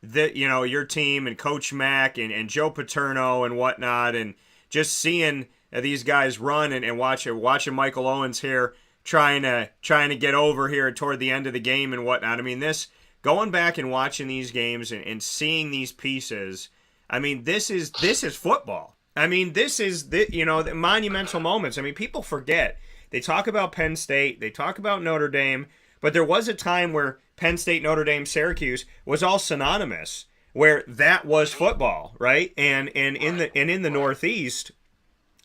that your team and Coach Mack and Joe Paterno and whatnot, and just seeing these guys run and watching Michael Owens here trying to get over here toward the end of the game and whatnot. I mean, this going back and watching these games and seeing these pieces. I mean, this is football. I mean, this is the monumental moments. I mean, people forget. They talk about Penn State, they talk about Notre Dame, but there was a time where Penn State, Notre Dame, Syracuse was all synonymous, where that was football, right? And in the Northeast,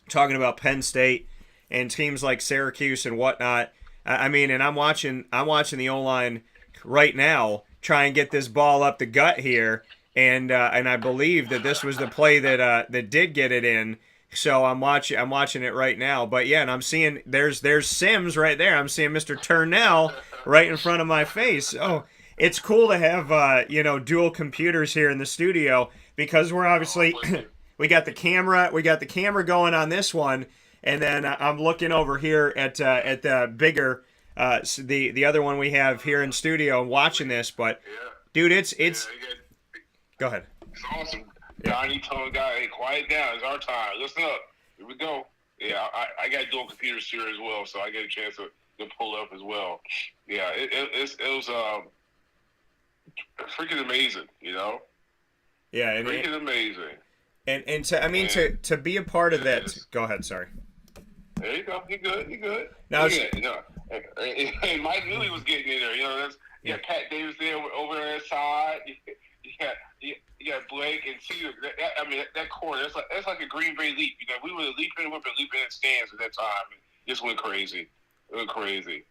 talking about Penn State and teams like Syracuse and whatnot. I mean, and I'm watching the O-line right now try and get this ball up the gut here, and I believe that this was the play that did get it in. So I'm watching it right now. But yeah, and I'm seeing there's Sims right there. I'm seeing Mr. Turnell right in front of my face. Oh. It's cool to have dual computers here in the studio because we're obviously we got the camera going on this one, and then I'm looking over here at the bigger the other one we have here in studio and watching this. But dude, it's go ahead. It's awesome. Johnny told guy, hey, quiet down. It's our time. Listen up. Here we go. Yeah, I got dual computers here as well, so I get a chance to pull up as well. Yeah, it was freaking amazing, Yeah, and freaking amazing. And to be a part of that. Go ahead. Sorry. There you go. You good. Now, hey, Mike Lilly was getting in there. You got Pat Davis there over on that side. You got Blake and Cedar. That corner. That's like a Green Bay leap. We were leaping in stands at that time. It just went crazy. It went crazy.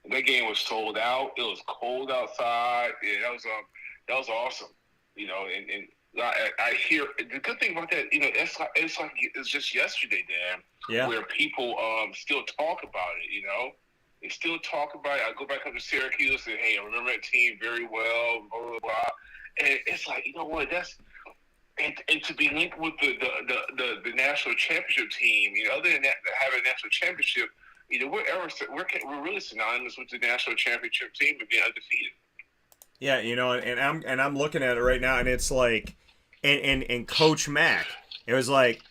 That game was sold out. It was cold outside. Yeah, that was awesome. And I hear the good thing about that. It's like it's just yesterday, Dan. Yeah. Where people still talk about it. They still talk about it. I go back up to Syracuse and hey, I remember that team very well. Blah blah blah. And it's like what? That's and to be linked with the national championship team. Other than that, having a national championship. We're really synonymous with the national championship team and being undefeated. Yeah, and I'm looking at it right now, and it's like, and Coach Mack, it was like,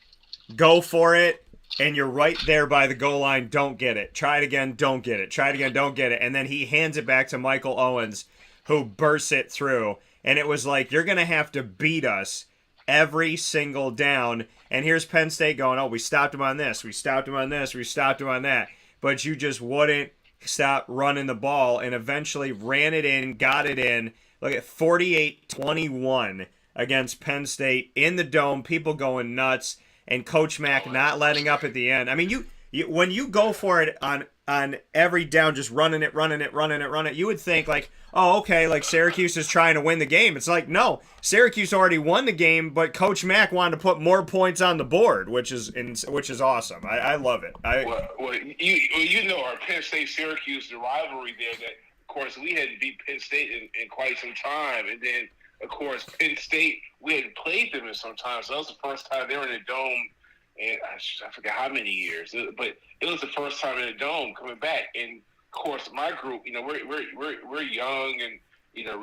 go for it, and you're right there by the goal line. Don't get it. Try it again. Don't get it. Try it again. Don't get it. And then he hands it back to Michael Owens, who bursts it through. And it was like, you're gonna have to beat us every single down. And here's Penn State going, oh, we stopped him on this. We stopped him on this. We stopped him on that. But you just wouldn't stop running the ball and eventually ran it in, got it in. Look at 48-21 against Penn State in the Dome, people going nuts, and Coach Mack not letting up at the end. I mean, you when you go for it on every down, just running it, you would think like, oh, okay, like Syracuse is trying to win the game. It's like, no, Syracuse already won the game, but Coach Mack wanted to put more points on the board, which is awesome. I love it. Our Penn State Syracuse, the rivalry there. That of course we hadn't beat Penn State in quite some time, and then of course Penn State we hadn't played them in some time. So that was the first time they were in the Dome. And I forget how many years, but it was the first time in the Dome coming back. And of course, my group, we're young and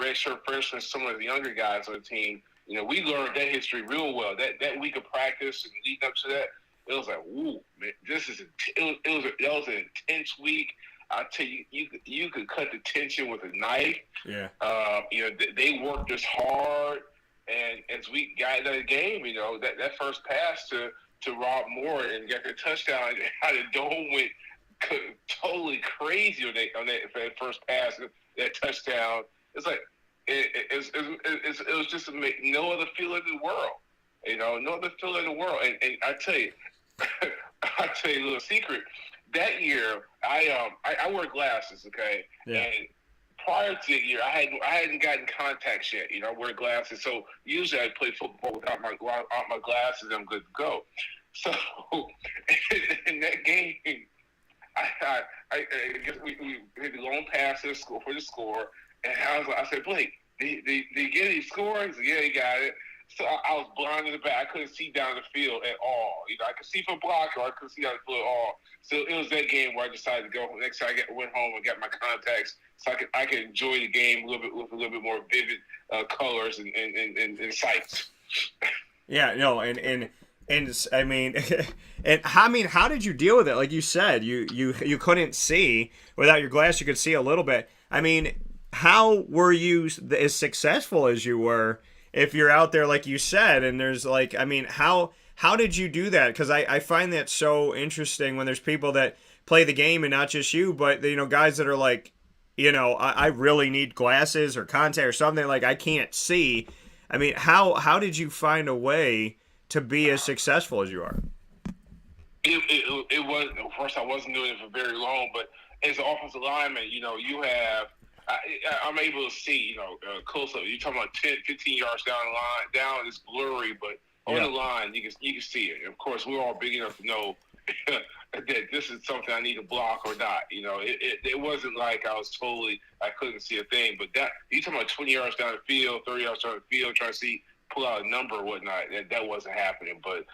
redshirt freshmen, some of the younger guys on the team. We learned that history real well. That week of practice and leading up to that, it was like, ooh, man, that was an intense week. I tell you, you could cut the tension with a knife. Yeah. They worked us hard, and as we got into the game, that first pass to Rob Moore and got the touchdown, how the Dome went totally crazy on that first pass, that touchdown. It's like it was just no other feeling in the world. No other feeling in the world. And I tell you, I tell you a little secret. That year, I wear glasses, okay, Yeah. and prior to that year, I hadn't gotten contacts yet. I wear glasses, so usually I play football without my glasses. I'm good to go. So in that game, I guess we hit the long pass for the score, and I said, Blake, did you get any scores? Yeah, he got it. So I was blind in the back. I couldn't see down the field at all. I could see from blocker, I couldn't see down the field at all. So it was that game where I decided to go. Next time I went home and got my contacts, so I could enjoy the game a little bit with a little bit more vivid colors and sights. Yeah, no, and I mean, how did you deal with it? Like you said, you couldn't see without your glass. You could see a little bit. I mean, how were you as successful as you were? If you're out there, like you said, and there's like, I mean, how did you do that? Because I find that so interesting when there's people that play the game and not just you, but guys that are like, I really need glasses or contact or something, like I can't see. I mean, how did you find a way to be as successful as you are? It was, first I wasn't doing it for very long, but as an offensive lineman, you have. I'm able to see, close up. You're talking about 10, 15 yards down the line. Down, it's blurry, but on the line, you can see it. And of course, we're all big enough to know that this is something I need to block or not. It wasn't like I couldn't see a thing. But that you're talking about 20 yards down the field, 30 yards down the field, trying to pull out a number or whatnot. That wasn't happening. But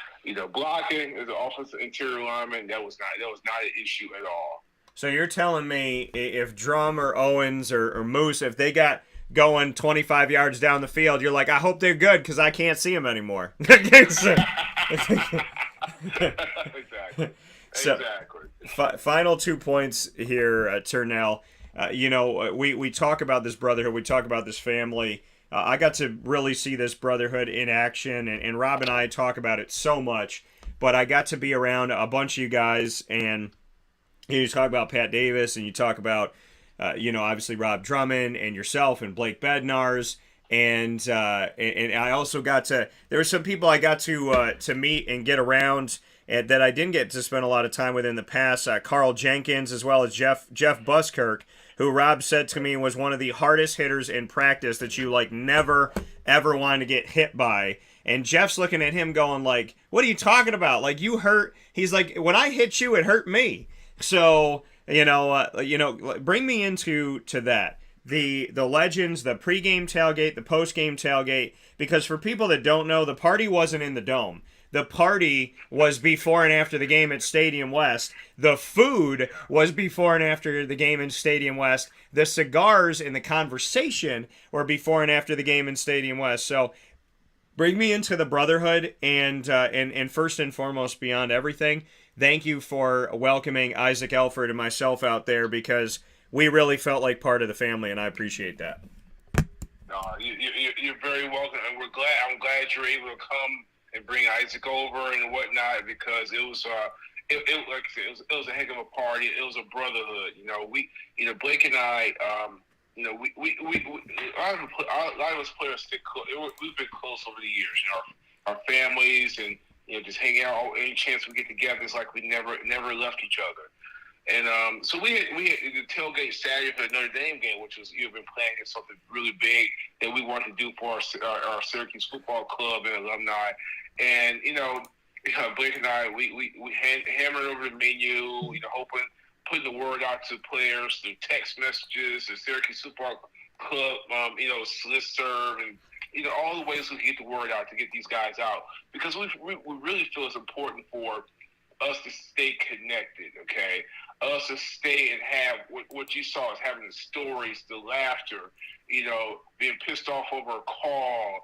blocking as an offensive interior lineman, that was not an issue at all. So you're telling me if Drum or Owens or Moose, if they got going 25 yards down the field, you're like, I hope they're good because I can't see them anymore. Exactly. So, final 2 points here, Turnell. We talk about this brotherhood. We talk about this family. I got to really see this brotherhood in action, and Rob and I talk about it so much. But I got to be around a bunch of you guys, and you talk about Pat Davis, and you talk about, obviously Rob Drummond and yourself and Blake Bednarz, and I also got to. There were some people I got to meet and get around that I didn't get to spend a lot of time with in the past. Carl Jenkins, as well as Jeff Buskirk, who Rob said to me was one of the hardest hitters in practice that you never ever wanted to get hit by. And Jeff's looking at him going like, "What are you talking about? Like you hurt?" He's like, "When I hit you, it hurt me." So, bring me into that. The legends, the pregame tailgate, the postgame tailgate, because for people that don't know, the party wasn't in the Dome. The party was before and after the game at Stadium West. The food was before and after the game in Stadium West. The cigars and the conversation were before and after the game in Stadium West. So, bring me into the brotherhood, and first and foremost, beyond everything, thank you for welcoming Isaac Elford and myself out there, because we really felt like part of the family, and I appreciate that. No, you're very welcome, and I'm glad you're able to come and bring Isaac over and whatnot, because it was like I said, it was a heck of a party. It was a brotherhood. Blake and I, a lot of us players stick close. We've been close over the years. Our families and just hanging out any chance we get together. It's like we never left each other. And so we had the tailgate Saturday for the Notre Dame game, which was you've been planning something really big that we wanted to do for our Syracuse Football Club and alumni. And Blake and I, we hammered over the menu, hoping, putting the word out to players through text messages, the Syracuse Football Club, listserv, and all the ways we can get the word out to get these guys out, because we really feel it's important for us to stay connected, okay? Us to stay and have what you saw is having the stories, the laughter, being pissed off over a call,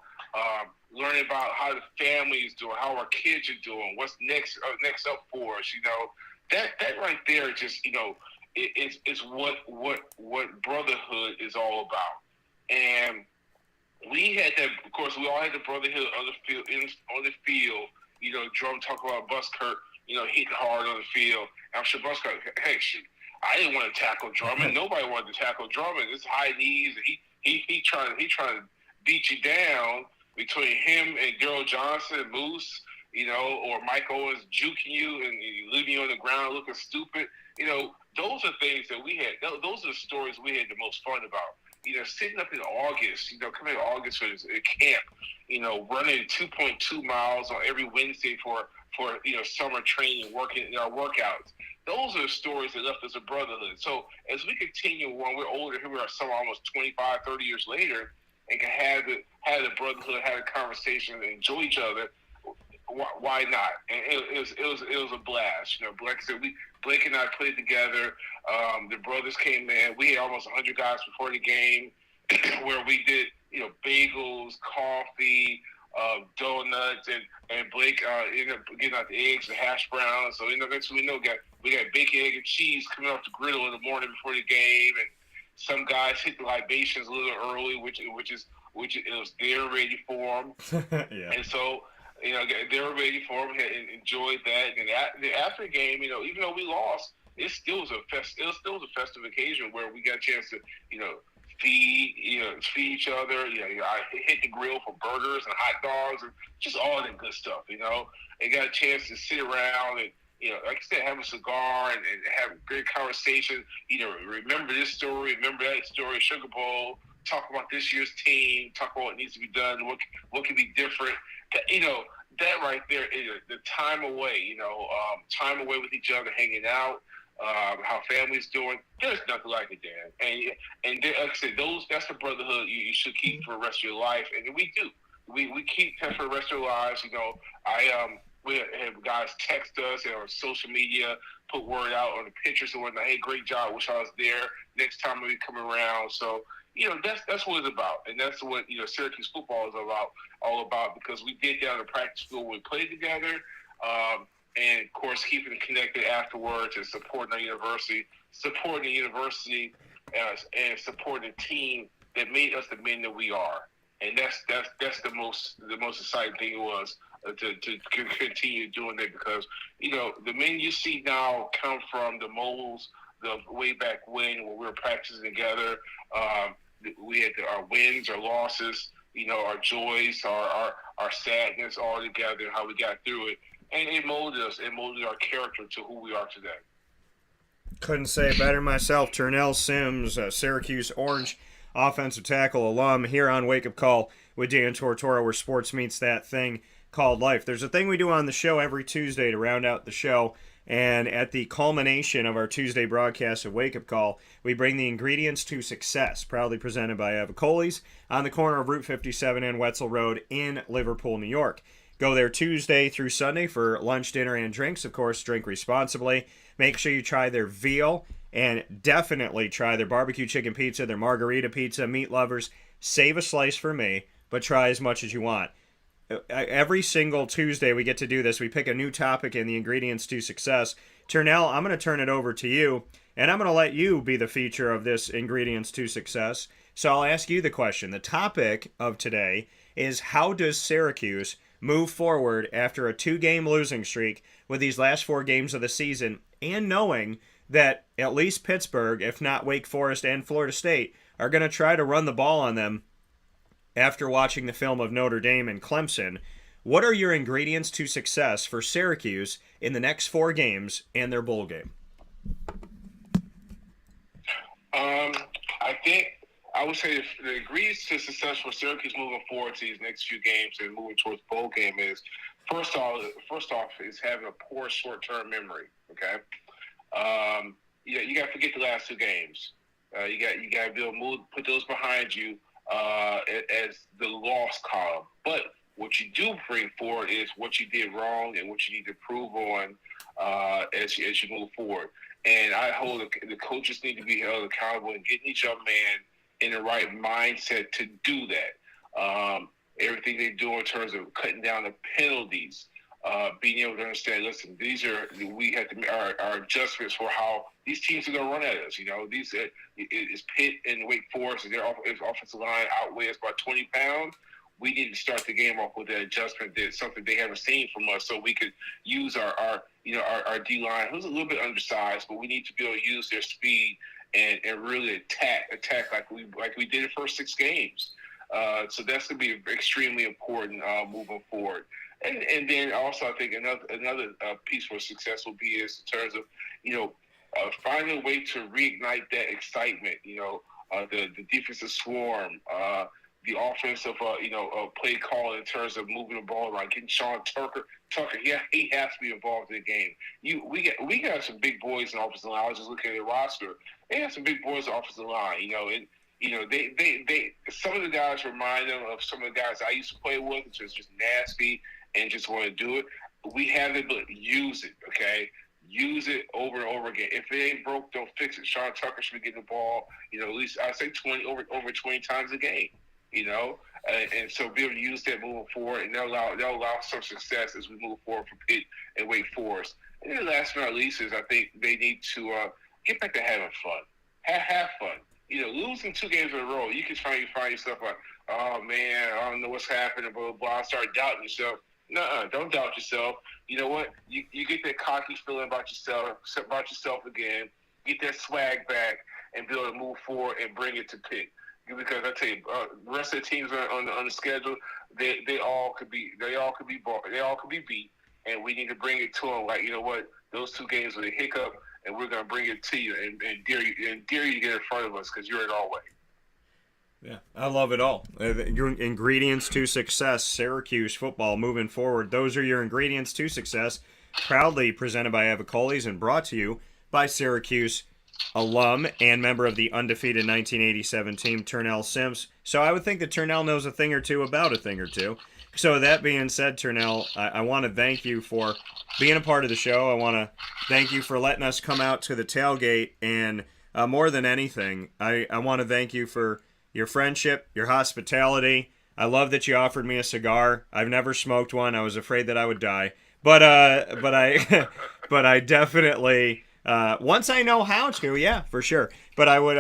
learning about how the family is doing, how our kids are doing, what's next up for us, That right there just, is what brotherhood is all about. And we had that, of course, we all had the brotherhood on the field. Drum talk about Buskirk, hitting hard on the field. And I'm sure Buskirk, hey, shoot, I didn't want to tackle Drummond. Nobody wanted to tackle Drummond. It's high knees, and he trying to beat you down between him and Daryl Johnson and Moose, or Mike Owens juking you and leaving you on the ground looking stupid. Those are things that we had. Those are the stories we had the most fun about. Sitting up in August, coming in August for this camp, running 2.2 miles on every Wednesday for summer training, working in our workouts. Those are the stories that left us a brotherhood. So as we continue on, we're older, here we are, some almost 25, 30 years later, and can have the brotherhood, have a conversation, and enjoy each other. Why not? And it was a blast. Like I said, Blake and I played together. The brothers came in. We had almost 100 guys before the game, where we did bagels, coffee, donuts, and Blake ended up getting out the eggs and hash browns. So next thing we know, we got bacon, egg, and cheese coming off the griddle in the morning before the game, and some guys hit the libations a little early, which it was they're ready for them. Yeah. And so. They were ready for him and enjoyed that. And after the game, even though we lost, it still was a festive occasion where we got a chance to, feed each other. I hit the grill for burgers and hot dogs and just all that good stuff. And got a chance to sit around and, like I said, have a cigar and have a great conversation. Remember this story, remember that story, Sugar Bowl. Talk about this year's team. Talk about what needs to be done. What can be different. That right there is the time away. Time away with each other, hanging out. How families doing. There's nothing like it, Dan. And like I said, that's the brotherhood you should keep for the rest of your life. And we do. We keep that for the rest of our lives. We have guys text us on social media, put word out on the pictures and whatnot. Hey, great job. Wish I was there. Next time we come around. So. That's what it's about, and that's what Syracuse football is all about. Because we did that in the practice school, we played together, and of course keeping connected afterwards and supporting the university, and supporting the team that made us the men that we are. And that's the most exciting thing was to continue doing that, because the men you see now come from the molds the way back when we were practicing together. We had our wins, our losses, our joys, our sadness all together, how we got through it. And it molded us. It molded our character to who we are today. Couldn't say it better myself. Turnell Sims, Syracuse Orange offensive tackle alum, here on Wake Up Call with Dan Tortora, where sports meets that thing called life. There's a thing we do on the show every Tuesday to round out the show. And at the culmination of our Tuesday broadcast of Wake Up Call, we bring the ingredients to success, proudly presented by Avicolli's on the corner of Route 57 and Wetzel Road in Liverpool, New York. Go there Tuesday through Sunday for lunch, dinner, and drinks. Of course, drink responsibly. Make sure you try their veal, and definitely try their barbecue chicken pizza, their margarita pizza. Meat lovers, save a slice for me, but try as much as you want. Every single Tuesday we get to do this. We pick a new topic in the ingredients to success. Turnell, I'm going to turn it over to you, and I'm going to let you be the feature of this ingredients to success. So I'll ask you the question. The topic of today is, how does Syracuse move forward after a 2-game losing streak with these last 4 games of the season, and knowing that at least Pittsburgh, if not Wake Forest and Florida State, are going to try to run the ball on them after watching the film of Notre Dame and Clemson. What are your ingredients to success for Syracuse in the next 4 games and their bowl game? I would say the ingredients to success for Syracuse moving forward to these next few games and moving towards bowl game is, first off is having a poor short-term memory. Okay, you got to forget the last 2 games. You got to be able to move, put those behind you as the loss column. But what you do bring forward is what you did wrong and what you need to improve on as you move forward. And I hold the coaches need to be held accountable and getting each young man in the right mindset to do that. Everything they do in terms of cutting down the penalties, being able to understand, listen, we have to make our adjustments for how these teams are going to run at us. These is Pitt and Wake Forest, and their offensive line outweighs by 20 pounds. we need to start the game off with that adjustment, that something they haven't seen from us, so we could use our D line, who's a little bit undersized, but we need to be able to use their speed and really attack like we did the first 6 games. So that's going to be extremely important moving forward. And then also, I think another piece for success will be is in terms of, finding a way to reignite that excitement. The defensive swarm, the offensive, play call in terms of moving the ball around, getting Sean Tucker. He has to be involved in the game. We got some big boys in the offensive line. I was just looking at the roster. They have some big boys in the offensive line. They some of the guys remind them of some of the guys I used to play with, which is just nasty and just want to do it. We have it, but use it, okay? Use it over and over again. If it ain't broke, don't fix it. Sean Tucker should be getting the ball, at least I say 20 times a game, and so be able to use that moving forward, and they'll allow some success as we move forward for Pitt and Wake Forest. And then last but not least is I think they need to get back to having fun. Have fun. Losing 2 games in a row, you can find yourself like, oh man, I don't know what's happening, blah, blah, blah. Start doubting yourself. Nuh-uh, don't doubt yourself. You know what? You get that cocky feeling about yourself again, get that swag back, and be able to move forward and bring it to Pitt. Because I tell you, the rest of the teams on the schedule, they all could be beat, and we need to bring it to them. Like, you know what? Those 2 games were a hiccup, and we're gonna bring it to you and dare you to get in front of us because you're in our way. Yeah, I love it all. Your ingredients to success, Syracuse football moving forward. Those are your ingredients to success. Proudly presented by Avicolli's and brought to you by Syracuse alum and member of the undefeated 1987 team, Turnell Sims. So I would think that Turnell knows a thing or two about a thing or two. So that being said, Turnell, I want to thank you for being a part of the show. I want to thank you for letting us come out to the tailgate. And more than anything, I want to thank you for your friendship, your hospitality. I love that you offered me a cigar. I've never smoked one. I was afraid that I would die. But I definitely, once I know how to, yeah, for sure. But I would,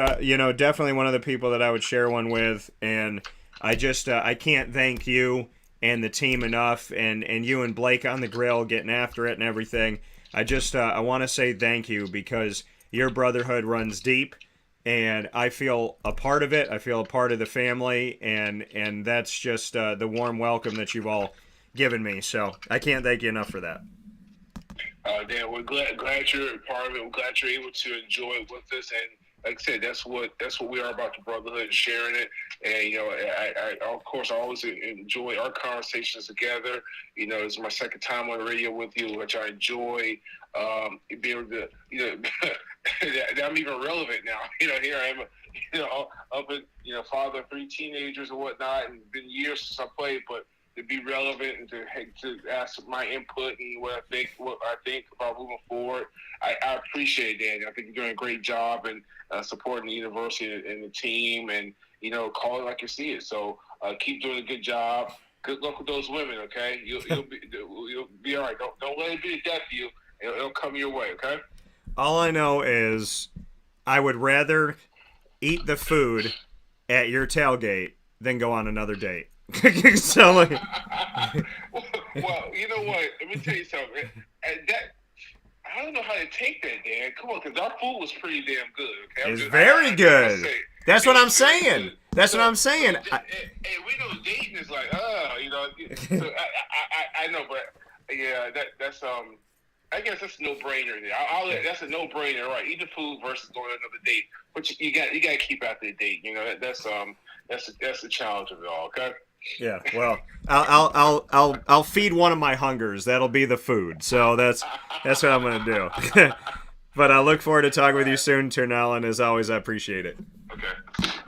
definitely one of the people that I would share one with. And I just, I can't thank you and the team enough, and you and Blake on the grill getting after it and everything. I want to say thank you because your brotherhood runs deep. And I feel a part of it. I feel a part of the family, and that's just the warm welcome that you've all given me. So I can't thank you enough for that. Dan, we're glad you're a part of it. We're glad you're able to enjoy it with us. And like I said, that's what we are about, the brotherhood and sharing it. And I of course I always enjoy our conversations together. It's my second time on the radio with you, which I enjoy. Be able to, that I'm even relevant now. Here I am, up at, father of 3 teenagers and whatnot, and been years since I played, but to be relevant and to ask my input and what I think about moving forward, I appreciate it, Dan. I think you're doing a great job and supporting the university and the team, and call it like you see it. So keep doing a good job. Good luck with those women, okay? You'll be all right. Don't let it be a death to you. It'll come your way, okay? All I know is I would rather eat the food at your tailgate than go on another date. So, well, you know what? Let me tell you something. I don't know how to take that, Dan. Come on, because our food was pretty damn good. Okay, it's very good. That's what I'm saying. That's what I'm saying. Hey, we know dating is like, So I know, but yeah, that's I guess that's a no-brainer. That's a no-brainer, right? Eat the food versus going on another date, but you got to keep after the date. That's the challenge of it all. Okay. Yeah. Well, I'll feed one of my hungers. That'll be the food. So that's what I'm gonna do. But I look forward to talking with you soon, Turnell, and as always, I appreciate it. Okay.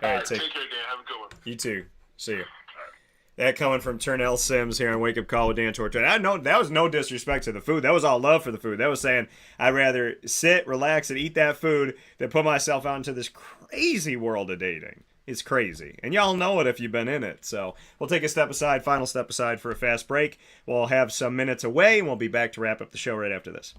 All right. Take care, Dan. Have a good one. You too. See you. That coming from Turnell Sims here on Wake Up Call with Dan Tortora. I know that was no disrespect to the food. That was all love for the food. That was saying I'd rather sit, relax, and eat that food than put myself out into this crazy world of dating. It's crazy. And y'all know it if you've been in it. So we'll take a final step aside for a fast break. We'll have some minutes away, and we'll be back to wrap up the show right after this.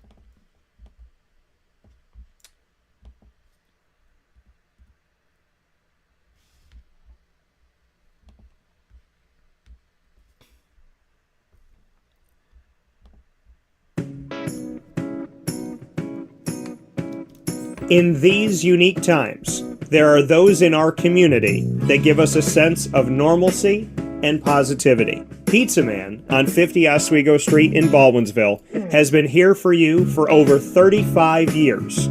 In these unique times, there are those in our community that give us a sense of normalcy and positivity. Pizza Man on 50 Oswego Street in Baldwinsville has been here for you for over 35 years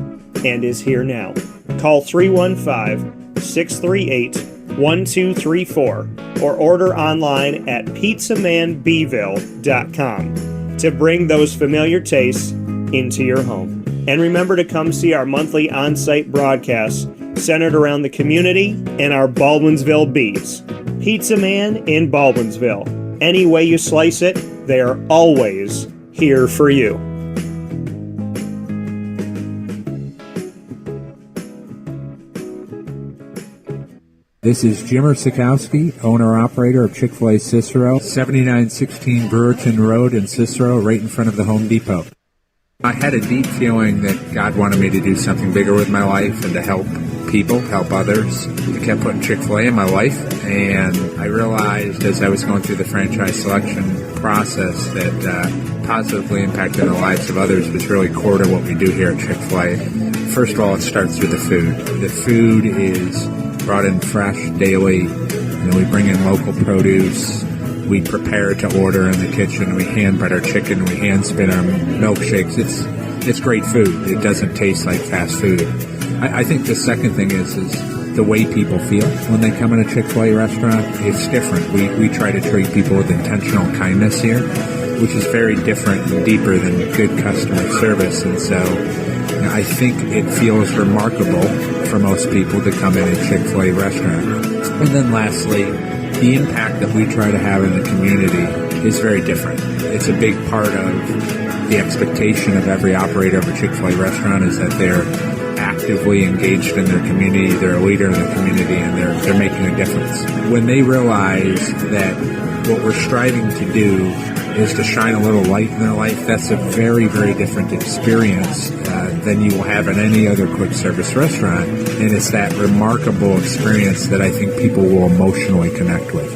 and is here now. Call 315-638-1234 or order online at pizzamanbville.com to bring those familiar tastes into your home. And remember to come see our monthly on-site broadcasts centered around the community and our Baldwinsville Bees. Pizza Man in Baldwinsville. Any way you slice it, they are always here for you. This is Jimmer Sikowski, owner-operator of Chick-fil-A Cicero, 7916 Brewerton Road in Cicero, right in front of the Home Depot. I had a deep feeling that God wanted me to do something bigger with my life and to help people, help others. I kept putting Chick-fil-A in my life, and I realized as I was going through the franchise selection process that positively impacting the lives of others was really core to what we do here at Chick-fil-A. First of all, it starts with the food. The food is brought in fresh daily. We bring in local produce. We prepare to order in the kitchen. We hand bread our chicken. We hand spin our milkshakes. It's great food. It doesn't taste like fast food. I think the second thing is the way people feel when they come in a Chick-fil-A restaurant. It's different. We try to treat people with intentional kindness here, which is very different and deeper than good customer service. And so I think it feels remarkable for most people to come in a Chick-fil-A restaurant. And then lastly, the impact that we try to have in the community is very different. It's a big part of the expectation of every operator of a Chick-fil-A restaurant is that they're actively engaged in their community, they're a leader in the community, and they're making a difference. When they realize that what we're striving to do is to shine a little light in their life, that's a very, very different experience than you will have in any other quick service restaurant. And it's that remarkable experience that I think people will emotionally connect with.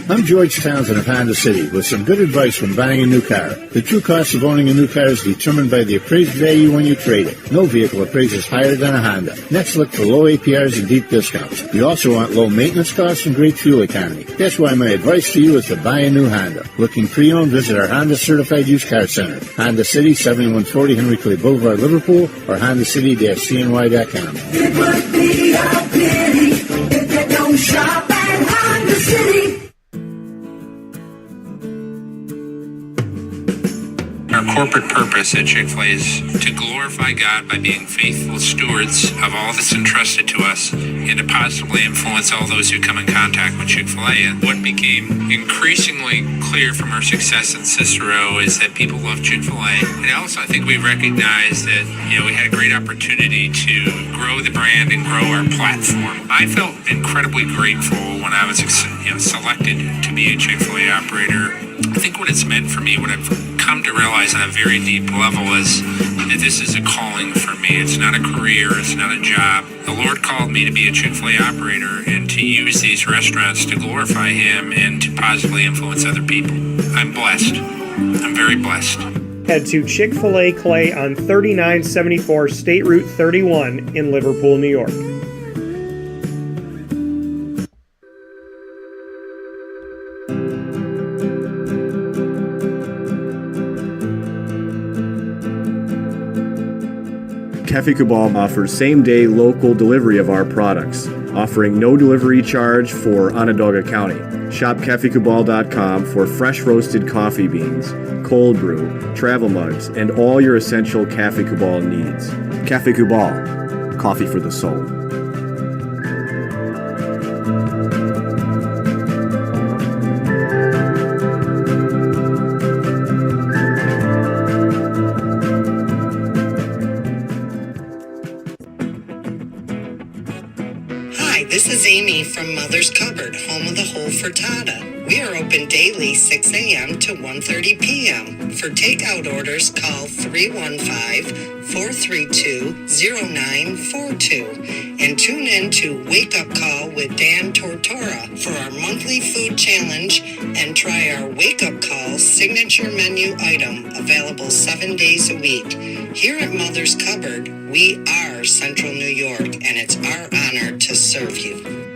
I'm George Townsend of Honda City with some good advice when buying a new car. The true cost of owning a new car is determined by the appraised value when you trade it. No vehicle appraises higher than a Honda. Next, look for low APRs and deep discounts. You also want low maintenance costs and great fuel economy. That's why my advice to you is to buy a new Honda. Looking pre-owned, visit our Honda Certified Used Car Center. Honda City, 7140 Henry Clay Boulevard, Liverpool, or HondaCity-CNY.com. It would be a pity if you don't shop at Honda City. Our corporate purpose at Chick-fil-A is to glorify God by being faithful stewards of all that's entrusted to us and to positively influence all those who come in contact with Chick-fil-A. And what became increasingly clear from our success in Cicero is that people love Chick-fil-A. And also I think we recognized that, we had a great opportunity to grow the brand and grow our platform. I felt incredibly grateful when I was selected to be a Chick-fil-A operator. I think what it's meant for me, what I've come to realize on a very deep level is that this is a calling for me. It's not a career. It's not a job. The Lord called me to be a Chick-fil-A operator and to use these restaurants to glorify Him and to positively influence other people. I'm blessed. I'm very blessed. Head to Chick-fil-A Clay on 3974 State Route 31 in Liverpool, New York. Cafe Cabal offers same-day local delivery of our products, offering no delivery charge for Onondaga County. Shop cafecabal.com for fresh roasted coffee beans, cold brew, travel mugs, and all your essential Cafe Cabal needs. Cafe Cabal, coffee for the soul. This is Amy from Mother's Cupboard, home of the whole frittata. We are open daily 6 a.m. to 1:30 p.m. For takeout orders, call 315-432-0942 and tune in to Wake Up Call with Dan Tortora for our monthly food challenge and try our Wake Up Call signature menu item available 7 days a week. Here at Mother's Cupboard, we are Central New York, and it's our honor to serve you.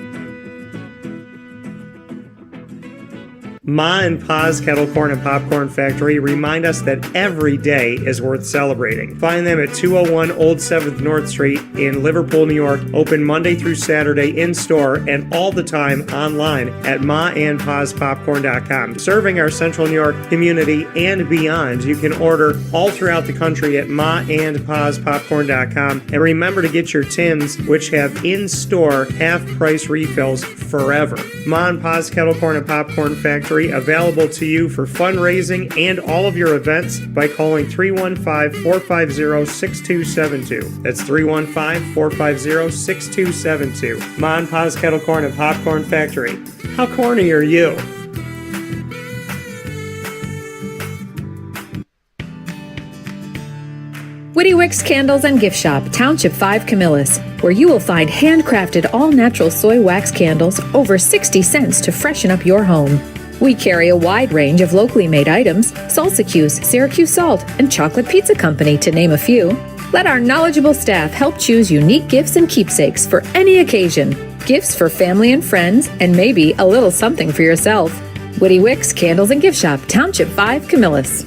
Ma and Pa's Kettle Corn and Popcorn Factory remind us that every day is worth celebrating. Find them at 201 Old 7th North Street in Liverpool, New York, open Monday through Saturday in-store and all the time online at maandpaspopcorn.com. Serving our Central New York community and beyond, you can order all throughout the country at maandpaspopcorn.com. And remember to get your tins, which have in-store half-price refills forever. Ma and Pa's Kettle Corn and Popcorn Factory available to you for fundraising and all of your events by calling 315-450-6272. That's 315-450-6272. Ma and Pa's Kettle Corn and Popcorn Factory. How corny are you? Witty Wicks Candles and Gift Shop, Township 5, Camillus, where you will find handcrafted all-natural soy wax candles over 60 cents to freshen up your home. We carry a wide range of locally made items, Cuse, Syracuse Salt, and Chocolate Pizza Company, to name a few. Let our knowledgeable staff help choose unique gifts and keepsakes for any occasion. Gifts for family and friends, and maybe a little something for yourself. Witty Wicks Candles and Gift Shop, Township 5, Camillus.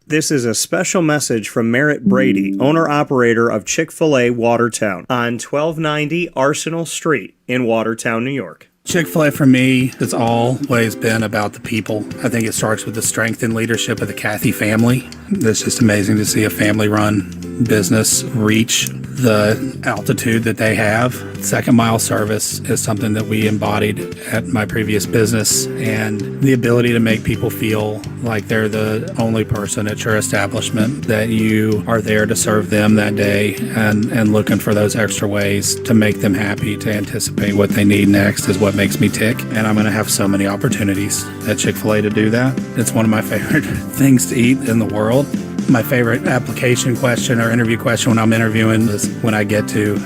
This is a special message from Merritt Brady, owner-operator of Chick-fil-A Watertown on 1290 Arsenal Street in Watertown, New York. Chick-fil-A for me has always been about the people. I think it starts with the strength and leadership of the Cathy family. It's just amazing to see a family-run business reach the altitude that they have. Second mile service is something that we embodied at my previous business, and the ability to make people feel like they're the only person at your establishment, that you are there to serve them that day and looking for those extra ways to make them happy, to anticipate what they need next is what makes me tick. And I'm going to have so many opportunities at Chick-fil-A to do that. It's one of my favorite things to eat in the world. My favorite application question or interview question when I'm interviewing is when I get to,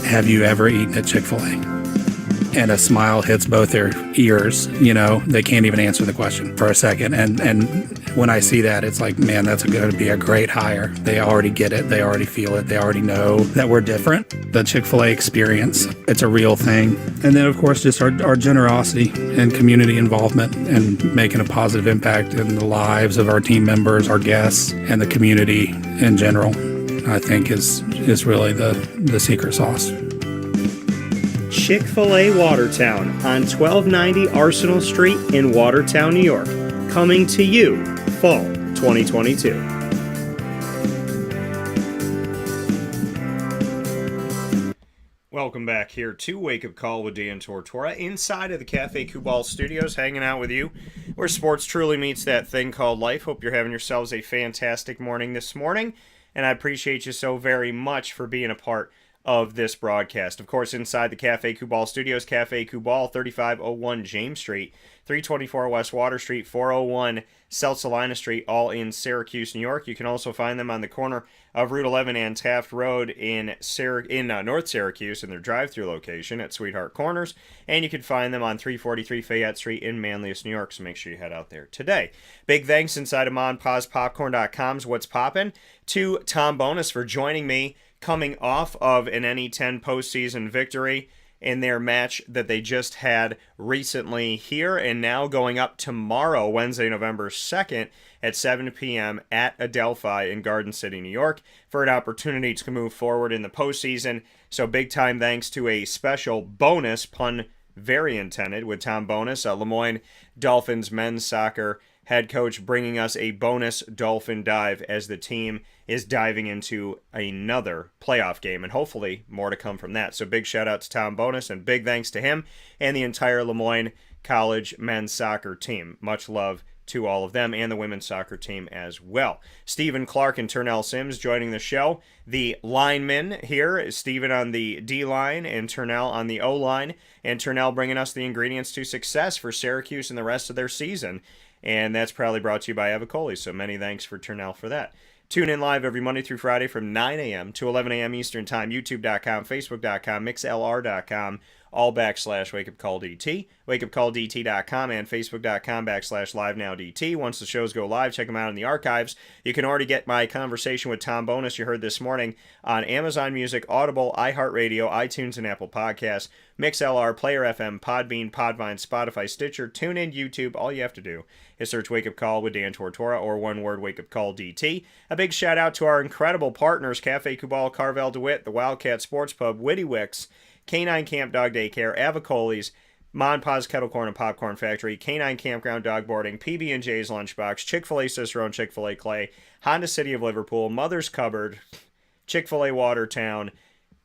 have you ever eaten at Chick-fil-A? And a smile hits both their ears. You know, they can't even answer the question for a second. And when I see that, it's like, man, that's going to be a great hire. They already get it. They already feel it. They already know that we're different. The Chick-fil-A experience, it's a real thing. And then, of course, just our generosity and community involvement and making a positive impact in the lives of our team members, our guests, and the community in general, I think is really the secret sauce. Chick-fil-A Watertown on 1290 Arsenal Street in Watertown, New York. Coming to you fall 2022. Welcome back here to Wake Up Call with Dan Tortora inside of the Cafe Kubal Studios, hanging out with you where sports truly meets that thing called life. Hope you're having yourselves a fantastic morning this morning, and I appreciate you so very much for being a part of this broadcast. Of course, inside the Cafe Kubal Studios, Cafe Kubal, 3501 James Street, 324 West Water Street, 401 South Salina Street, all in Syracuse, New York. You can also find them on the corner of Route 11 and Taft Road in North Syracuse in their drive-thru location at Sweetheart Corners, and you can find them on 343 Fayette Street in Manlius, New York, so make sure you head out there today. Big thanks inside of MonPazPopcorn.com's What's Poppin' to Tom Bonus for joining me coming off of an NE10 postseason victory in their match that they just had recently here, and now going up tomorrow, Wednesday, November 2nd at 7 p.m. at Adelphi in Garden City, New York, for an opportunity to move forward in the postseason. So big time thanks to a special bonus, pun very intended, with Tom Bonus, Moyne Dolphins men's soccer head coach, bringing us a bonus Dolphin Dive as the team is diving into another playoff game, and hopefully more to come from that. So big shout out to Tom Bonus, and big thanks to him and the entire Lemoyne College men's soccer team. Much love to all of them and the women's soccer team as well. Stephen Clark and Turnell Sims joining the show. The linemen here is Stephen on the D-line and Turnell on the O-line, and Turnell bringing us the ingredients to success for Syracuse and the rest of their season, and that's proudly brought to you by Avicolli, so many thanks for Turnell for that. Tune in live every Monday through Friday from 9 a.m. to 11 a.m. Eastern Time, youtube.com, facebook.com, mixlr.com, all /WakeUpCallDT, wakeupcalldt.com, and facebook.com /LiveNowDT. Once the shows go live, check them out in the archives. You can already get my conversation with Tom Bonus you heard this morning on Amazon Music, Audible, iHeartRadio, iTunes, and Apple Podcasts, MixLR, Player FM, Podbean, Podvine, Spotify, Stitcher, TuneIn, YouTube. All you have to do is search Wake Up Call with Dan Tortora, or one word, Wake Up Call DT. A big shout out to our incredible partners, Cafe Kubal, Carvel DeWitt, the Wildcat Sports Pub, Witty Wicks, Canine Camp Dog Daycare, Avicolli's, Mon Pa's Kettle Corn and Popcorn Factory, Canine Campground Dog Boarding, PB&J's Lunchbox, Chick-fil-A Cicero and Chick-fil-A Clay, Honda City of Liverpool, Mother's Cupboard, Chick-fil-A Watertown,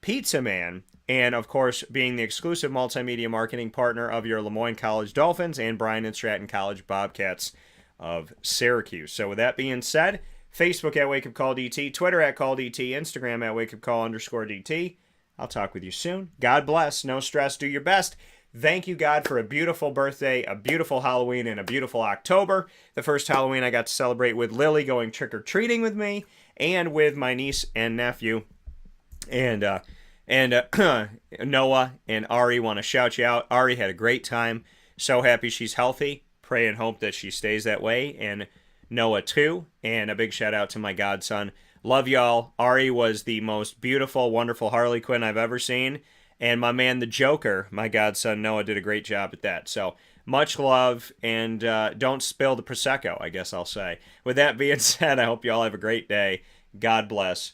Pizza Man, and of course being the exclusive multimedia marketing partner of your Lemoyne College Dolphins and Bryan and Stratton College Bobcats of Syracuse. So with that being said, Facebook at Wake Up Call DT, Twitter at Call DT, Instagram at Wake Up Call _DT. I'll talk with you soon. God bless. No stress. Do your best. Thank you, God, for a beautiful birthday, a beautiful Halloween, and a beautiful October. The first Halloween I got to celebrate with Lily going trick-or-treating with me and with my niece and nephew. And Noah and Ari want to shout you out. Ari had a great time. So happy she's healthy. Pray and hope that she stays that way. And Noah, too. And a big shout out to my godson. Love y'all. Ari was the most beautiful, wonderful Harley Quinn I've ever seen. And my man, the Joker, my godson Noah, did a great job at that. So much love, and don't spill the Prosecco, I guess I'll say. With that being said, I hope you all have a great day. God bless,